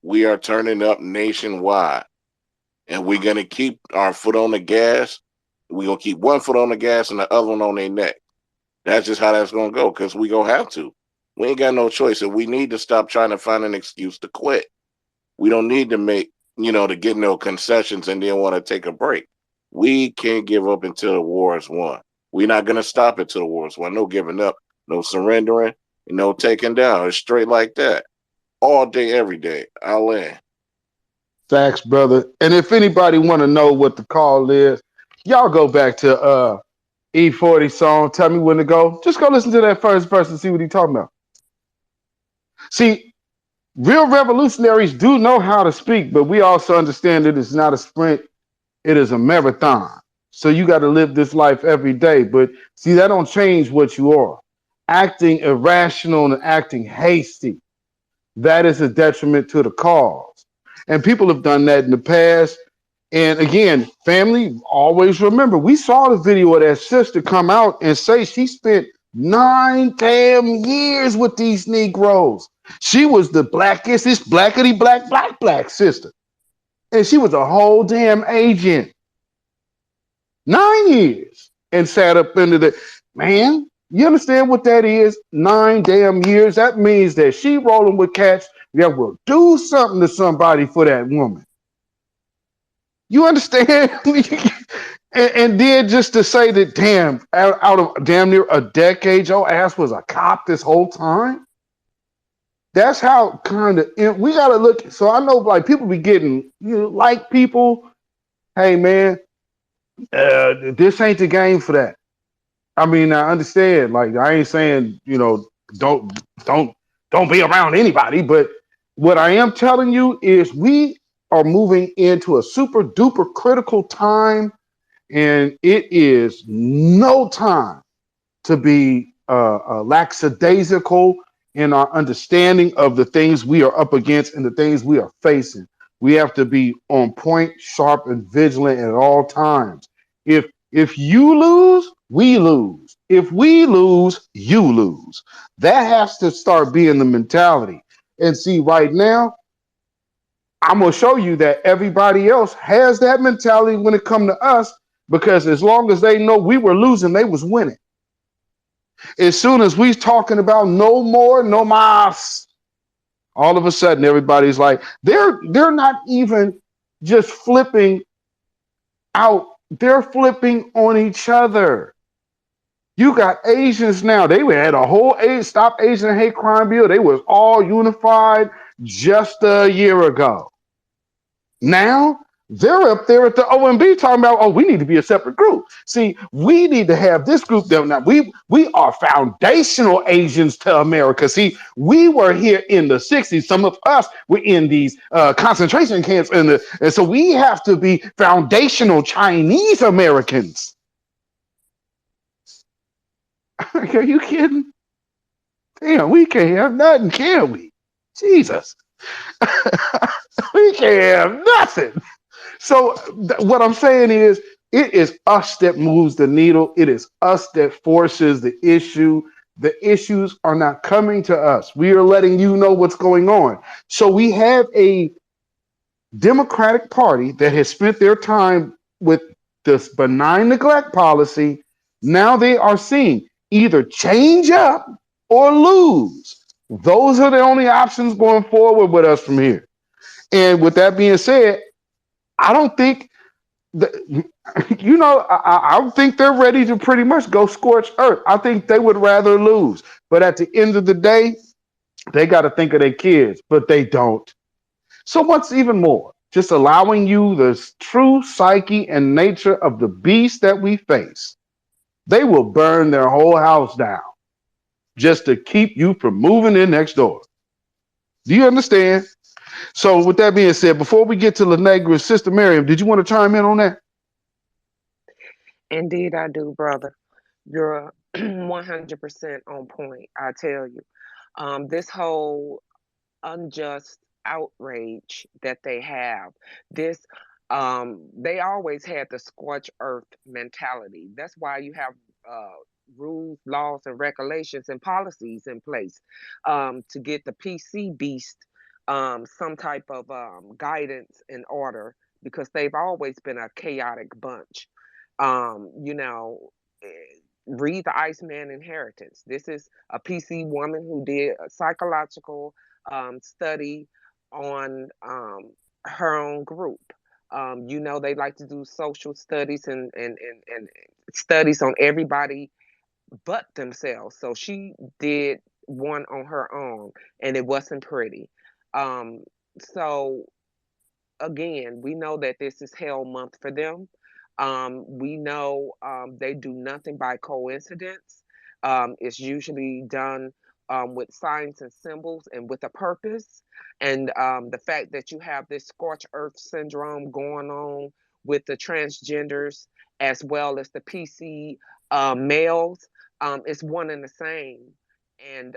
We are turning up nationwide, and we're going to keep our foot on the gas. We're going to keep one foot on the gas and the other one on their neck. That's just how that's going to go, because we going to have to. We ain't got no choice, and we need to stop trying to find an excuse to quit. We don't need to make, you know, to get no concessions and then want to take a break. We can't give up until the war is won. We're not going to stop until the war is won. No giving up, no surrendering, and no taking down. It's straight like that. All day, every day. I'll land. Facts, brother. And if anybody want to know what the call is, y'all go back to E40 song, Tell Me When to Go. Just go listen to that first verse and see what he's talking about. See, real revolutionaries do know how to speak, but we also understand that it's not a sprint, it is a marathon. So you got to live this life every day. But see, that don't change what you are. Acting irrational and acting hasty, that is a detriment to the cause. And people have done that in the past. And again, family, always remember, we saw the video of that sister come out and say she spent 9 damn years with these Negroes. She was the blackest, this blackity black sister. And she was a whole damn agent. 9 years. And sat up into the, man, you understand what that is? 9 damn years. That means that she rolling with cats that will do something to somebody for that woman. You understand? And then just to say that, damn, out of damn near a decade, your ass was a cop this whole time. That's how kind of we gotta look. So I know like people be getting like people. Hey man, this ain't the game for that. I mean, I understand. Like I ain't saying don't don't don't be around anybody, but what I am telling you is we are moving into a super duper critical time, and it is no time to be lackadaisical in our understanding of the things we are up against and the things we are facing. We have to be on point, sharp, and vigilant at all times. If you lose, we lose. If we lose, you lose. That has to start being the mentality. And see, right now, I'm gonna show you that everybody else has that mentality when it come to us, because as long as they know we were losing, they was winning. As soon as we talking about no more, no mas, all of a sudden everybody's like, they're not even just flipping out, they're flipping on each other. You got Asians now. They had a whole Stop Asian Hate Crime bill. They was all unified just a year ago. Now they're up there at the OMB talking about, oh, we need to be a separate group. See, we need to have this group that now we are foundational Asians to America. See, we were here in the 60s. Some of us were in these concentration camps, and so we have to be foundational Chinese Americans. Are you kidding? Damn, we can't have nothing, can we? Jesus. We can't have nothing. So what I'm saying is, it is us that moves the needle. It is us that forces the issue. The issues are not coming to us. We are letting you know what's going on. So we have a Democratic Party that has spent their time with this benign neglect policy. Now they are seeing either change up or lose. Those are the only options going forward with us from here. And with that being said, I don't think I think they're ready to pretty much go scorch earth. I think they would rather lose. But at the end of the day, they got to think of their kids, but they don't. So what's even more? Just allowing you the true psyche and nature of the beast that we face. They will burn their whole house down just to keep you from moving in next door. Do you understand? So with that being said, before we get to La Negra, Sister Miriam, did you want to chime in on that? Indeed, I do, brother. You're 100% on point. I tell you, this whole unjust outrage that they have, this they always had the scorch earth mentality. That's why you have rules, laws, and regulations and policies in place to get the PC beast some type of guidance and order, because they've always been a chaotic bunch. You know, eh, read the Iceman Inheritance. This is a PC woman who did a psychological study on her own group. You know, they like to do social studies and studies on everybody but themselves. So she did one on her own, and it wasn't pretty. So again, we know that this is hell month for them. We know they do nothing by coincidence. It's usually done with signs and symbols and with a purpose. And the fact that you have this scorched earth syndrome going on with the transgenders as well as the PC males is one and the same. And,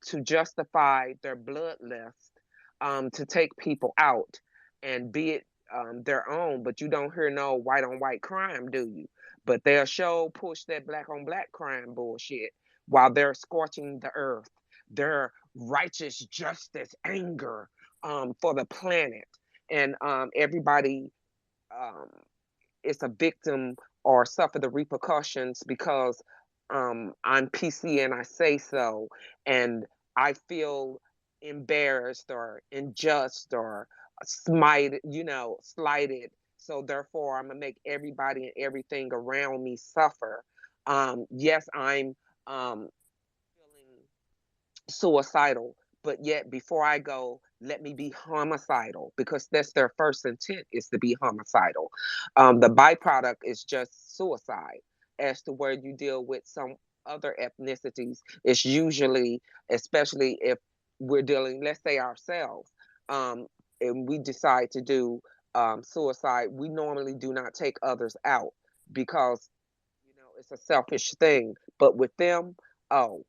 to justify their bloodlust, to take people out and be it their own, but you don't hear no white on white crime, do you? But they'll show push that black on black crime bullshit while they're scorching the earth. Their righteous justice anger for the planet. And everybody um, is a victim or suffer the repercussions because I'm PC and I say so, and I feel embarrassed or unjust or slighted. So therefore, I'm gonna make everybody and everything around me suffer. Yes, I'm feeling suicidal, but yet before I go, let me be homicidal, because that's their first intent, is to be homicidal. The byproduct is just suicide. As to where you deal with some other ethnicities, it's usually, especially if we're dealing, let's say ourselves, and we decide to do suicide, we normally do not take others out, because it's a selfish thing. But with them, oh,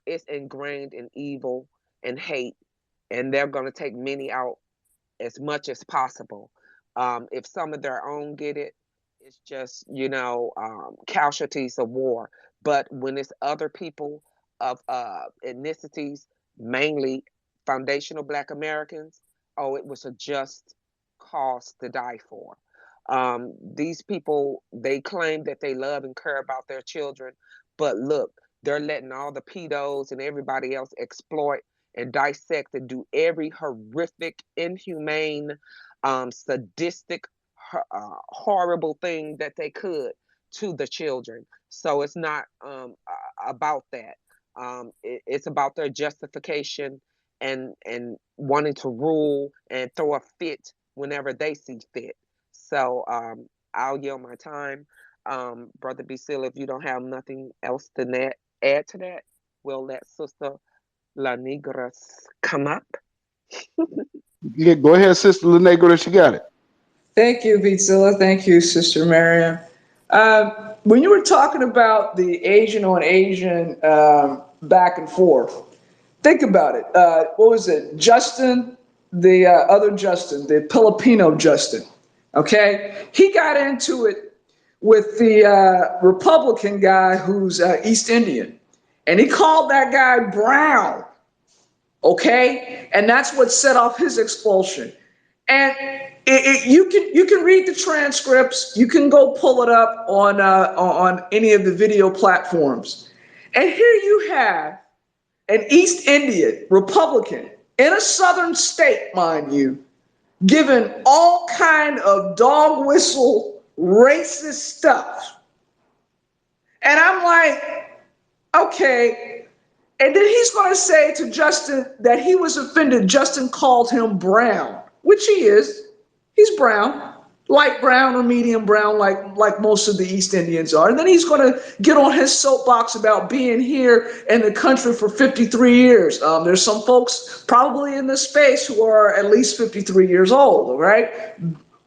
it's ingrained in evil and hate, and they're going to take many out as much as possible. If some of their own get it, it's just casualties of war. But when it's other people of ethnicities, mainly foundational Black Americans, oh, it was a just cause to die for. These people, they claim that they love and care about their children, but look, they're letting all the pedos and everybody else exploit and dissect and do every horrific, inhumane, sadistic, horrible thing that they could to the children. So it's not about that. It's about their justification and wanting to rule and throw a fit whenever they see fit. So I'll yield my time. Brother B. Seal, if you don't have nothing else to add to that, we'll let Sister La Negras come up. Yeah, go ahead, Sister La Negras, you got it. Thank you, Beatzilla. Thank you, Sister Miriam. When you were talking about the Asian on Asian back and forth, think about it. What was it? Justin, the other Justin, the Filipino Justin, okay? He got into it with the Republican guy who's East Indian, and he called that guy brown, okay? And that's what set off his expulsion. And you can read the transcripts. You can go pull it up on any of the video platforms. And here you have an East Indian Republican in a southern state, mind you, given all kind of dog whistle racist stuff. And I'm like, okay. And then he's going to say to Justin that he was offended. Justin called him brown, which he is. He's brown, light brown or medium brown, like most of the East Indians are. And then he's going to get on his soapbox about being here in the country for 53 years. There's some folks probably in this space who are at least 53 years old, all right?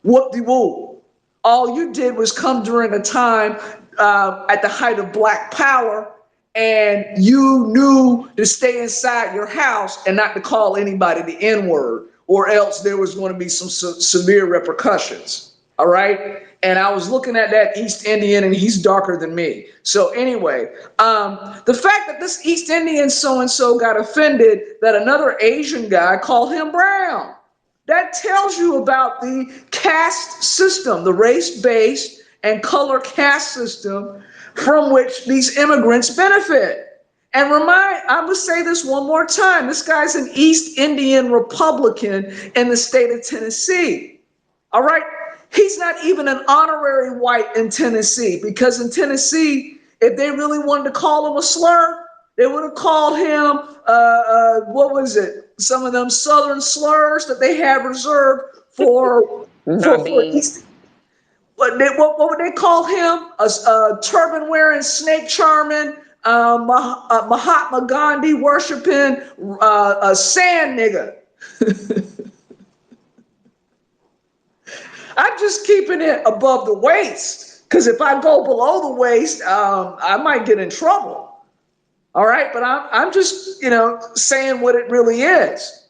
Whoop-de-whoop. All you did was come during a time at the height of Black Power, and you knew to stay inside your house and not to call anybody the N-word, or else there was going to be some severe repercussions. All right. And I was looking at that East Indian, and he's darker than me. So anyway, the fact that this East Indian so-and-so got offended that another Asian guy called him brown, that tells you about the caste system, the race-based and color caste system from which these immigrants benefit. And I'm going to say this one more time. This guy's an East Indian Republican in the state of Tennessee. All right. He's not even an honorary white in Tennessee, because in Tennessee, if they really wanted to call him a slur, they would have called him, what was it? Some of them Southern slurs that they have reserved for East. What would they call him? A turban wearing, snake charming, Mahatma Gandhi worshiping, a sand nigga. I'm just keeping it above the waist, because if I go below the waist, I might get in trouble. All right, but I'm just saying what it really is.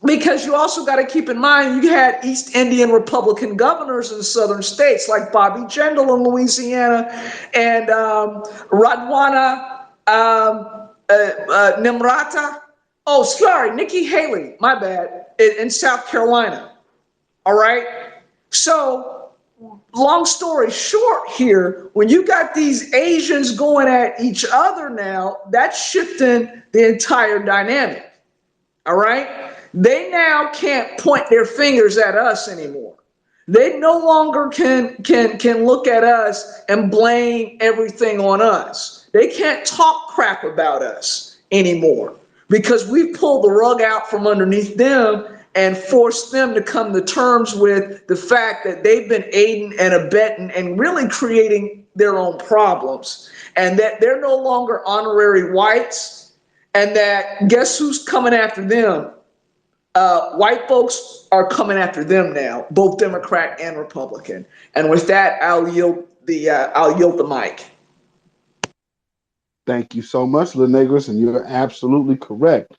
Because you also got to keep in mind, you had East Indian Republican governors in southern states like Bobby Jindal in Louisiana and Radwana Nimrata. Oh, sorry, Nikki Haley, my bad, in South Carolina. All right. So long story short here, when you got these Asians going at each other now, that's shifting the entire dynamic. All right. They now can't point their fingers at us anymore. They no longer can look at us and blame everything on us. They can't talk crap about us anymore because we pulled the rug out from underneath them and forced them to come to terms with the fact that they've been aiding and abetting and really creating their own problems, and that they're no longer honorary whites, and that guess who's coming after them? White folks are coming after them now, both Democrat and Republican. And with that, I'll yield the mic. Thank you so much, Lenegris, and you're absolutely correct.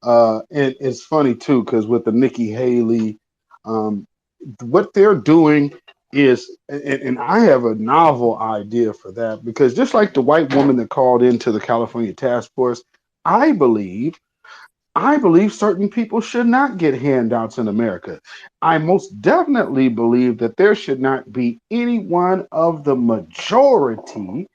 And it's funny too, because with the Nikki Haley, what they're doing is, and I have a novel idea for that, because just like the white woman that called into the California task force, I believe certain people should not get handouts in America. I most definitely believe that there should not be any one of the majority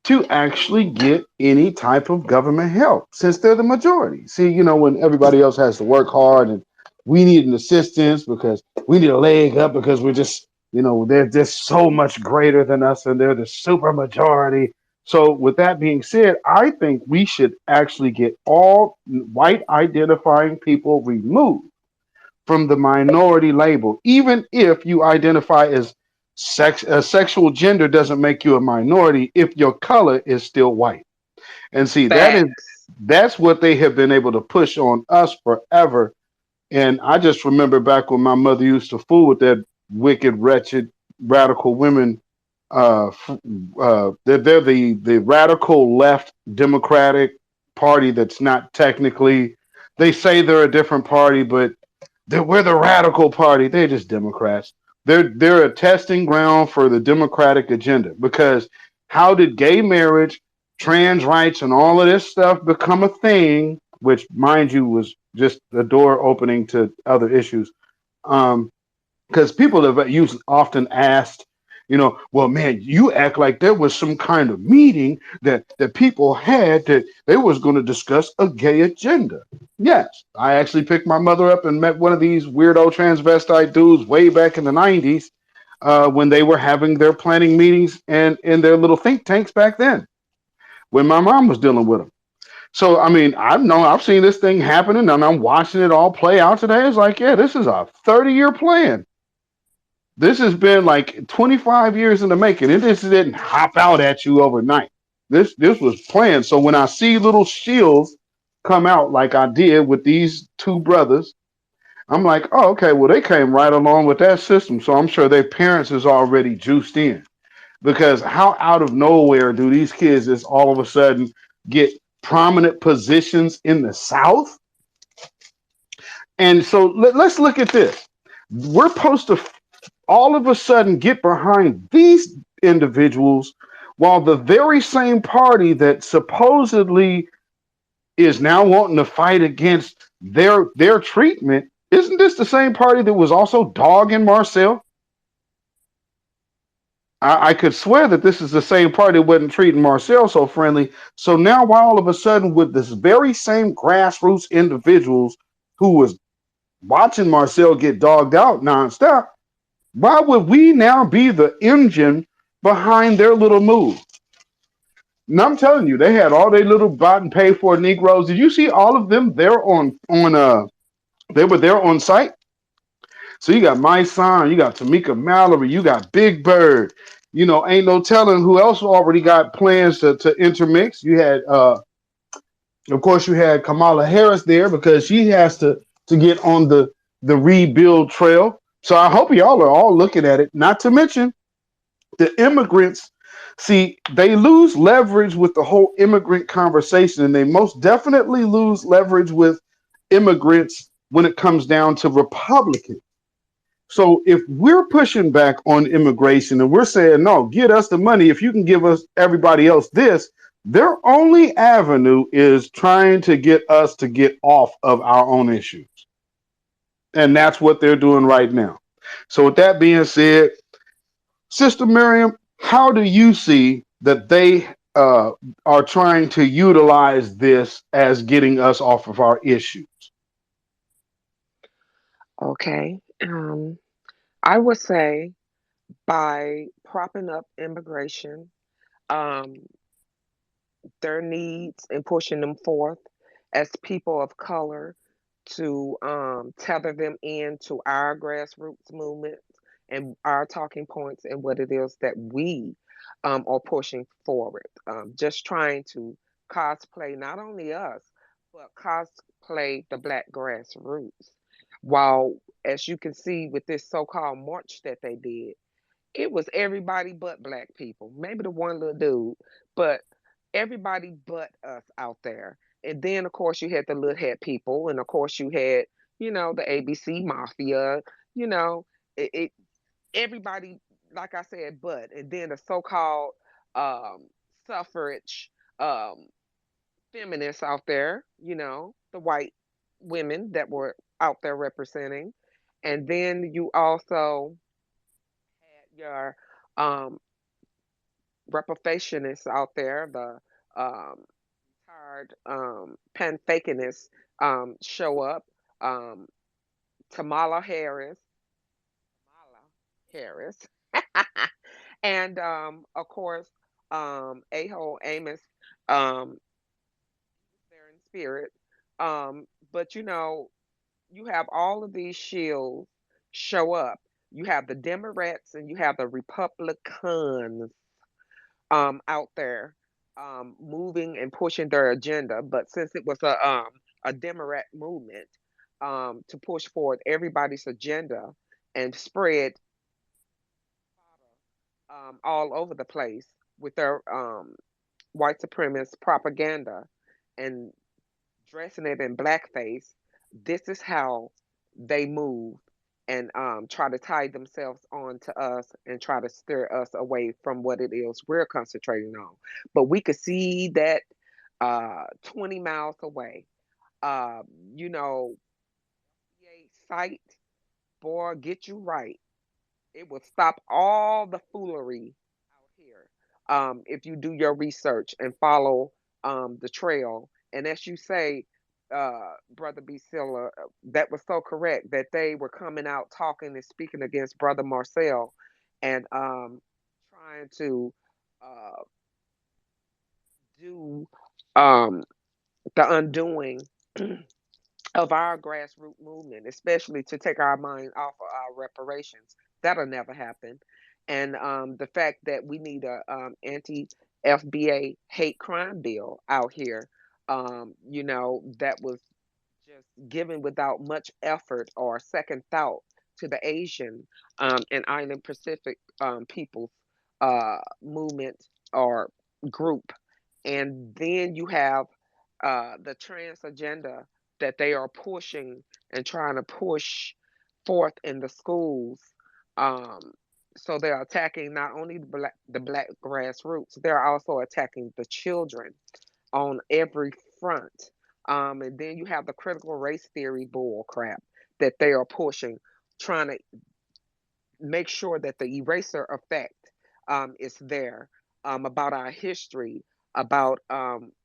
to actually get any type of government help, since they're the majority. See, when everybody else has to work hard and we need an assistance because we need a leg up because we're just, they're just so much greater than us and they're the super majority. So with that being said, I think we should actually get all white identifying people removed from the minority label, even if you identify as sexual gender doesn't make you a minority if your color is still white. And see, Facts. that's what they have been able to push on us forever. And I just remember back when my mother used to fool with that wicked, wretched, radical women. They're the radical left Democratic Party that's not technically. They say they're a different party, but we're the radical party. They're just Democrats. They're a testing ground for the Democratic agenda, because how did gay marriage, trans rights, and all of this stuff become a thing? Which, mind you, was just a door opening to other issues. Because people have often asked, well, man, you act like there was some kind of meeting that people had that they was going to discuss a gay agenda. Yes, I actually picked my mother up and met one of these weirdo transvestite dudes way back in the 90s when they were having their planning meetings and in their little think tanks back then, when my mom was dealing with them. So, I mean, I've seen this thing happening and I'm watching it all play out today. It's like, yeah, this is a 30-year plan. This has been like 25 years in the making. It just didn't hop out at you overnight. This was planned. So when I see little shields come out like I did with these two brothers, I'm like, oh, okay, well, they came right along with that system. So I'm sure their parents is already juiced in. Because how out of nowhere do these kids just all of a sudden get prominent positions in the South? And so let's look at this. We're supposed to all of a sudden get behind these individuals, while the very same party that supposedly is now wanting to fight against their treatment, isn't this the same party that was also dogging Marcel? I could swear that this is the same party that wasn't treating Marcel so friendly. So now, why all of a sudden, with this very same grassroots individuals who was watching Marcel get dogged out nonstop, why would we now be the engine behind their little move? And I'm telling you, they had all their little bought and paid for Negroes. Did you see all of them there they were there on site? So you got My Son, you got Tamika Mallory, you got Big Bird. Ain't no telling who else already got plans to intermix. You had of course you had Kamala Harris there, because she has to get on the rebuild trail. So I hope y'all are all looking at it. Not to mention the immigrants. See, they lose leverage with the whole immigrant conversation, and they most definitely lose leverage with immigrants when it comes down to Republicans. So if we're pushing back on immigration and we're saying, no, get us the money if you can give us everybody else this, their only avenue is trying to get us to get off of our own issues. And that's what they're doing right now. So with that being said, Sister Miriam, how do you see that they are trying to utilize this as getting us off of our issues? Okay. I would say by propping up immigration, um, their needs and pushing them forth as people of color to tether them into our grassroots movements and our talking points and what it is that we are pushing forward. Just trying to cosplay not only us, but cosplay the Black grassroots. While, as you can see with this so called march that they did, it was everybody but black people. Maybe the one little dude, but everybody but us out there. And then of course you had the little head people, and of course you had, the ABC mafia, you know, it everybody, like I said, but and then the so-called um suffrage um feminists out there, the white women that were out there representing. And then you also had your um reprobationists out there, the tired panfakinists show up. Um, Kamala Harris, and of course, Aho Amos, um, there in spirit. But you have all of these shields show up. You have the Democrats and you have the Republicans out there moving and pushing their agenda. But since it was a Democrat movement to push forward everybody's agenda and spread all over the place with their white supremacist propaganda and dressing it in blackface, this is how they move and try to tie themselves on to us and try to steer us away from what it is we're concentrating on. But we could see that 20 miles away. Uh, you know, sight, boy, get you right. It will stop all the foolery out here if you do your research and follow the trail. And as you say, Brother B. Silla, that was so correct that they were coming out talking and speaking against Brother Marcel and trying to uh, do um, the undoing of our grassroots movement, especially to take our mind off of our reparations. That'll never happen. And the fact that we need a anti FBA hate crime bill out here, that was just given without much effort or second thought to the Asian and Island Pacific people's movement or group. And then you have the trans agenda that they are pushing and trying to push forth in the schools. Um, so they're attacking not only the black grassroots, they're also attacking the children on every front. And then you have the critical race theory bull crap that they are pushing, trying to make sure that the eraser effect is there about our history, about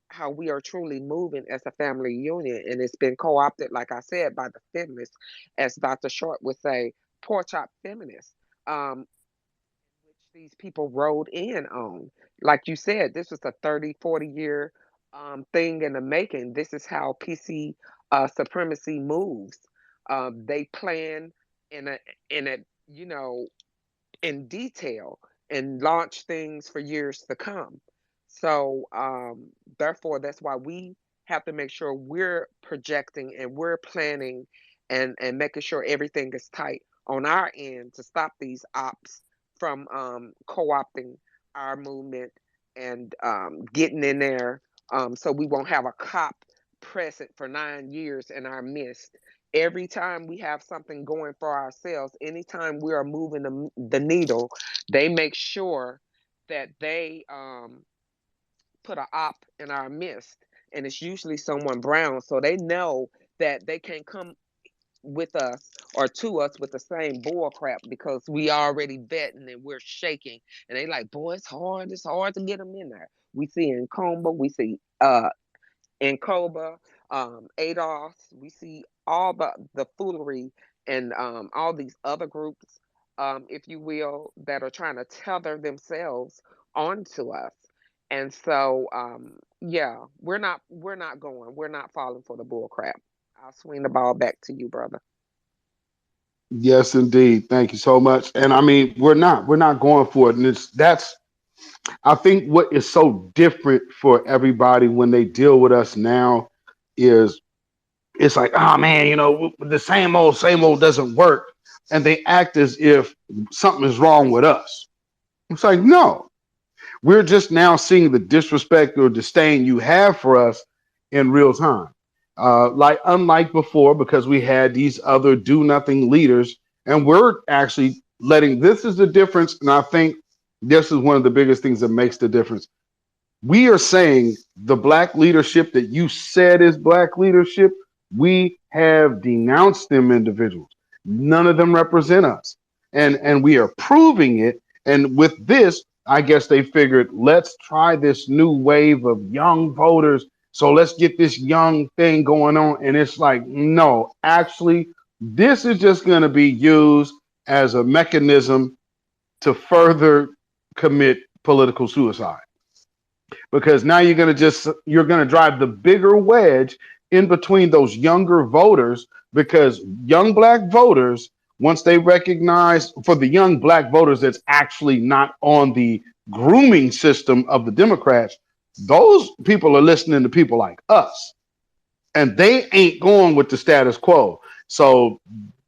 how we are truly moving as a family union. And it's been co opted, like I said, by the feminists, as Dr. Short would say, pork chop feminists, which these people rode in on. Like you said, this was a 30, 40 year thing in the making. This is how PC supremacy moves. They plan in a you know in detail and launch things for years to come. So, therefore, that's why we have to make sure we're projecting and we're planning and making sure everything is tight on our end to stop these ops from co-opting our movement and getting in there so we won't have a cop present for 9 years in our midst. Every time we have something going for ourselves, anytime we are moving the needle, they make sure that they put a op in our midst, and it's usually someone brown, so they know that they can't come with us or to us with the same bull crap because we already vetting and we're shaking, and they like, boy, it's hard to get them in there. We see in Comba, we see in Koba, ADOS. We see all the foolery and all these other groups if you will, that are trying to tether themselves onto us. And so, yeah, we're not going. We're not falling for the bull crap. I'll swing the ball back to you, brother. Yes, indeed. Thank you so much. And I mean, we're not going for it. And that's I think what is so different for everybody when they deal with us now is it's like, oh man, the same old doesn't work. And they act as if something is wrong with us. It's like, no, we're just now seeing the disrespect or disdain you have for us in real time. Like unlike before, because we had these other do nothing leaders, and we're actually letting this is the difference. And I think this is one of the biggest things that makes the difference. We are saying the black leadership that you said is black leadership, we have denounced them individuals. None of them represent us. And we are proving it. And with this, I guess they figured, let's try this new wave of young voters. So let's get this young thing going on. And it's like, no, actually, this is just going to be used as a mechanism to further commit political suicide, because now you're going to drive the bigger wedge in between those younger voters, because young black voters, once they recognize, for the young black voters that's actually not on the grooming system of the Democrats, those people are listening to people like us, and they ain't going with the status quo. So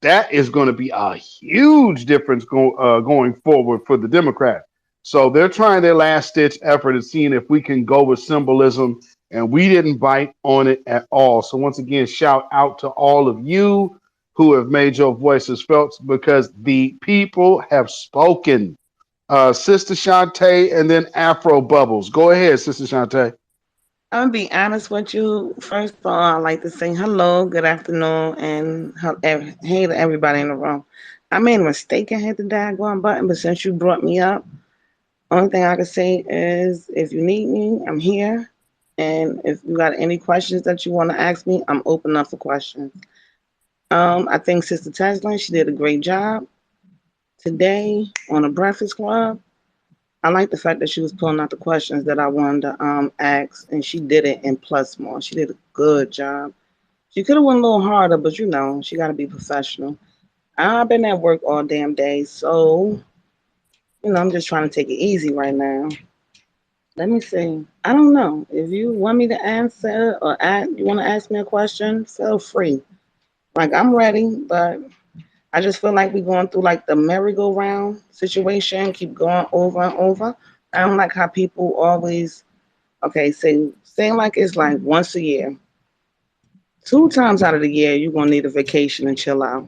that is going to be a huge difference going forward for the Democrats. So they're trying their last stitch effort at seeing if we can go with symbolism, and we didn't bite on it at all. So once again, shout out to all of you who have made your voices felt, because the people have spoken. Sister Shantae, and then Afro Bubbles. Go ahead, Sister Shantae. I'm gonna be honest with you. First of all, I'd like to say hello, good afternoon, and hey to everybody in the room. I made a mistake and hit the daggone button, but since you brought me up, only thing I can say is if you need me, I'm here. And if you got any questions that you want to ask me, I'm open up for questions. I think Sister Tesla, she did a great job today on the Breakfast Club. I like the fact that she was pulling out the questions that I wanted to ask, and she did it and plus more. She did a good job. She could have went a little harder, but she got to be professional. I've been at work all damn day, so I'm just trying to take it easy right now. Let me see. I don't know if you want me to answer or you want to ask me a question. Feel free. Like I'm ready, but I just feel like we're going through like the merry-go-round situation, keep going over and over. I don't like how people always, okay, say like it's like once a year. 2 times out of the year, you're gonna need a vacation and chill out.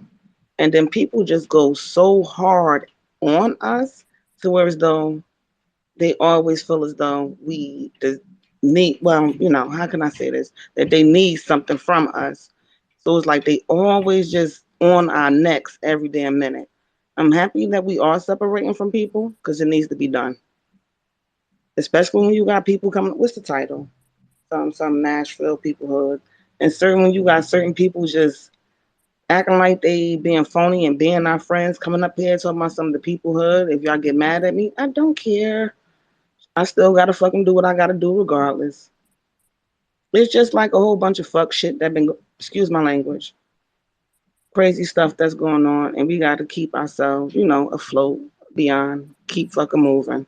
And then people just go so hard on us to where as though they always feel as though we need, well, how can I say this? That they need something from us. So it's like they always just on our necks every damn minute. I'm happy that we are separating from people because it needs to be done. Especially when you got people coming, what's the title? Some Nashville peoplehood. And certainly when you got certain people just acting like they being phony and being our friends, coming up here talking about some of the peoplehood. If y'all get mad at me, I don't care. I still gotta fucking do what I gotta do regardless. It's just like a whole bunch of fuck shit that been, excuse my language, crazy stuff that's going on, and we gotta keep ourselves, afloat, beyond, keep fucking moving,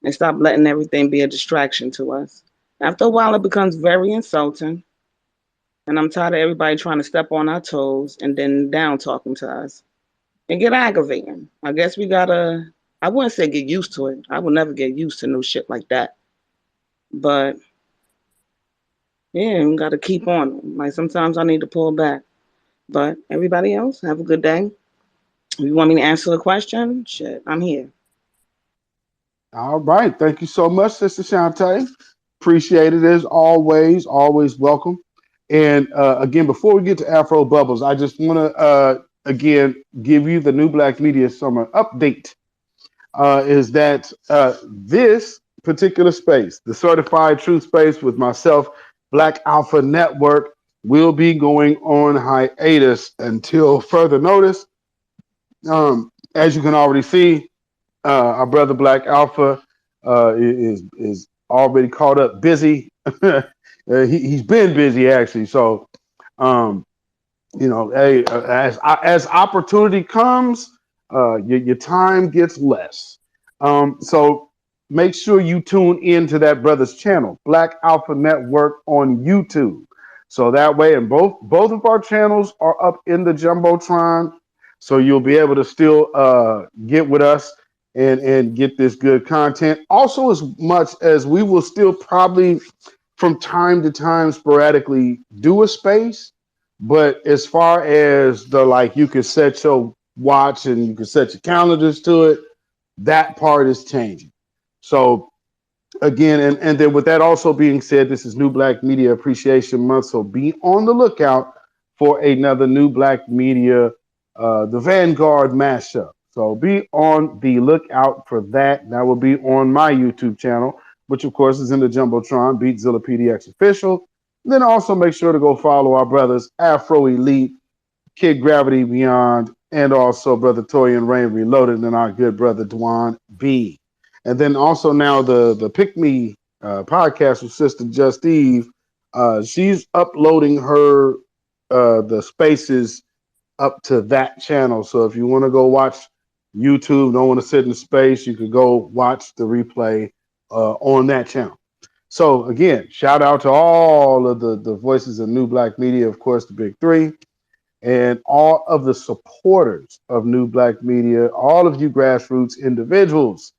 and stop letting everything be a distraction to us. After a while, it becomes very insulting, and I'm tired of everybody trying to step on our toes and then down talking to us. And get aggravating. I guess we gotta, I wouldn't say get used to it. I would never get used to no shit like that. But yeah, we gotta keep on. Like sometimes I need to pull back. But everybody else, have a good day. If you want me to answer a question, shit, I'm here. All right. Thank you so much, Sister Shantae. Appreciate it as always. Always welcome. And again, before we get to Afro Bubbles, I just want to again give you the New Black Media Summer update. Is that this particular space, the Certified Truth Space with myself, Black Alpha Network, will be going on hiatus until further notice. as you can already see, our brother Black Alpha is already caught up busy. He's been busy actually. So, um, hey, as opportunity comes, your time gets less. So make sure you tune into that brother's channel, Black Alpha Network on YouTube. So that way, and both of our channels are up in the jumbotron, so you'll be able to still get with us and get this good content. Also, as much as we will still probably from time to time sporadically do a space, but as far as the like, you can set your watch and you can set your calendars to it, that part is changing. So again, and then with that also being said, this is New Black Media Appreciation Month, so be on the lookout for another New Black Media, the Vanguard mashup. So be on the lookout for that. That will be on my YouTube channel, which of course is in the Jumbotron, Beatzilla PDX Official. And then also make sure to go follow our brothers Afro Elite, Kid Gravity Beyond, and also Brother Torian Rain Reloaded, and our good brother Dwan B. And then also now the Pick Me podcast with Sister Just Eve. She's uploading her the spaces up to that channel. So if you want to go watch YouTube, don't want to sit in space, you could go watch the replay on that channel. So again, shout out to all of the voices of New Black Media, of course, the big three, and all of the supporters of New Black Media, all of you grassroots individuals,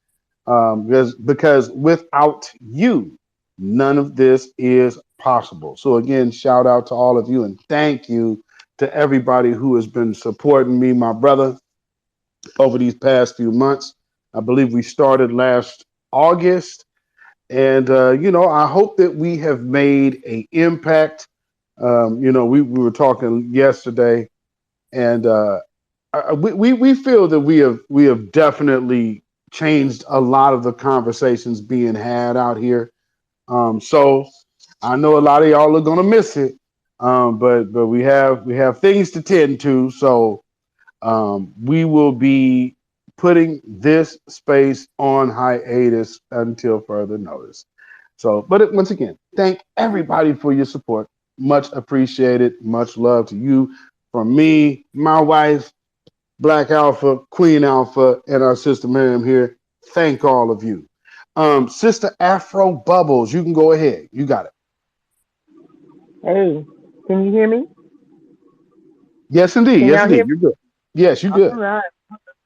because without you, none of this is possible. So again, shout out to all of you and thank you to everybody who has been supporting me, my brother, over these past few months. I believe we started last August, and I hope that we have made an impact. We were talking yesterday, and we feel that we have definitely changed a lot of the conversations being had out here. So I know a lot of y'all are gonna miss it, but we have things to tend to. So we will be putting this space on hiatus until further notice. So, but once again, thank everybody for your support. Much appreciated. Much love to you from me, my wife, Black Alpha, Queen Alpha, and our sister Miriam here. Thank all of you. Sister Afro Bubbles, you can go ahead. You got it. Hey, can you hear me? Yes, indeed. Can Yes, y'all indeed. hear me? You're good. Yes, you're good. All right.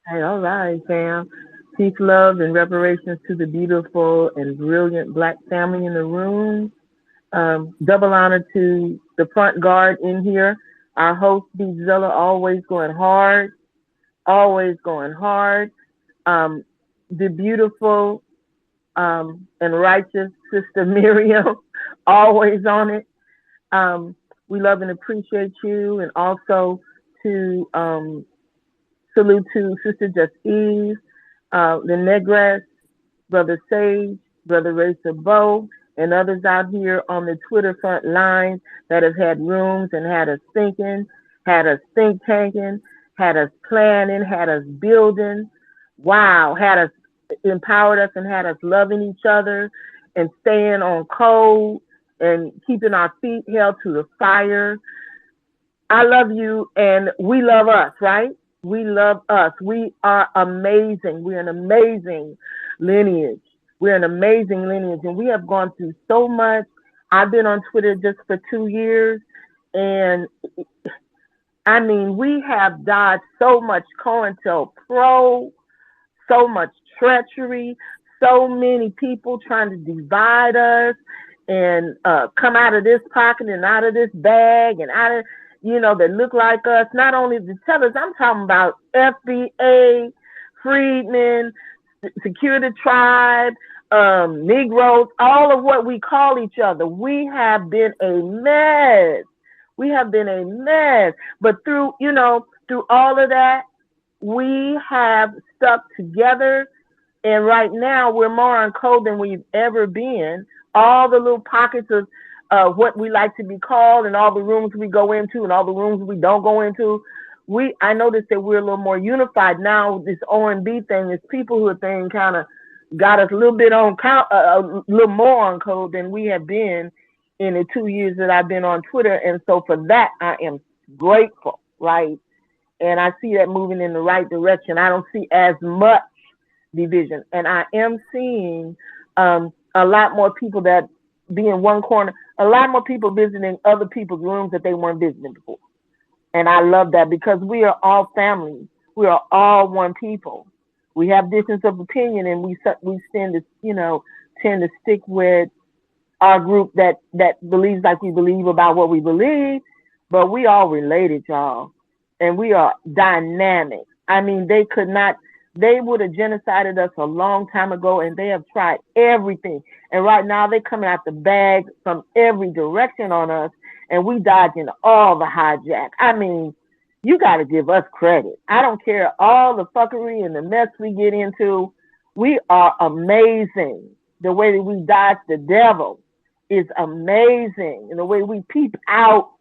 Hey, all right, fam. Peace, love, and reparations to the beautiful and brilliant Black family in the room. Double honor to the front guard in here. Our host, Beatzilla, always going hard. Always going hard. The beautiful and righteous Sister Miriam, always on it. We love and appreciate you, and also to salute to Sister Just Eve, the Negress, Brother Sage, Brother Racer Bo, and others out here on the Twitter front line that have had rooms and had us thinking, had us think tanking, had us planning, had us building. Wow, had us empowered us and had us loving each other and staying on code and keeping our feet held to the fire. I love you and we love us, right? We love us. We are amazing. We're an amazing lineage. We're an amazing lineage and we have gone through so much. I've been on Twitter just for 2 years and I mean, we have dodged so much COINTELPRO, so much treachery, so many people trying to divide us and come out of this pocket and out of this bag and out of, that look like us. Not only the tellers, I'm talking about FBA, freedmen, Secure the Tribe, Negroes, all of what we call each other. We have been a mess. We have been a mess. But through all of that, we have stuck together, and right now we're more on code than we've ever been. All the little pockets of what we like to be called and all the rooms we go into and all the rooms we don't go into, I noticed that we're a little more unified now. This OMB thing, this peoplehood thing, kind of got us a little bit on a little more on code than we have been in the 2 years that I've been on Twitter. And so for that, I am grateful, right? And I see that moving in the right direction. I don't see as much division, and I am seeing a lot more people that be in one corner, a lot more people visiting other people's rooms that they weren't visiting before. And I love that, because we are all family. We are all one people. We have difference of opinion, and we tend to stick with our group that believes like we believe about what we believe, but we all related, y'all, and we are dynamic. I mean, they would have genocided us a long time ago, and they have tried everything. And right now they're coming out the bag from every direction on us, and we dodging all the hijack. I mean, you got to give us credit. I don't care all the fuckery and the mess we get into. We are amazing. The way that we dodge the devil is amazing. And the way we peep out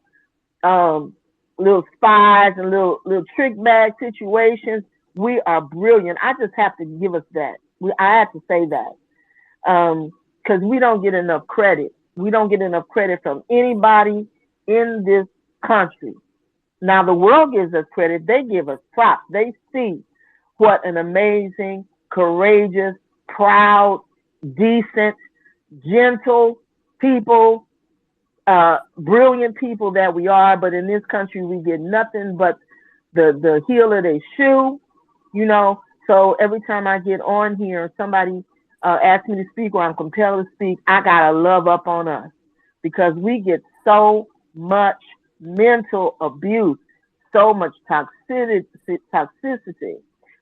little spies and little trick bag situations, we are brilliant. I just have to give us that. I have to say that. Because we don't get enough credit. We don't get enough credit from anybody in this country. Now, the world gives us credit. They give us props. They see what an amazing, courageous, proud, decent, gentle people, brilliant people that we are. But in this country, we get nothing but the heel of their shoe, you know. So every time I get on here, somebody asks me to speak or I'm compelled to speak, I got to love up on us, because we get so much mental abuse, so much toxicity,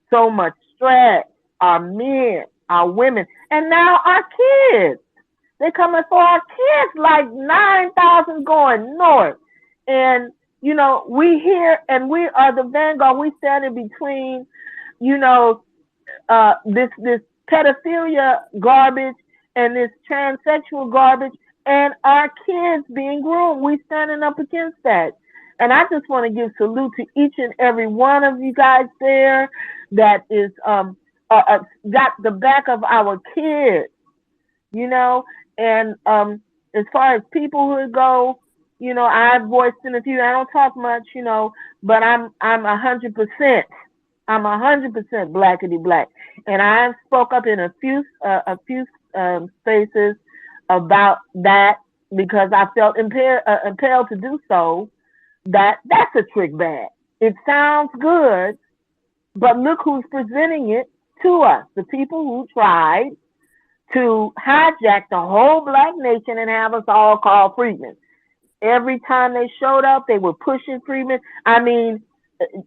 so much stress, our men, our women, and now our kids. They're coming for our kids like 9,000 going north. And, you know, we here, and we are the vanguard. We stand in between, you know, this pedophilia garbage and this transsexual garbage and our kids being groomed. We standing up against that. And I just want to give salute to each and every one of you guys there that is got the back of our kids, you know. And as far as people who go, you know, I've voiced in a few. I don't talk much, you know, but I'm 100%. I'm 100% blackity black, and I spoke up in a few spaces about that because I felt impelled to do so. That's a trick bag. It sounds good, but look who's presenting it to us: the people who tried to hijack the whole black nation and have us all called freedmen. Every time they showed up, they were pushing freedmen. I mean,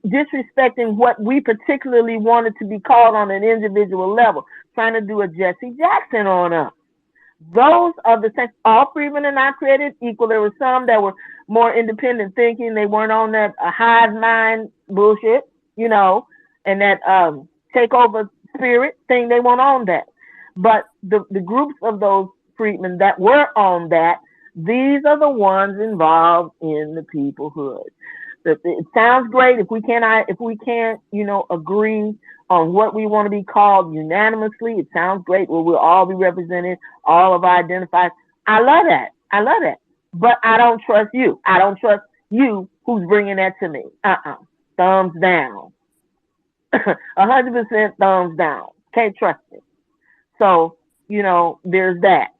disrespecting what we particularly wanted to be called on an individual level, trying to do a Jesse Jackson on us. Those are the same. All freedmen are not created equal. There were some that were more independent thinking. They weren't on that hive mind bullshit, you know, and that takeover spirit thing. They weren't on that. But the groups of those freedmen that were on that, these are the ones involved in the peoplehood. It sounds great if we can't, you know, agree on what we want to be called unanimously. It sounds great. Well, we'll all be represented, all of our identified. I love that. I love that. But I don't trust you. I don't trust you who's bringing that to me. Thumbs down. 100% thumbs down. Can't trust it. So, you know, there's that.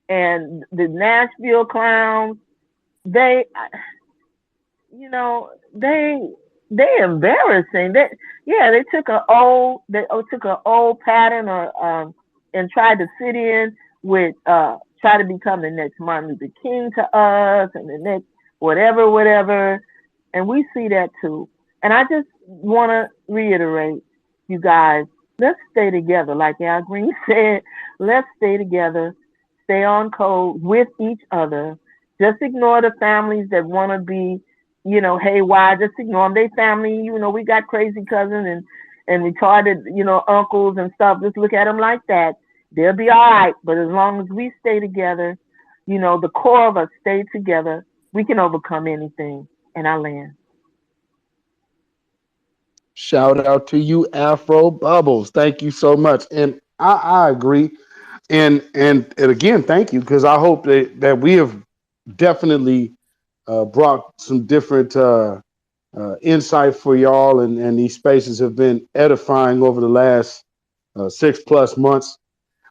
And the Nashville clowns, they embarrassing. They took an old pattern and tried to fit in with try to become the next Martin Luther King to us and the next whatever. And we see that too. And I just want to reiterate, you guys, let's stay together. Like Al Green said, let's stay together, stay on code with each other. Just ignore the families that want to be, you know, haywire. Just ignore them. They family, you know, we got crazy cousins and retarded, you know, uncles and stuff. Just look at them like that. They'll be all right. But as long as we stay together, you know, the core of us stay together, we can overcome anything. And I land. Shout out to you, Afro Bubbles. Thank you so much. And I agree. And again, thank you, because I hope that we have definitely brought some different insight for y'all, and these spaces have been edifying over the last 6+ months.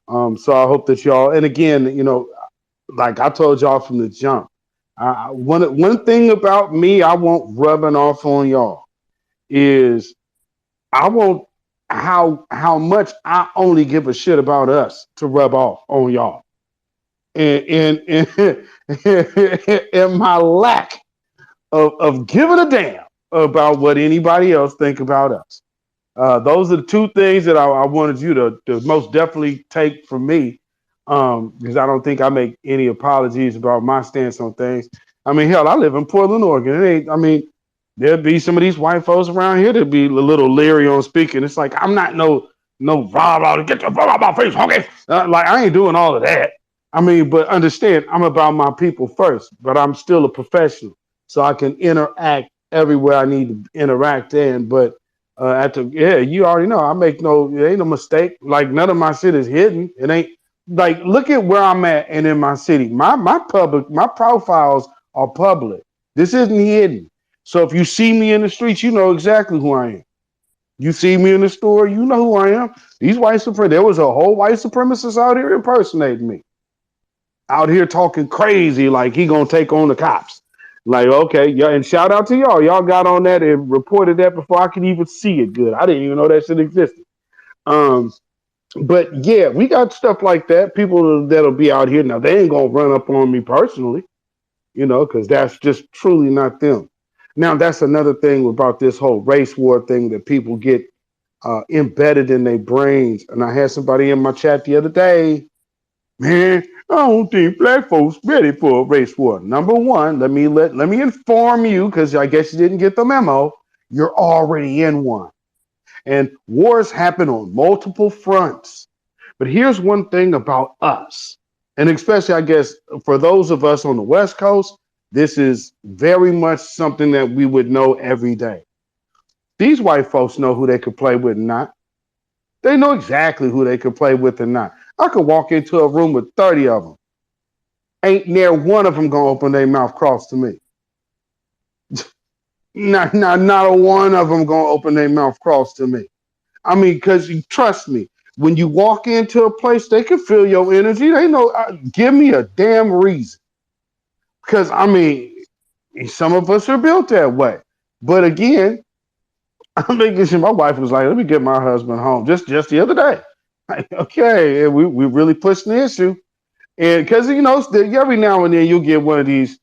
So I hope that y'all, and again, like I told y'all from the jump, one thing about me I won't rubbing off on y'all is I won't how much I only give a shit about us to rub off on y'all, and and my lack of giving a damn about what anybody else think about us. Those are the two things that I wanted you to most definitely take from me, because I don't think I make any apologies about my stance on things. I mean, hell, I live in Portland, Oregon. It ain't, I mean, there'll be some of these white folks around here that be a little leery on speaking. It's like, I'm not no rah to get the fuck out my face, okay? Like, I ain't doing all of that. I mean, but understand, I'm about my people first, but I'm still a professional, so I can interact everywhere I need to interact in. But you already know I make it ain't no mistake. Like, none of my shit is hidden. It ain't like, look at where I'm at and in my city. My profiles are public. This isn't hidden. So if you see me in the streets, you know exactly who I am. You see me in the store, you know who I am. These white supremacists, there was a whole white supremacist out here impersonating me, out here talking crazy like he gonna take on the cops. Like, okay, yeah, and shout out to y'all. Y'all got on that and reported that before I could even see it good. I didn't even know that shit existed. Um, but yeah, we got stuff like that. People that'll be out here now. They ain't gonna run up on me personally, because that's just truly not them. Now, that's another thing about this whole race war thing that people get embedded in their brains. And I had somebody in my chat the other day, man, I don't think black folks ready for a race war. Number one, let me inform you, because I guess you didn't get the memo. You're already in one. And wars happen on multiple fronts. But here's one thing about us, and especially, I guess, for those of us on the West Coast, this is very much something that we would know every day. These white folks know who they could play with and not. They know exactly who they could play with and not. I could walk into a room with 30 of them. Ain't near one of them gonna open their mouth cross to me. Not a one of them gonna open their mouth cross to me. I mean, because trust me, when you walk into a place, they can feel your energy. They know, give me a damn reason. Because, I mean, some of us are built that way. But again, I'm making sure my wife was like, let me get my husband home just the other day. Like, okay, and we really pushing the issue. And because, every now and then you'll get one of these,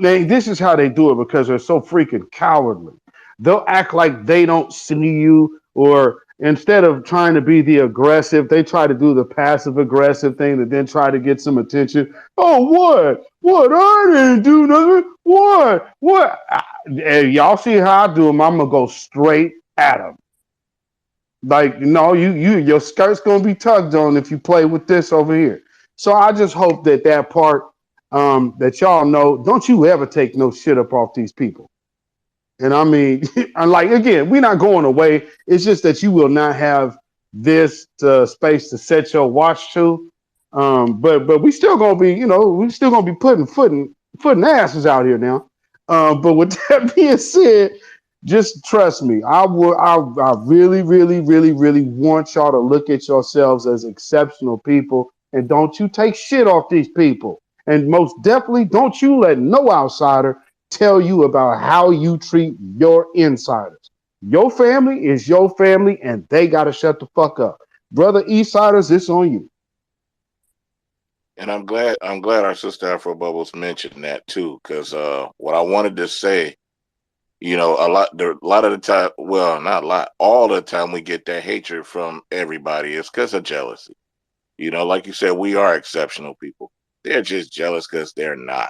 this is how they do it because they're so freaking cowardly. They'll act like they don't see you, or instead of trying to be the aggressive, they try to do the passive aggressive thing to then try to get some attention. Oh, what? What? I didn't do nothing. What? What? And y'all see how I do them. I'm going to go straight at them. Like, no, your skirt's going to be tugged on if you play with this over here. So I just hope that part, that y'all know, don't you ever take no shit up off these people. And I mean, like, again, we're not going away. It's just that you will not have this space to set your watch to. But we still gonna be, we still gonna be putting asses out here now. But with that being said, just trust me. I really, really, really, really want y'all to look at yourselves as exceptional people, and don't you take shit off these people. And most definitely, don't you let no outsider tell you about how you treat your insiders. Your family is your family, and they got to shut the fuck up. Brother Eastsiders, it's on you. And I'm glad our sister Afro Bubbles mentioned that too, because what I wanted to say, a lot of the time, well, not a lot, all the time we get that hatred from everybody is because of jealousy. Like you said, we are exceptional people. They're just jealous because they're not.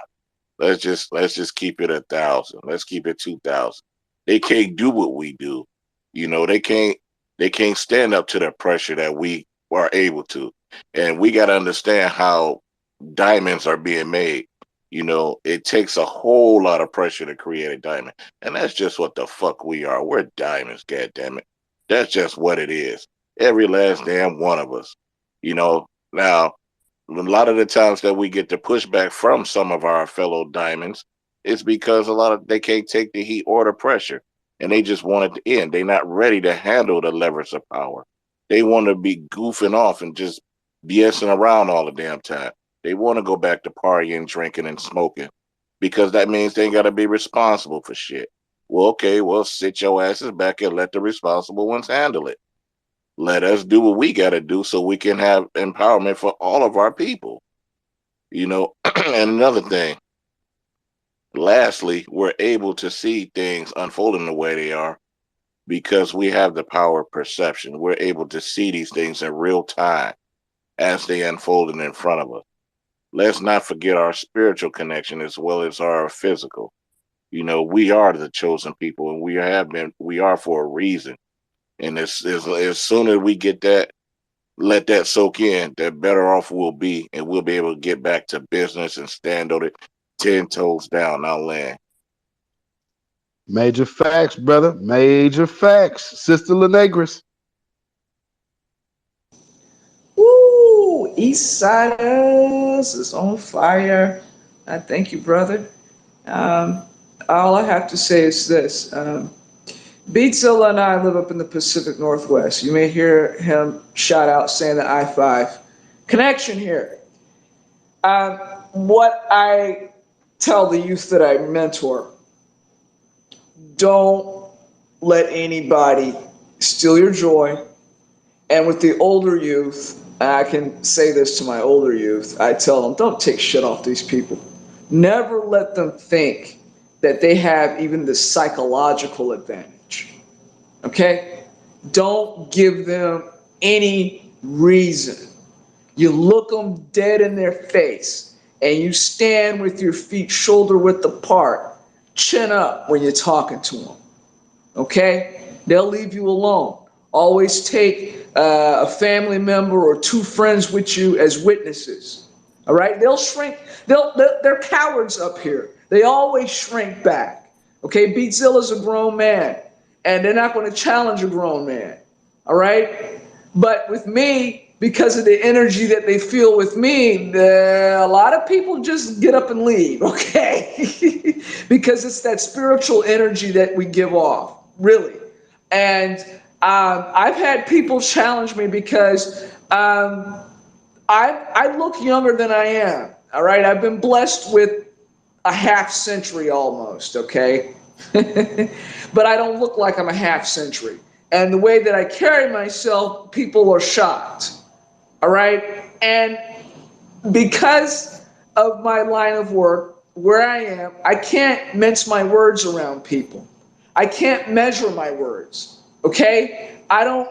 Let's just keep it 1,000. Let's keep it 2,000. They can't do what we do. They can't stand up to the pressure that we are able to. And we got to understand how diamonds are being made. It takes a whole lot of pressure to create a diamond. And that's just what the fuck we are. We're diamonds, goddammit. That's just what it is. Every last damn one of us. Now, a lot of the times that we get the pushback from some of our fellow diamonds is because they can't take the heat or the pressure. And they just want it to end. They're not ready to handle the levers of power. They want to be goofing off and just BSing around all the damn time. They want to go back to partying, drinking, and smoking because that means they ain't got to be responsible for shit. Well, okay, sit your asses back and let the responsible ones handle it. Let us do what we got to do so we can have empowerment for all of our people. And another thing, lastly, we're able to see things unfolding the way they are because we have the power of perception. We're able to see these things in real time as they unfolding in front of us. Let's not forget our spiritual connection as well as our physical. We are the chosen people, and we are for a reason. And as soon as we get that, let that soak in, the better off we'll be, and we'll be able to get back to business and stand on it 10 toes down on land. Major facts, brother. Major facts. Sister Lenegris. Woo! East Siders is on fire. I thank you, brother. All I have to say is this. Beatzilla and I live up in the Pacific Northwest. You may hear him shout out saying the I-5 connection here. What I tell the youth that I mentor, don't let anybody steal your joy. And with the older youth, I can say this to my older youth, I tell them, don't take shit off these people. Never let them think that they have even the psychological advantage. Okay? Don't give them any reason. You look them dead in their face and you stand with your feet shoulder width apart, chin up when you're talking to them. Okay? They'll leave you alone. Always take a family member or two friends with you as witnesses. All right? They'll shrink. They're cowards up here. They always shrink back. Okay? Beatzilla's a grown man, and they're not going to challenge a grown man. All right? But with me, because of the energy that they feel with me, a lot of people just get up and leave. Okay? Because it's that spiritual energy that we give off, really. And I've had people challenge me because I look younger than I am. All right, I've been blessed with a half century almost. Okay, but I don't look like I'm a half century. And the way that I carry myself, people are shocked. All right, and because of my line of work, where I am, I can't mince my words around people. I can't measure my words. Okay? I don't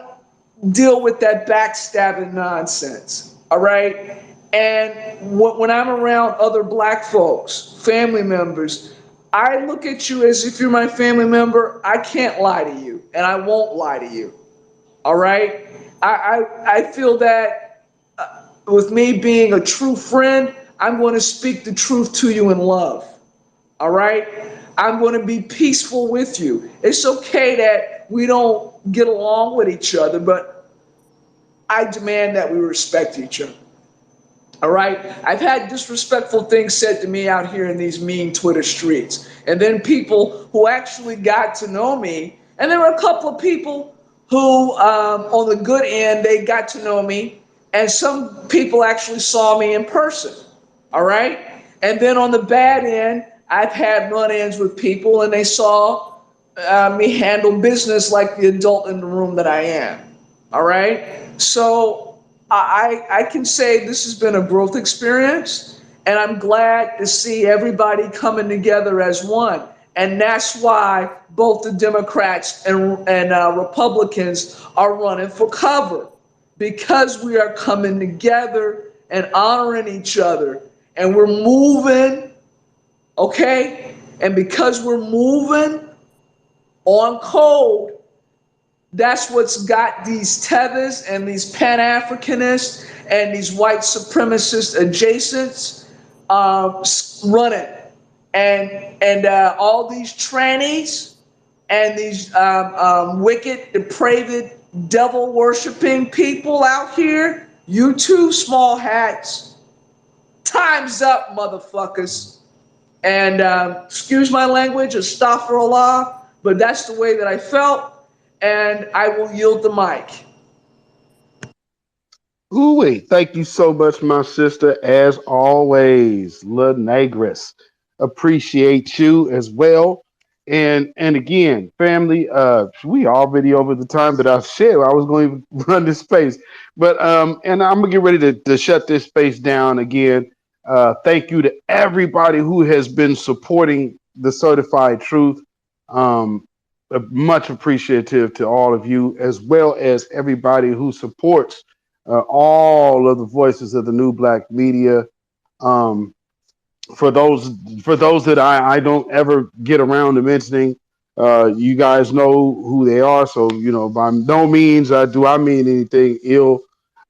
deal with that backstabbing nonsense. All right? And when I'm around other black folks, family members, I look at you as if you're my family member. I can't lie to you, and I won't lie to you. All right? I feel that with me being a true friend, I'm going to speak the truth to you in love. All right? I'm going to be peaceful with you. It's okay that we don't get along with each other, but I demand that we respect each other. All right? I've had disrespectful things said to me out here in these mean Twitter streets. And then people who actually got to know me, and there were a couple of people who, on the good end, they got to know me, and some people actually saw me in person. All right? And then on the bad end, I've had run-ins with people, and they saw me handle business like the adult in the room that I am. All right? So I can say this has been a growth experience, and I'm glad to see everybody coming together as one. And that's why both the Democrats and Republicans are running for cover, because we are coming together and honoring each other, and we're moving. Okay? And because we're moving on code, that's what's got these tethers and these Pan-Africanists and these white supremacist adjacents running, and all these trannies and these wicked, depraved, devil worshiping people out here. You too, small hats. Time's up, motherfuckers. And excuse my language, astaghfirullah, but that's the way that I felt, and I will yield the mic. Ooh, thank you so much, my sister. As always, La Negris. Appreciate you as well. And again, family, we already over the time that I said I was going to run this space. But and I'm gonna get ready to shut this space down again. Thank you to everybody who has been supporting the Certified Truth. Much appreciative to all of you, as well as everybody who supports all of the voices of the new black media. Um, for those that I don't ever get around to mentioning, you guys know who they are. So by no means do I mean anything ill.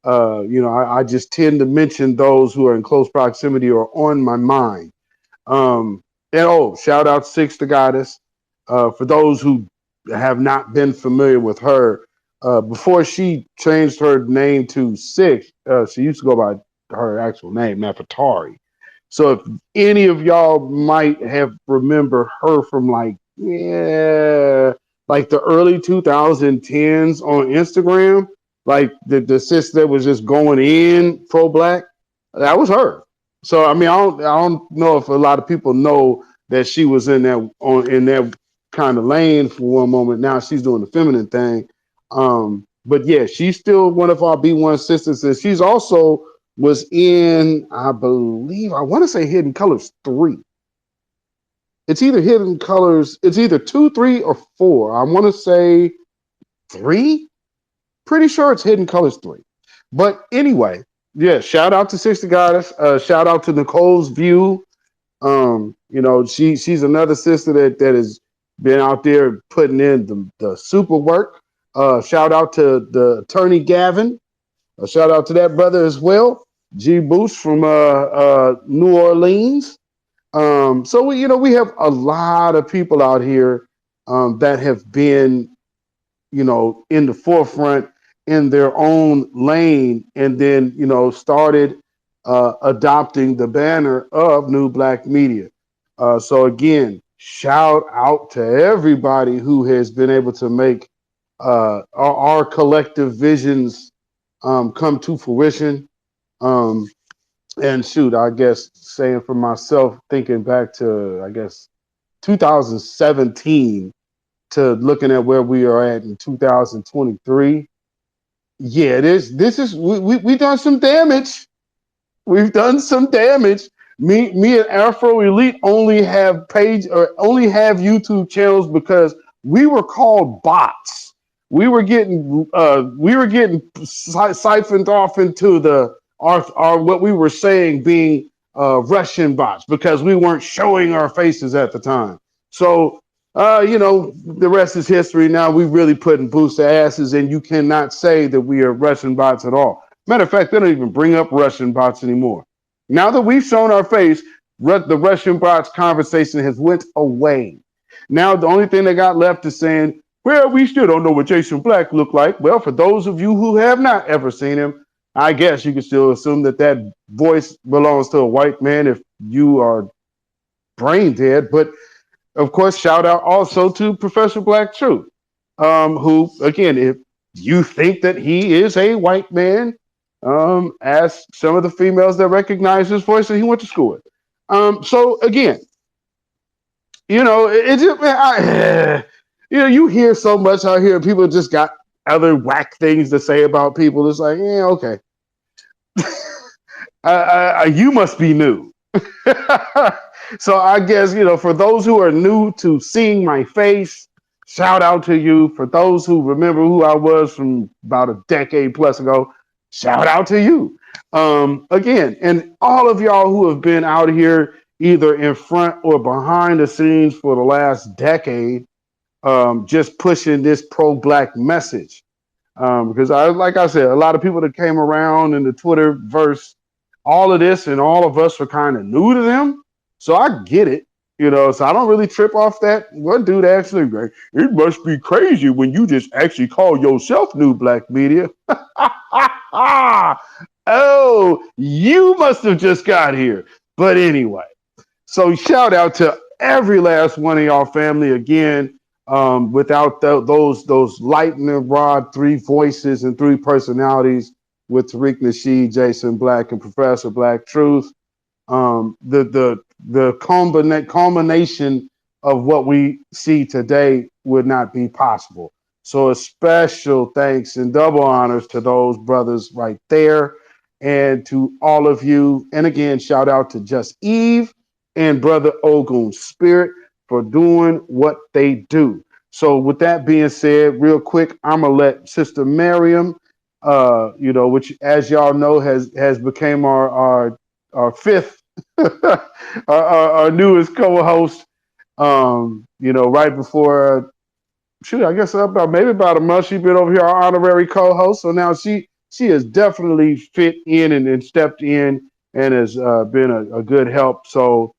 I just tend to mention those who are in close proximity or on my mind. And shout out Six the Goddess. For those who have not been familiar with her, before she changed her name to Six, she used to go by her actual name, Nefertari. So if any of y'all might have remember her from like the early 2010s on Instagram, like the sis that was just going in pro black, that was her. So I mean, I don't know if a lot of people know that she was in that kind of lane for one moment. Now she's doing the feminine thing. But yeah, she's still one of our B1 sisters, and she's also was in, I believe, I want to say Hidden Colors 3. It's either Hidden Colors, it's either 2, 3, or 4. I want to say 3. Pretty sure it's Hidden Colors 3. But anyway, yeah, shout out to Sister Goddess. Shout out to Nicole's View. She's another sister that has been out there putting in the super work. Shout out to the attorney Gavin. A shout out to that brother as well, G Boost from New Orleans. So we have a lot of people out here that have been, in the forefront in their own lane, and then started adopting the banner of New Black Media. So again, shout out to everybody who has been able to make our collective visions come to fruition. And shoot, I guess saying for myself, thinking back to, I guess, 2017 to looking at where we are at in 2023. Yeah, this is we done some damage. We've done some damage. Me and Afro Elite only have YouTube channels because we were called bots. We were getting siphoned off into our what we were saying being Russian bots because we weren't showing our faces at the time. So the rest is history. Now we really putting booster asses, and you cannot say that we are Russian bots at all. Matter of fact, they don't even bring up Russian bots anymore. Now that we've shown our face, the Russian bots conversation has went away. Now the only thing they got left is saying, well, we still don't know what Jason Black looked like. Well, for those of you who have not ever seen him, I guess you can still assume that voice belongs to a white man if you are brain dead. But of course, shout out also to Professor Black Truth, who, again, if you think that he is a white man, ask some of the females that recognize his voice that he went to school with. So again, you hear so much out here, people just got other whack things to say about people. It's like, yeah, okay. You must be new. So I guess, for those who are new to seeing my face, shout out to you. For those who remember who I was from about a decade plus ago, shout out to you. Again, and all of y'all who have been out here either in front or behind the scenes for the last decade, just pushing this pro-black message. Because like I said, a lot of people that came around in the Twitterverse all of this and all of us are kind of new to them. So I get it, so I don't really trip off that. One dude actually, like, it must be crazy when you just actually call yourself New Black Media. Oh, you must have just got here. But anyway, so shout out to every last one of y'all family again. Without those lightning rod 3 voices and 3 personalities with Tariq Nasheed, Jason Black, and Professor Black Truth, the culmination of what we see today would not be possible. So a special thanks and double honors to those brothers right there, and to all of you. And again, shout out to Just Eve and Brother Ogun Spirit for doing what they do. So with that being said, real quick, I'm gonna let Sister Miriam, which as y'all know has become our fifth, our newest co-host. Right before, I guess about a month she's been over here, our honorary co-host. So now she has definitely fit in and stepped in and has been a good help. So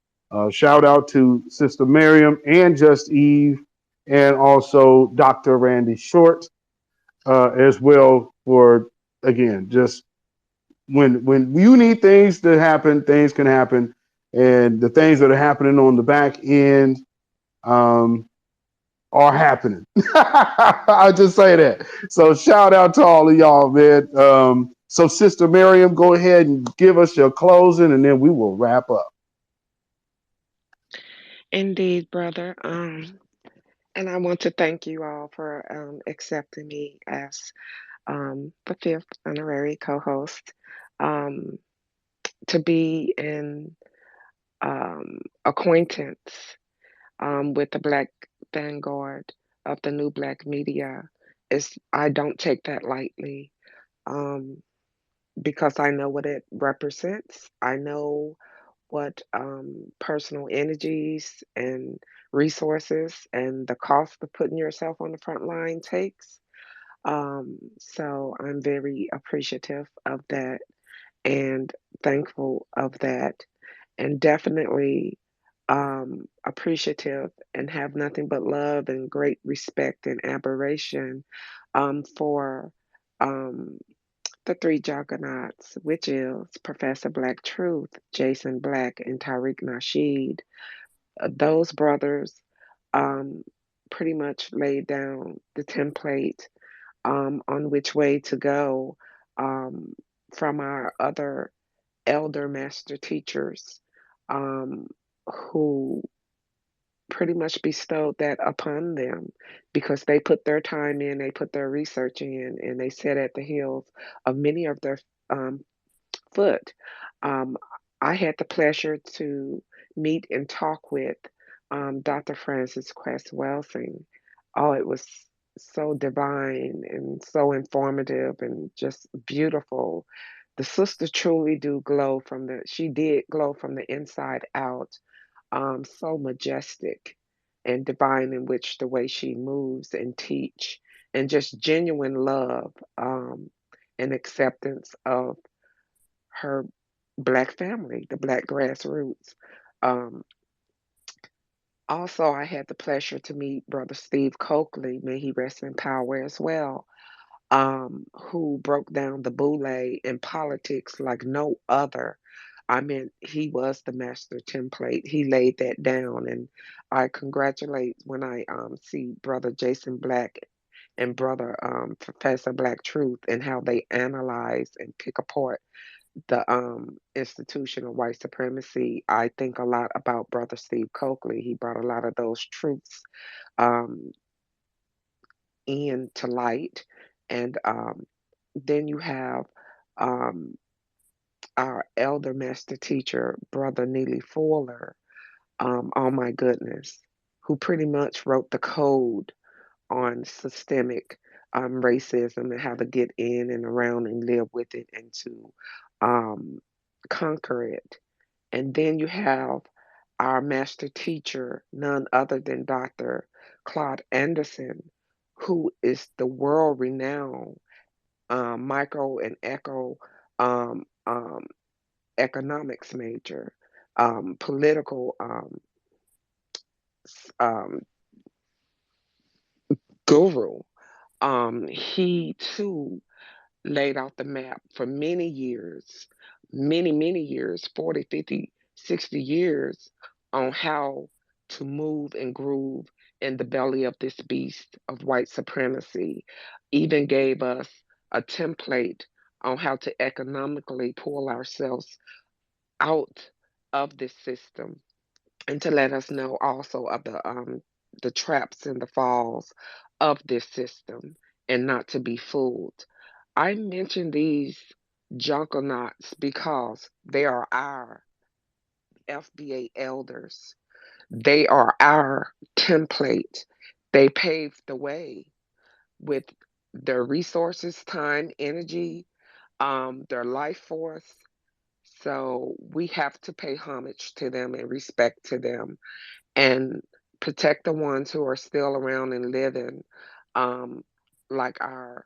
shout out to Sister Miriam and Just Eve, and also Dr. Randy Short as well, for again just when you need things to happen, things can happen, and the things that are happening on the back end are happening. I just say that. So shout out to all of y'all, man. So Sister Miriam, go ahead and give us your closing, and then we will wrap up. Indeed, brother. And I want to thank you all for accepting me as the 5th honorary co-host. Um, to be in acquaintance with the Black vanguard of the New Black Media I don't take that lightly, because I know what it represents. I know what personal energies and resources and the cost of putting yourself on the front line takes. So I'm very appreciative of that and thankful of that, and definitely appreciative and have nothing but love and great respect and admiration for um, the 3 juggernauts, which is Professor Black Truth, Jason Black, and Tariq Nasheed. Those brothers um, pretty much laid down the template on which way to go um, from our other elder master teachers um, who pretty much bestowed that upon them because they put their time in, they put their research in, and they sat at the heels of many of their um, foot. Um, I had the pleasure to meet and talk with Dr. Francis Cress Welsing. Oh, it was so divine and so informative and just beautiful. The sister truly do glow she did glow from the inside out. So majestic and divine in which the way she moves and teach, and just genuine love and acceptance of her Black family, the Black grassroots. Um, Also, I had the pleasure to meet Brother Steve Coakley, may he rest in power as well, who broke down the boule in politics like no other. I mean, he was the master template. He laid that down, and I congratulate when I see Brother Jason Black and Brother Professor Black Truth and how they analyze and pick apart the institution of white supremacy. I think a lot about Brother Steve Coakley. He brought a lot of those truths um, into light. And then you have um, our elder master teacher, Brother Neely Fuller. Oh my goodness, who pretty much wrote the code on systemic racism and how to get in and around and live with it and to um, conquer it. And then you have our master teacher, none other than Dr. Claude Anderson, who is the world renowned micro and echo um, um, economics major, political um, guru. He too laid out the map for many years, many years, 40, 50, 60 years, on how to move and groove in the belly of this beast of white supremacy. Even gave us a template on how to economically pull ourselves out of this system, and to let us know also of the traps and the falls of this system, and not to be fooled. I mention these junkanauts because they are our FBA elders. They are our template. They paved the way with their resources, time, energy, their life force. So we have to pay homage to them and respect to them, and protect the ones who are still around and living, um, like our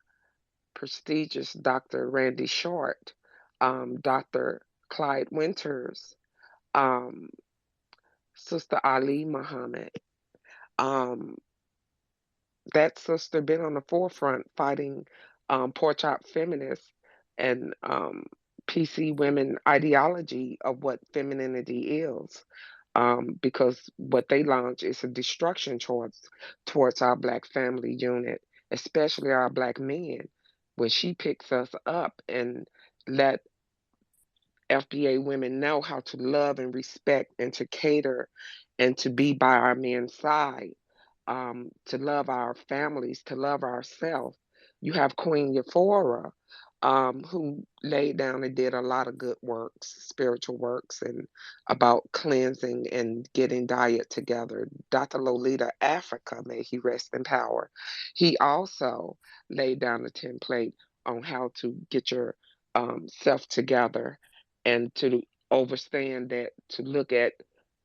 prestigious Dr. Randy Short, Dr. Clyde Winters, um, Sister Ali Muhammad. Um, that sister been on the forefront fighting pork chop feminists and PC women ideology of what femininity is. Because what they launch is a destruction towards our black family unit, especially our black men. When she picks us up and let FBA women know how to love and respect and to cater and to be by our men's side, to love our families, to love ourselves. You have Queen Euphora, who laid down and did a lot of good works, spiritual works, and about cleansing and getting diet together. Dr. Lolita Africa, may he rest in power. He also laid down a template on how to get your self together, and to understand that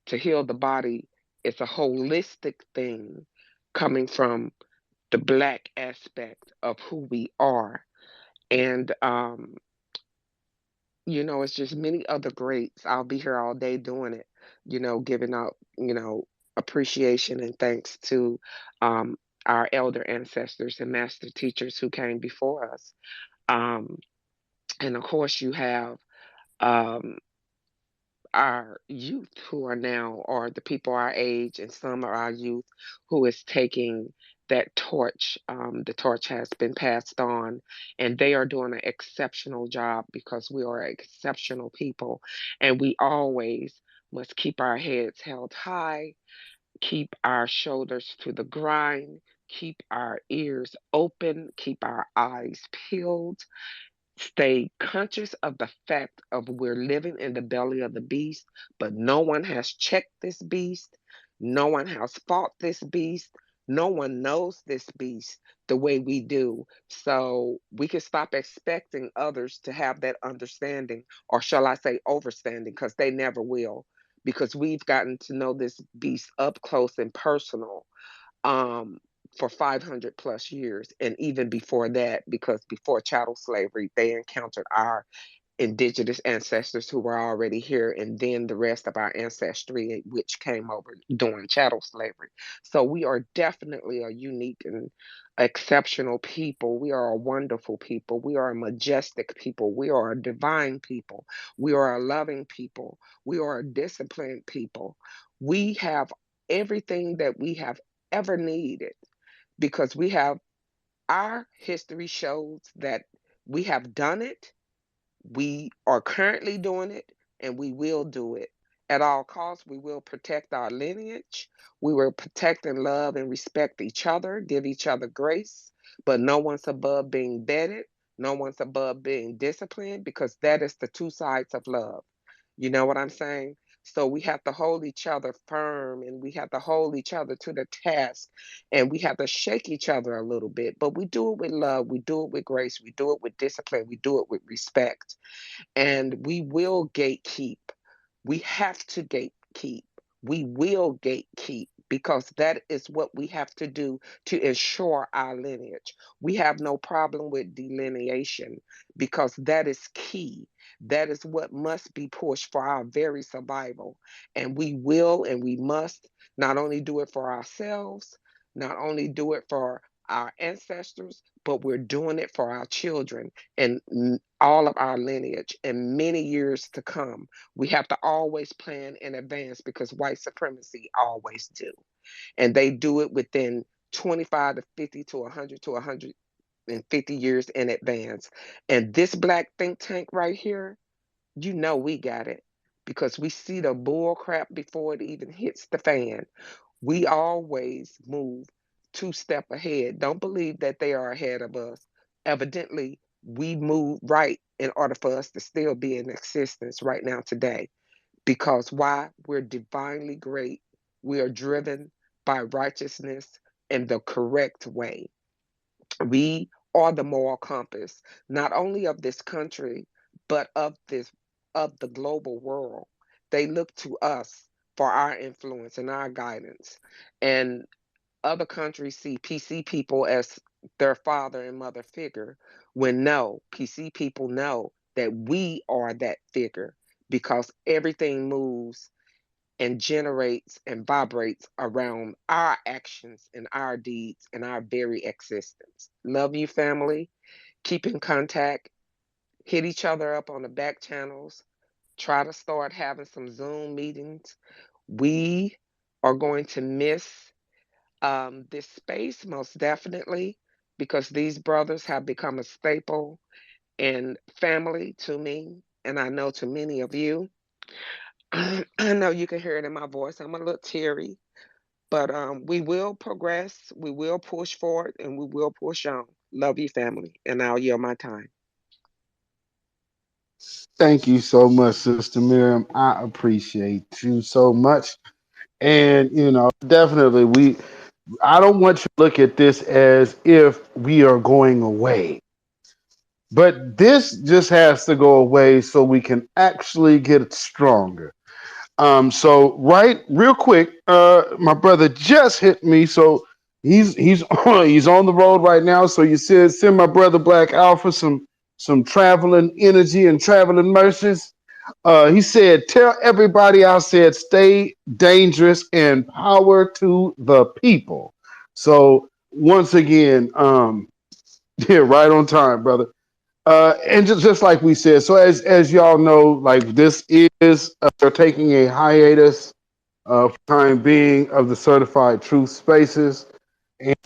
to heal the body, it's a holistic thing coming from the black aspect of who we are. And it's just many other greats. I'll be here all day doing it, giving out, appreciation and thanks to um our elder ancestors and master teachers who came before us. um and of course you have um our youth who are now, or the people our age, and some of our youth who is taking that torch. The torch has been passed on, and they are doing an exceptional job because we are exceptional people, and we always must keep our heads held high, keep our shoulders to the grind, keep our ears open, keep our eyes peeled. Stay conscious of the fact of we're living in the belly of the beast, but no one has checked this beast. No one has fought this beast. No one knows this beast the way we do. So we can stop expecting others to have that understanding, or shall I say overstanding, because they never will. Because we've gotten to know this beast up close and personal, um, for 500 plus years. And even before that, because before chattel slavery, they encountered our indigenous ancestors who were already here, and then the rest of our ancestry, which came over during chattel slavery. So we are definitely a unique and exceptional people. We are a wonderful people. We are a majestic people. We are a divine people. We are a loving people. We are a disciplined people. We have everything that we have ever needed, because we have, our history shows that we have done it, we are currently doing it, and we will do it. At all costs, we will protect our lineage. We will protect and love and respect each other, give each other grace, but no one's above being vetted. No one's above being disciplined, because that is the two sides of love. You know what I'm saying? So we have to hold each other firm, and we have to hold each other to the task, and we have to shake each other a little bit. But we do it with love, we do it with grace, we do it with discipline, we do it with respect, and we will gatekeep. We have to gatekeep. We will gatekeep, because that is what we have to do to ensure our lineage. We have no problem with delineation, because that is key. That is what must be pushed for our very survival. And we will and we must not only do it for ourselves, not only do it for our ancestors, but we're doing it for our children and all of our lineage and many years to come. We have to always plan in advance because white supremacy always do. And they do it within 25 to 50 to 100 to 150 years in advance. And this black think tank right here, we got it because we see the bull crap before it even hits the fan. We always move 2 steps ahead. Don't believe that they are ahead of us. Evidently, we move right in order for us to still be in existence right now today. Because why? We're divinely great. We are driven by righteousness and the correct way. We are the moral compass, not only of this country, but of the global world. They look to us for our influence and our guidance. And other countries see PC people as their father and mother figure, when no, PC people know that we are that figure because everything moves and generates and vibrates around our actions and our deeds and our very existence. Love you, family. Keep in contact. Hit each other up on the back channels. Try to start having some Zoom meetings. We are going to miss this space most definitely because these brothers have become a staple and family to me, and I know to many of you. I know you can hear it in my voice. I'm a little teary, but we will progress, we will push forward, and we will push on. Love you, family, and I'll yield my time. Thank you so much, Sister Miriam. I appreciate you so much. And definitely I don't want you to look at this as if we are going away. But this just has to go away so we can actually get stronger. So right, real quick, my brother just hit me, so he's he's on the road right now. So you said send my brother Black Alpha some traveling energy and traveling mercies. He said, tell everybody I said stay dangerous and power to the people. So once again, yeah, right on time, brother. And just like we said, so as y'all know, like this is they're taking a hiatus for time being of the Certified Truth Spaces. And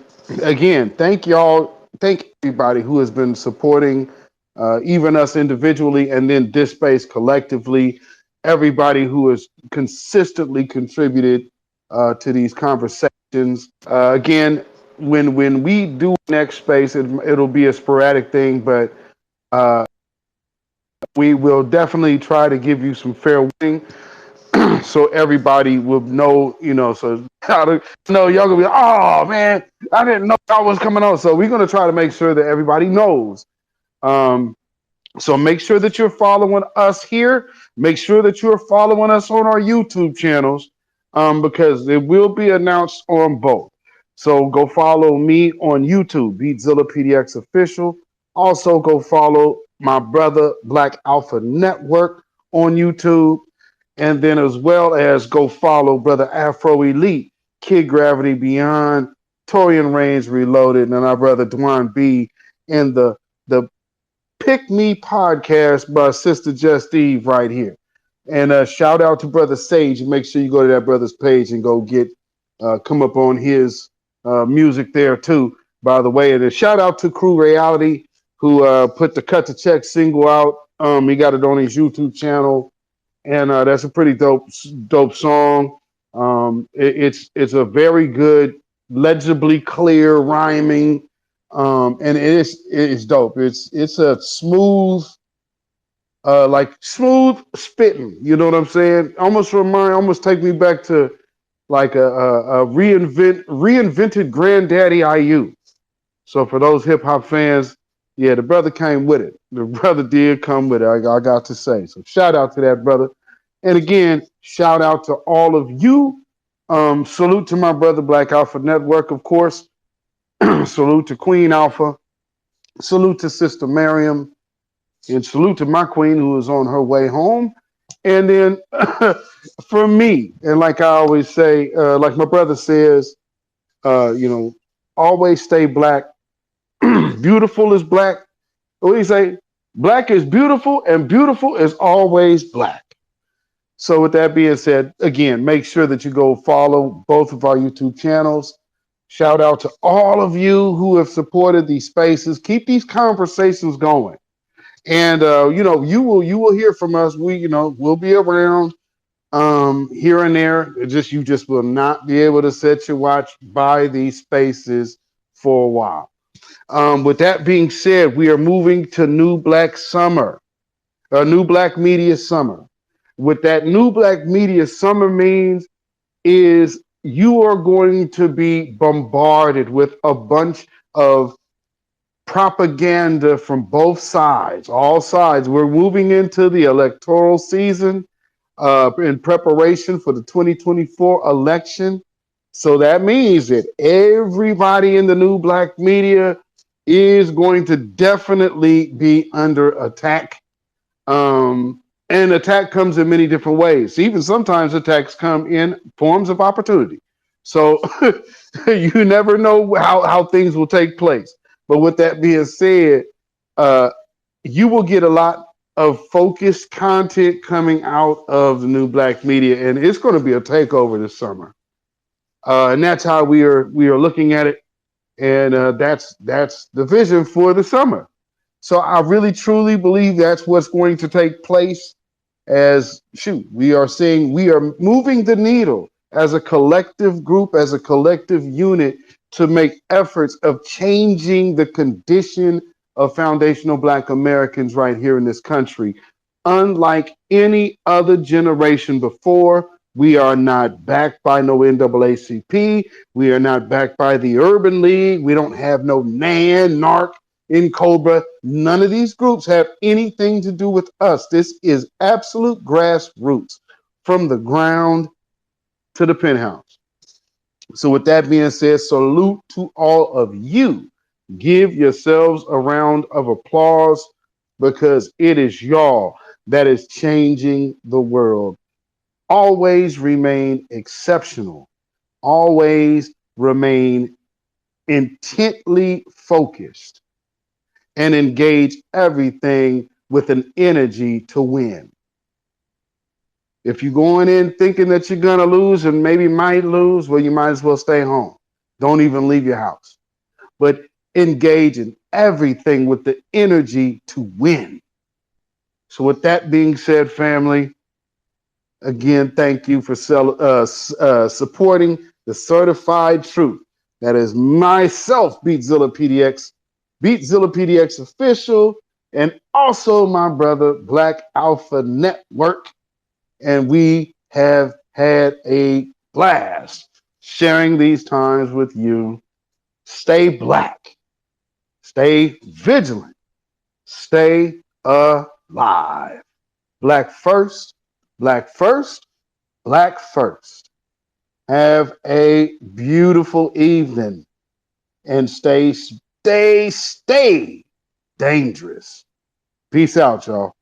again, thank everybody who has been supporting, even us individually, and then this space collectively. Everybody who has consistently contributed to these conversations. Again, when we do next space, it'll be a sporadic thing, but uh, we will definitely try to give you some fair warning so everybody will know, so how to know y'all gonna be, oh man, I didn't know y'all was coming on. So we're gonna try to make sure that everybody knows. So make sure that you're following us here. Make sure that you're following us on our YouTube channels, because it will be announced on both. So go follow me on YouTube, Beatzilla PDX Official. Also go follow my brother Black Alpha Network on YouTube. And then as well as go follow brother Afro Elite, Kid Gravity Beyond, Torian Reigns Reloaded, and our brother Dwan B in the Pick Me podcast by Sister Just Eve right here. And shout out to Brother Sage. Make sure you go to that brother's page and go get come up on his music there too. By the way, and a shout out to Crew Reality who put the Cut the Check single out. He got it on his YouTube channel, and that's a pretty dope song. It's a very good, legibly clear rhyming. And it's dope. It's a smooth, like smooth spitting. You know what I'm saying? Almost take me back to like a reinvented Granddaddy IU. So for those hip hop fans, yeah, the brother came with it. The brother did come with it. I got to say. So shout out to that brother. And again, shout out to all of you. Salute to my brother Black Alpha Network, of course. Salute to Queen Alpha. Salute to Sister Miriam. And salute to my queen who is on her way home. And then for me, and like I always say, like my brother says, always stay black. Beautiful is black. What do you say? Black is beautiful, and beautiful is always black. So with that being said, again, make sure that you go follow both of our YouTube channels. Shout out to all of you who have supported these spaces. Keep these conversations going. And you will hear from us. We'll be around here and there. You just will not be able to set your watch by these spaces for a while. With that being said, we are moving to New Black Summer, New Black Media Summer. What that New Black Media Summer means is you are going to be bombarded with a bunch of propaganda from both sides, all sides. We're moving into the electoral season in preparation for the 2024 election. So that means that everybody in the New Black Media is going to definitely be under attack. And attack comes in many different ways. Even sometimes attacks come in forms of opportunity. So you never know how things will take place. But with that being said, you will get a lot of focused content coming out of the New Black Media, and it's going to be a takeover this summer. And that's how we are looking at it, and that's the vision for the summer. So I really truly believe that's what's going to take place. We are moving the needle as a collective group, as a collective unit, to make efforts of changing the condition of foundational Black Americans right here in this country. Unlike any other generation before, we are not backed by no NAACP. We are not backed by the Urban League. We don't have no NAN, NARC, in Cobra. None of these groups have anything to do with us. This is absolute grassroots, from the ground to the penthouse. So with that being said, salute to all of you. Give yourselves a round of applause, because it is y'all that is changing the world. Always remain exceptional. Always remain intently focused, and engage everything with an energy to win. If you're going in thinking that you're going to lose and maybe might lose, well, you might as well stay home. Don't even leave your house. But engage in everything with the energy to win. So with that being said, family, again, thank you for supporting the certified truth. That is myself, Beatzilla PDX, Beatzilla PDX official, and also my brother, Black Alpha Network. And we have had a blast sharing these times with you. Stay black, stay vigilant, stay alive. Black first, black first, black first. Have a beautiful evening, and stay dangerous. Peace out, y'all.